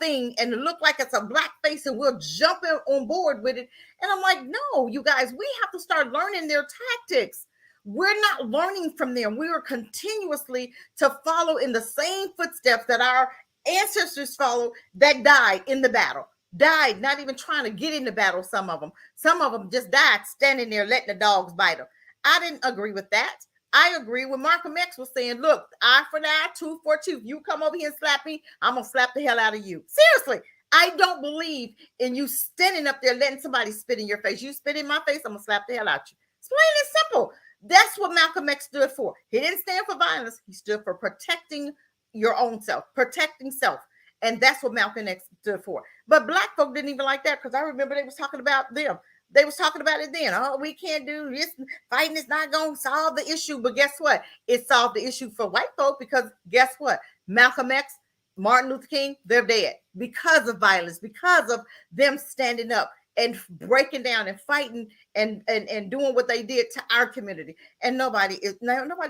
thing and look like it's a black face and we'll jump on board with it. And I'm like, no, you guys, we have to start learning their tactics. We're not learning from them. We are continuously to follow in the same footsteps that our ancestors followed that died in the battle. Died not even trying to get in the battle. Some of them just died standing there letting the dogs bite them. I didn't agree with that. I agree with Malcolm X was saying, look, eye for an eye, tooth for a tooth. You come over here and slap me, I'm gonna slap the hell out of you. Seriously, I don't believe in you standing up there letting somebody spit in your face. You spit in my face, I'm gonna slap the hell out of you. It's plain and simple. That's what Malcolm X stood for. He didn't stand for violence. He stood for protecting your own self, protecting self. And that's what Malcolm X stood for. But black folk didn't even like that, because I remember they was talking about them. They was talking about it then. Oh, we can't do this. Fighting is not going to solve the issue. But guess what? It solved the issue for white folk, because guess what? Malcolm X, Martin Luther King, they're dead because of violence, because of them standing up and breaking down and fighting and doing what they did to our community. And nobody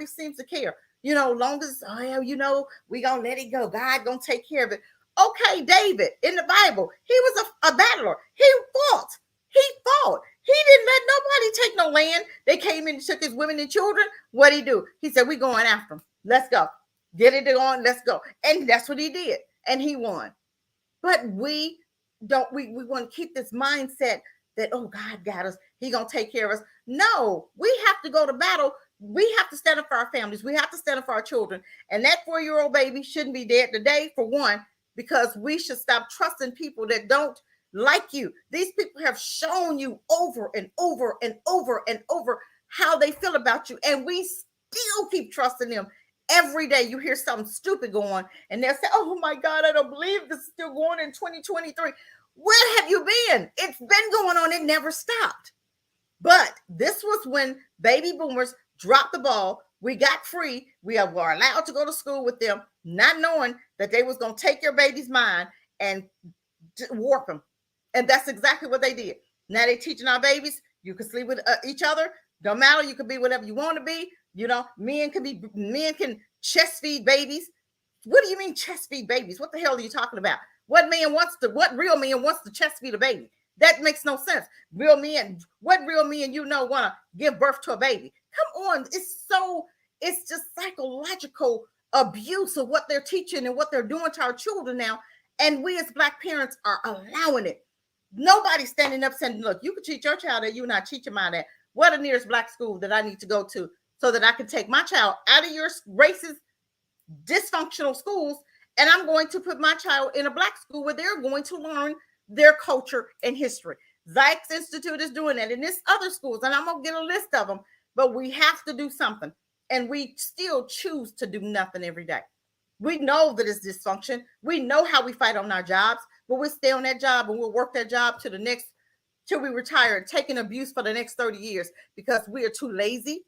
seems to care. Long as, oh yeah, we gonna let it go. God gonna take care of it. Okay, David in the Bible, he was a battler. He fought. He fought. He didn't let nobody take no land. They came in and took his women and children. What'd he do? He said, we going after them. Let's go. Get it on. Let's go. And that's what he did. And he won. But we want to keep this mindset that, oh, God got us. He going to take care of us. No, we have to go to battle. We have to stand up for our families. We have to stand up for our children. And that 4-year-old baby shouldn't be dead today, for one, because we should stop trusting people that don't like you. These people have shown you over and over and over and over how they feel about you. And we still keep trusting them. Every day you hear something stupid going, and they'll say, oh my God, I don't believe this is still going in 2023. Where have you been? It's been going on. It never stopped. But this was when baby boomers dropped the ball. We got free. We were allowed to go to school with them, not knowing that they was going to take your baby's mind and warp them. And that's exactly what they did. Now they teaching our babies, you can sleep with each other. Don't matter. You can be whatever you want to be. Men can chest feed babies. What do you mean chest feed babies? What the hell are you talking about? What real man wants to chest feed a baby? That makes no sense. What real men want to give birth to a baby? Come on. It's just psychological abuse of what they're teaching and what they're doing to our children now. And we as Black parents are allowing it. Nobody's standing up saying, look, you can teach your child that, you're not teaching mine that. What the nearest Black school that I need to go to so that I can take my child out of your racist, dysfunctional schools, and I'm going to put my child in a Black school where they're going to learn their culture and history. Zykes Institute is doing that, and there's other schools, and I'm going to get a list of them, but we have to do something, and we still choose to do nothing every day. We know that it's dysfunction. We know how we fight on our jobs, but we'll stay on that job and we'll work that job till we retire and taking abuse for the next 30 years because we are too lazy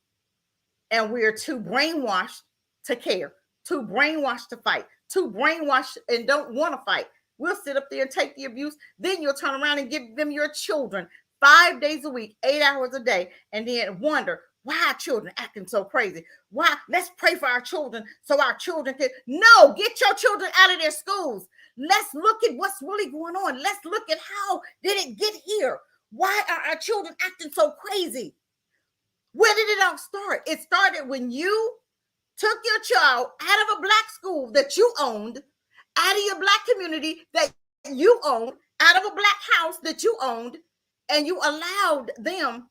and we are too brainwashed to care, too brainwashed to fight, too brainwashed and don't want to fight. We'll sit up there and take the abuse. Then you'll turn around and give them your children 5 days a week, 8 hours a day, and then wonder, why are children acting so crazy? Why? Let's pray for our children so our children can. No, get your children out of their schools. Let's look at what's really going on. Let's look at how did it get here? Why are our children acting so crazy? Where did it all start? It started when you took your child out of a Black school that you owned, out of your Black community that you owned, out of a Black house that you owned, and you allowed them.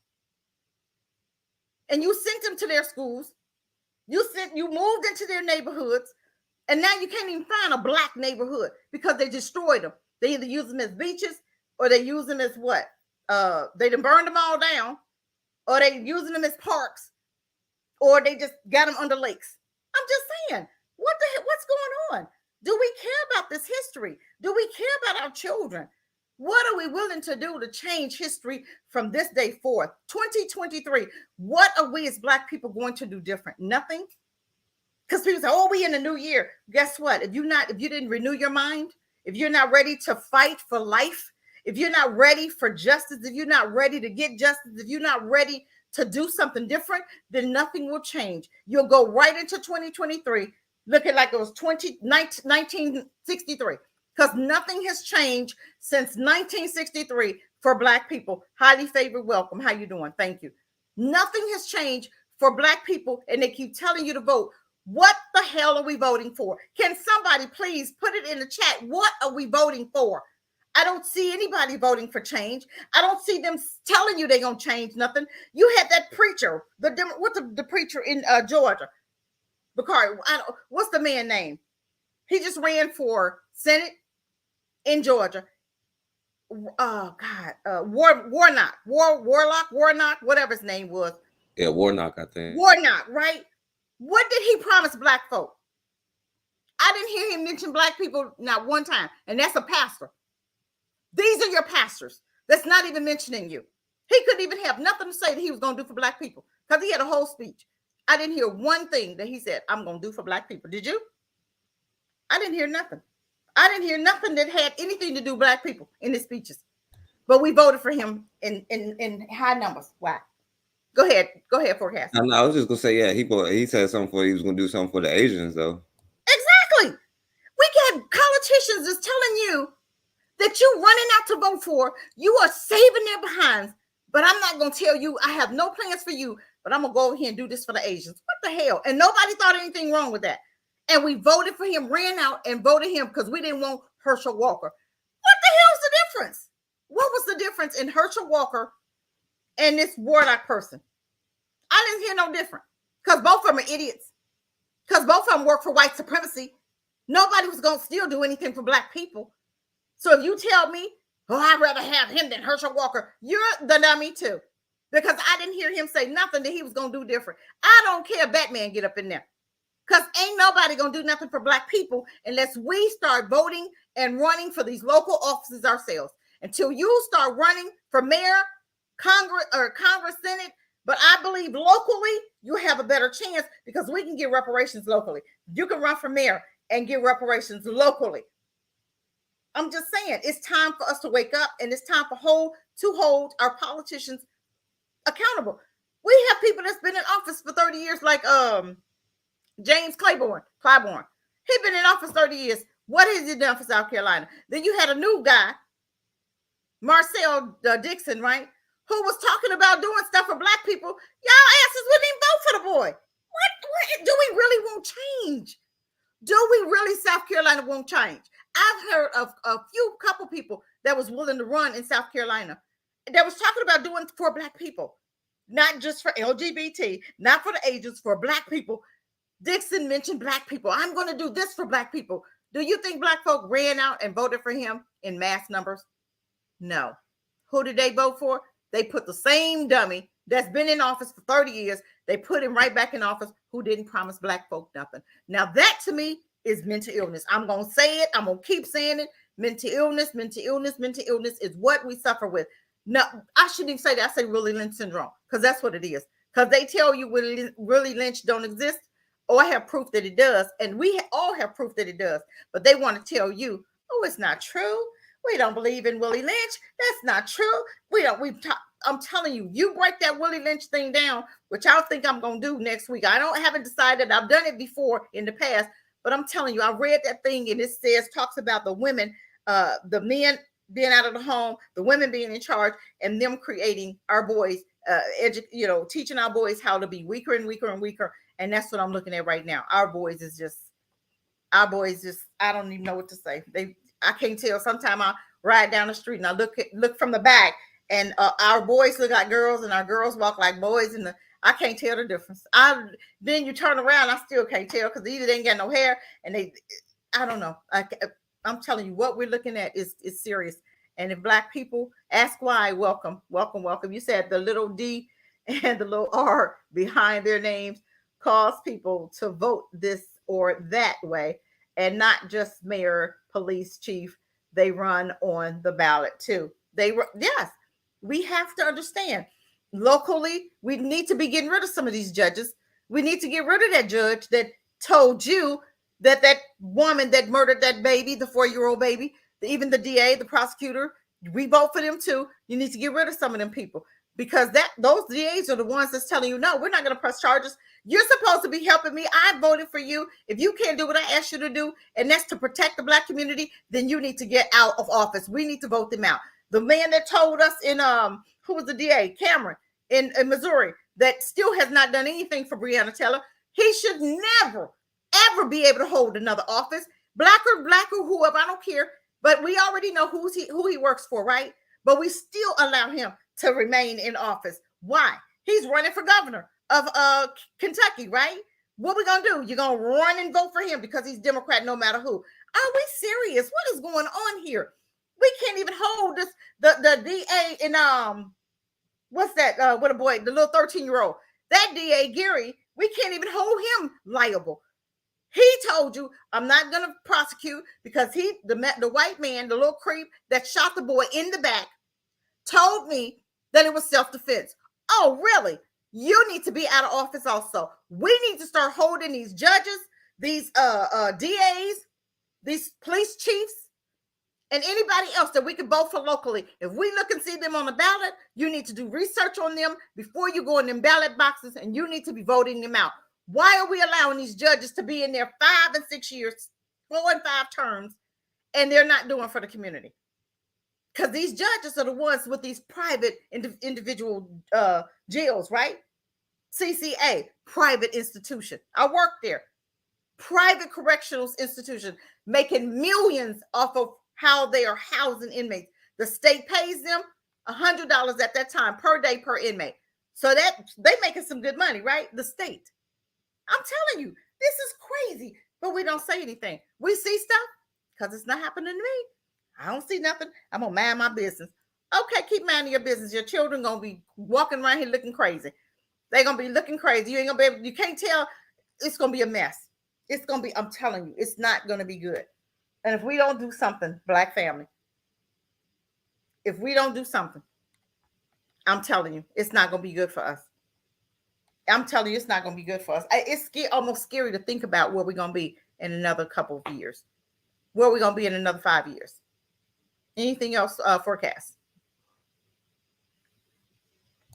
And you sent them to their schools. You moved into their neighborhoods. And now you can't even find a Black neighborhood because they destroyed them. They either use them as beaches or they use them as what? They done burned them all down, or they using them as parks, or they just got them under lakes. I'm just saying, what the heck? What's going on? Do we care about this history? Do we care about our children? What are we willing to do to change history from this day forth? 2023. What are we as Black people going to do different? Nothing. Because people say, oh, we in the new year. Guess what? If you didn't renew your mind, if you're not ready to fight for life, if you're not ready for justice, if you're not ready to get justice, if you're not ready to do something different, then nothing will change. You'll go right into 2023 looking like it was 1963. Because nothing has changed since 1963 for Black people. Highly favored, welcome. How you doing? Thank you. Nothing has changed for Black people, and they keep telling you to vote. What the hell are we voting for? Can somebody please put it in the chat? What are we voting for? I don't see anybody voting for change. I don't see them telling you they're going to change nothing. You had that preacher, what's the preacher in Georgia? Bakari, what's the man's name? He just ran for Senate in Georgia. Oh God, Warnock, whatever his name was. Yeah, Warnock, I think. Warnock, right? What did he promise black folk? I didn't hear him mention black people not one time, and that's a pastor. These are your pastors. That's not even mentioning you. He couldn't even have nothing to say that he was going to do for black people because he had a whole speech. I didn't hear one thing that he said, I'm going to do for black people. Did you? I didn't hear nothing. I didn't hear nothing that had anything to do with black people in his speeches. But we voted for him in high numbers. Why? Go ahead, forecast. I was just gonna say, yeah, he said something he was gonna do something for the Asians though. Exactly. We got politicians that's telling you that you running out to vote for, you are saving their behinds. But I'm not going to tell you, I have no plans for you, but I'm going to go over here and do this for the Asians. What the hell? And nobody thought anything wrong with that. And we voted for him, ran out and voted him because we didn't want Herschel Walker. What the hell's the difference? What was the difference in Herschel Walker and this Warnock person? I didn't hear no different because both of them are idiots. Because both of them work for white supremacy. Nobody was going to still do anything for black people. So if you tell me, oh, I'd rather have him than Herschel Walker, you're the dummy too. Because I didn't hear him say nothing that he was going to do different. I don't care if Batman get up in there. Because ain't nobody going to do nothing for black people unless we start voting and running for these local offices ourselves. Until you start running for mayor, Congress, Senate. But I believe locally, you have a better chance because we can get reparations locally. You can run for mayor and get reparations locally. I'm just saying, it's time for us to wake up, and it's time to hold our politicians accountable. We have people that's been in office for 30 years, like James Clyburn. He's been in office 30 years. What has he done for South Carolina? Then you had a new guy, Marcel Dixon, right, who was talking about doing stuff for black people. Y'all asses wouldn't even vote for the boy. What do we really want change? Do we really, South Carolina, want change? I've heard of a couple people that was willing to run in South Carolina that was talking about doing for black people, not just for LGBT, not for the Asians, for black people. Dixon mentioned black people. I'm going to do this for black people. Do you think black folk ran out and voted for him in mass numbers? No. Who did they vote for? They put the same dummy that's been in office for 30 years. They put him right back in office who didn't promise black folk nothing. Now that to me is mental illness. I'm going to say it. I'm going to keep saying it. Mental illness is what we suffer with. No, I shouldn't even say that. I say Willie Lynch syndrome because that's what it is. Because they tell you Willie Lynch don't exist. Oh, I have proof that it does. And we all have proof that it does. But they want to tell you, oh, it's not true. We don't believe in Willie Lynch. That's not true. I'm telling you, you break that Willie Lynch thing down, which I think I'm going to do next week. Haven't decided. I've done it before in the past. But I'm telling you, I read that thing and it talks about the women, the men being out of the home, the women being in charge, and them creating our boys, teaching our boys how to be weaker and weaker and weaker. And that's what I'm looking at right now. Our boys, I don't even know what to say. I can't tell. Sometimes I ride down the street and I look from the back, and our boys look like girls and our girls walk like boys, and I can't tell the difference. Then you turn around, I still can't tell because either they ain't got no hair and I don't know. I'm telling you, what we're looking at is serious. And if black people ask why, welcome. You said the little D and the little R behind their names cause people to vote this or that way, and not just mayor, police chief. They run on the ballot too. Yes, we have to understand. Locally, we need to be getting rid of some of these judges. We need to get rid of that judge that told you that woman that murdered that baby, the 4-year-old baby, even the DA, the prosecutor, we vote for them too. You need to get rid of some of them people because those DAs are the ones that's telling you, no, we're not going to press charges. You're supposed to be helping me. I voted for you. If you can't do what I asked you to do, and that's to protect the black community, then you need to get out of office. We need to vote them out. The man that told us in who was the DA, Cameron in Missouri, that still has not done anything for Breonna Taylor. He should never, ever be able to hold another office. Black or whoever, I don't care. But we already know who he works for, right? But we still allow him to remain in office. Why? He's running for governor of Kentucky, right? What we gonna do? You're gonna run and vote for him because he's Democrat no matter who. Are we serious? What is going on here? We can't even hold this the DA in what's that? What a boy, the little 13-year-old. That DA Gary, we can't even hold him liable. He told you, I'm not going to prosecute because the white man, the little creep that shot the boy in the back, told me that it was self-defense. Oh, really? You need to be out of office also. We need to start holding these judges, these DAs, these police chiefs, and anybody else that we can vote for locally. If we look and see them on the ballot, you need to do research on them before you go in them ballot boxes, and you need to be voting them out. Why are we allowing these judges to be in there 5 and 6 years, 4 and 5 terms, and they're not doing for the community? Because these judges are the ones with these private individual jails, right? CCA, private institution. I worked there. Private correctional institution, making millions off of how they are housing inmates. The state pays them $100 at that time per day per inmate. So that they making some good money, right? The state. I'm telling you, this is crazy, but we don't say anything. We see stuff because it's not happening to me. I don't see nothing. I'm going to mind my business. Okay, keep minding your business. Your children going to be walking around here looking crazy. They're going to be looking crazy. You ain't going to be able, you can't tell. It's going to be a mess. It's going to be, I'm telling you, it's not going to be good. And if we don't do something, Black family, if we don't do something, I'm telling you, it's not going to be good for us. I'm telling you, it's not going to be good for us. It's almost scary to think about where we're going to be in another couple of years. Where we're going to be in another 5 years. Anything else forecast?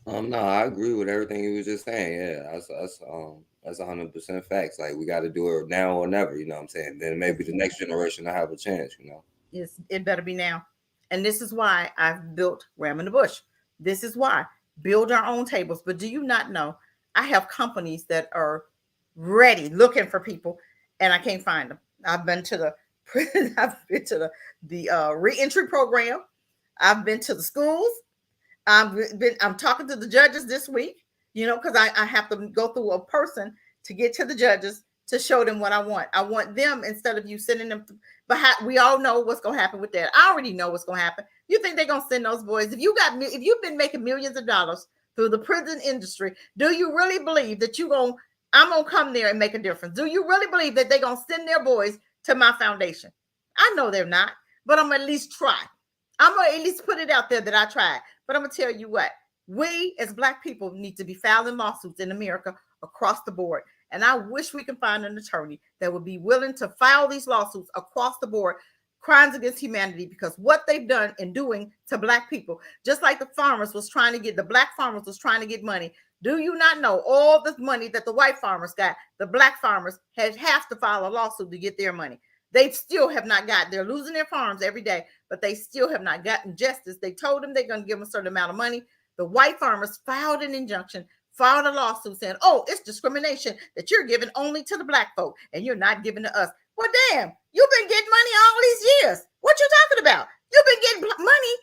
No, I agree with everything you was just saying. Yeah, that's 100% facts. Like, we got to do it now or never. You know what I'm saying? Then maybe the next generation will have a chance. You know, It better be now. And this is why I've built Ram in the Bush. This is why build our own tables. But do you not know? I have companies that are ready, looking for people, and I can't find them. I've been to the reentry program. I've been to the schools. I'm talking to the judges this week, because I have to go through a person to get to the judges to show them what I want. I want them, instead of you sending them but we all know what's going to happen with that. I already know what's going to happen. You think they're going to send those boys? If you've been making millions of dollars through the prison industry, do you really believe that I'm going to come there and make a difference? Do you really believe that they're going to send their boys to my foundation? I know they're not, but I'm going to at least try. I'm going to at least put it out there that I tried. But I'm going to tell you what, we as Black people need to be filing lawsuits in America across the board. And I wish we can find an attorney that would be willing to file these lawsuits across the board, crimes against humanity, because what they've done and doing to Black people, just like the Black farmers was trying to get money. Do you not know all the money that the white farmers got? The Black farmers have to file a lawsuit to get their money. They still have not they're losing their farms every day, but they still have not gotten justice. They told them they're going to give them a certain amount of money. The white farmers filed an injunction, filed a lawsuit saying, oh, it's discrimination that you're giving only to the Black folk and you're not giving to us. Well, damn, you've been getting money all these years. What you talking about? You've been getting money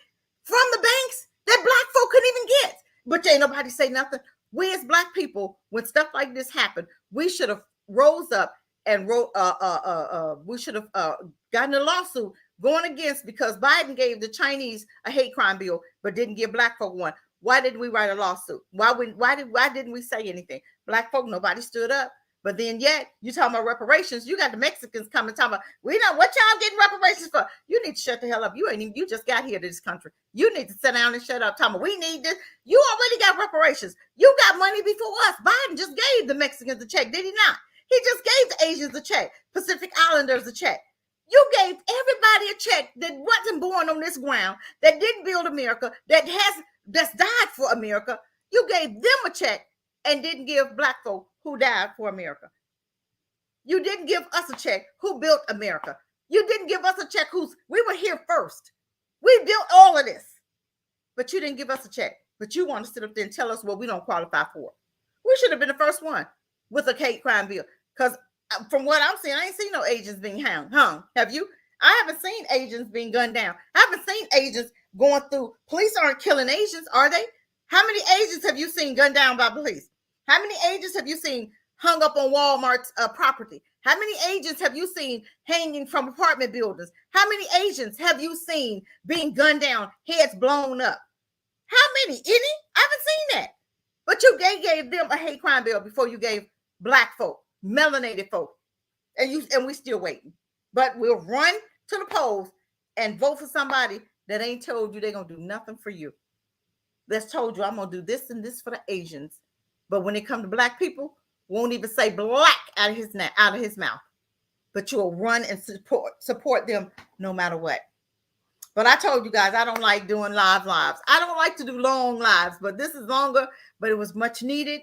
from the banks that Black folk couldn't even get. But ain't nobody say nothing. We as Black people, when stuff like this happened, we should have rose up and we should have gotten a lawsuit going against, because Biden gave the Chinese a hate crime bill but didn't give Black folk one. Why didn't we write a lawsuit? Why didn't we say anything? Black folk, nobody stood up. But then yet you talking about reparations, you got the Mexicans coming talking about, we know what y'all getting reparations for. You need to shut the hell up. You just got here to this country. You need to sit down and shut up. Talking about, we need this. You already got reparations. You got money before us. Biden just gave the Mexicans a check, did he not? He just gave the Asians a check, Pacific Islanders a check. You gave everybody a check that wasn't born on this ground, that didn't build America, that's died for America. You gave them a check and didn't give Black folk who died for America. You didn't give us a check who built America. You didn't give us a check we were here first. We built all of this. But you didn't give us a check. But you want to sit up there and tell us what we don't qualify for. We should have been the first one with a hate crime bill. Because from what I'm seeing, I ain't seen no agents being hung. Have you? I haven't seen agents being gunned down. I haven't seen agents going through. Police aren't killing Asians, are they? How many agents have you seen gunned down by police? How many agents have you seen hung up on Walmart's property? How many agents have you seen hanging from apartment buildings? How many agents have you seen being gunned down, heads blown up? How many? Any? I haven't seen that. But you gave They gave them a hate crime bill before you gave black folk, melanated folk, and we still waiting. But we'll run to the polls and vote for somebody that ain't told you they're gonna do nothing for you. That's told you I'm gonna do this and this for the Asians, but when it comes to black people, won't even say black out of his mouth. But you'll run and support them no matter what. But I told you guys I don't like doing lives. I don't like to do long lives, but this is longer. But it was much needed.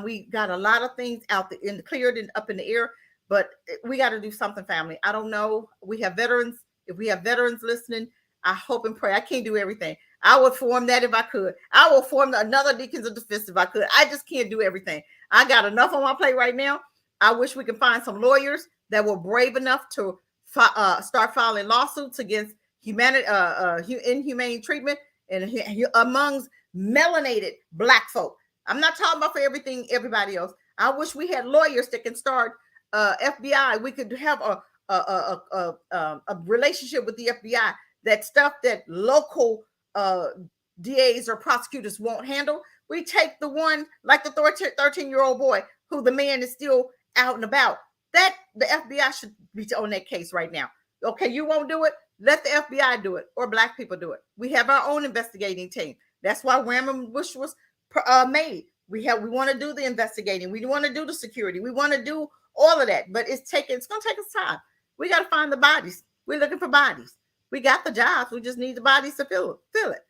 We got a lot of things out cleared and up in the air. But we got to do something, family. I don't know. We have veterans. If we have veterans listening, I hope and pray. I can't do everything. I would form that if I could. I will form another Deacons of the Fist if I could. I just can't do everything. I got enough on my plate right now. I wish we could find some lawyers that were brave enough to start filing lawsuits against inhumane treatment and amongst melanated black folk. I'm not talking about for everybody else. I wish we had lawyers that can start FBI. We could have a relationship with the FBI. That stuff that local DAs or prosecutors won't handle. We take the one like the 13-year-old boy who the man is still out and about. That the FBI should be on that case right now. Okay, you won't do it. Let the FBI do it or black people do it. We have our own investigating team. That's why Ram Bush was made. We want to do the investigating. We want to do the security. We want to do all of that. But it's going to take us time. We got to find the bodies. We're looking for bodies. We got the jobs. We just need the bodies to fill it.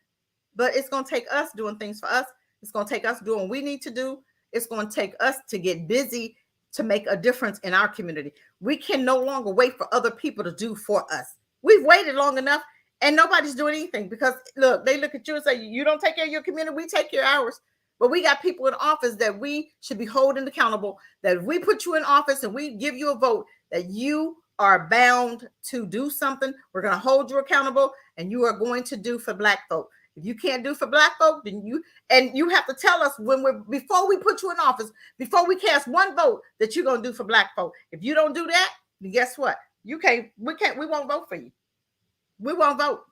But it's going to take us doing things for us. It's going to take us doing what we need to do. It's going to take us to get busy to make a difference in our community. We can no longer wait for other people to do for us. We've waited long enough and nobody's doing anything because, look, they look at you and say, you don't take care of your community, we take care of ours. But we got people in office that we should be holding accountable, that if we put you in office and we give you a vote, that you are bound to do something. We're going to hold you accountable and you are going to do for black folk. If you can't do for black folk, then you have to tell us before we put you in office, before we cast one vote that you're going to do for black folk. If you don't do that, then guess what? We won't vote for you. We won't vote.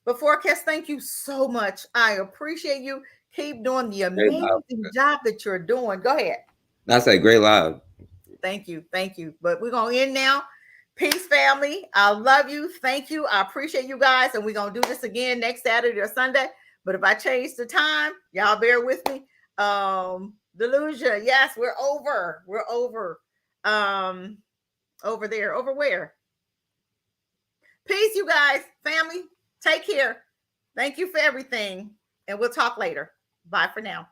But Forecast, thank you so much. I appreciate you. Keep doing the amazing job that you're doing. Go ahead. That's a great live. Thank you. But we're going to end now. Peace, family. I love you. Thank you. I appreciate you guys. And we're going to do this again next Saturday or Sunday. But if I change the time, y'all bear with me. Delusion. Yes, we're over. Over there. Over where? Peace, you guys. Family, take care. Thank you for everything. And we'll talk later. Bye for now.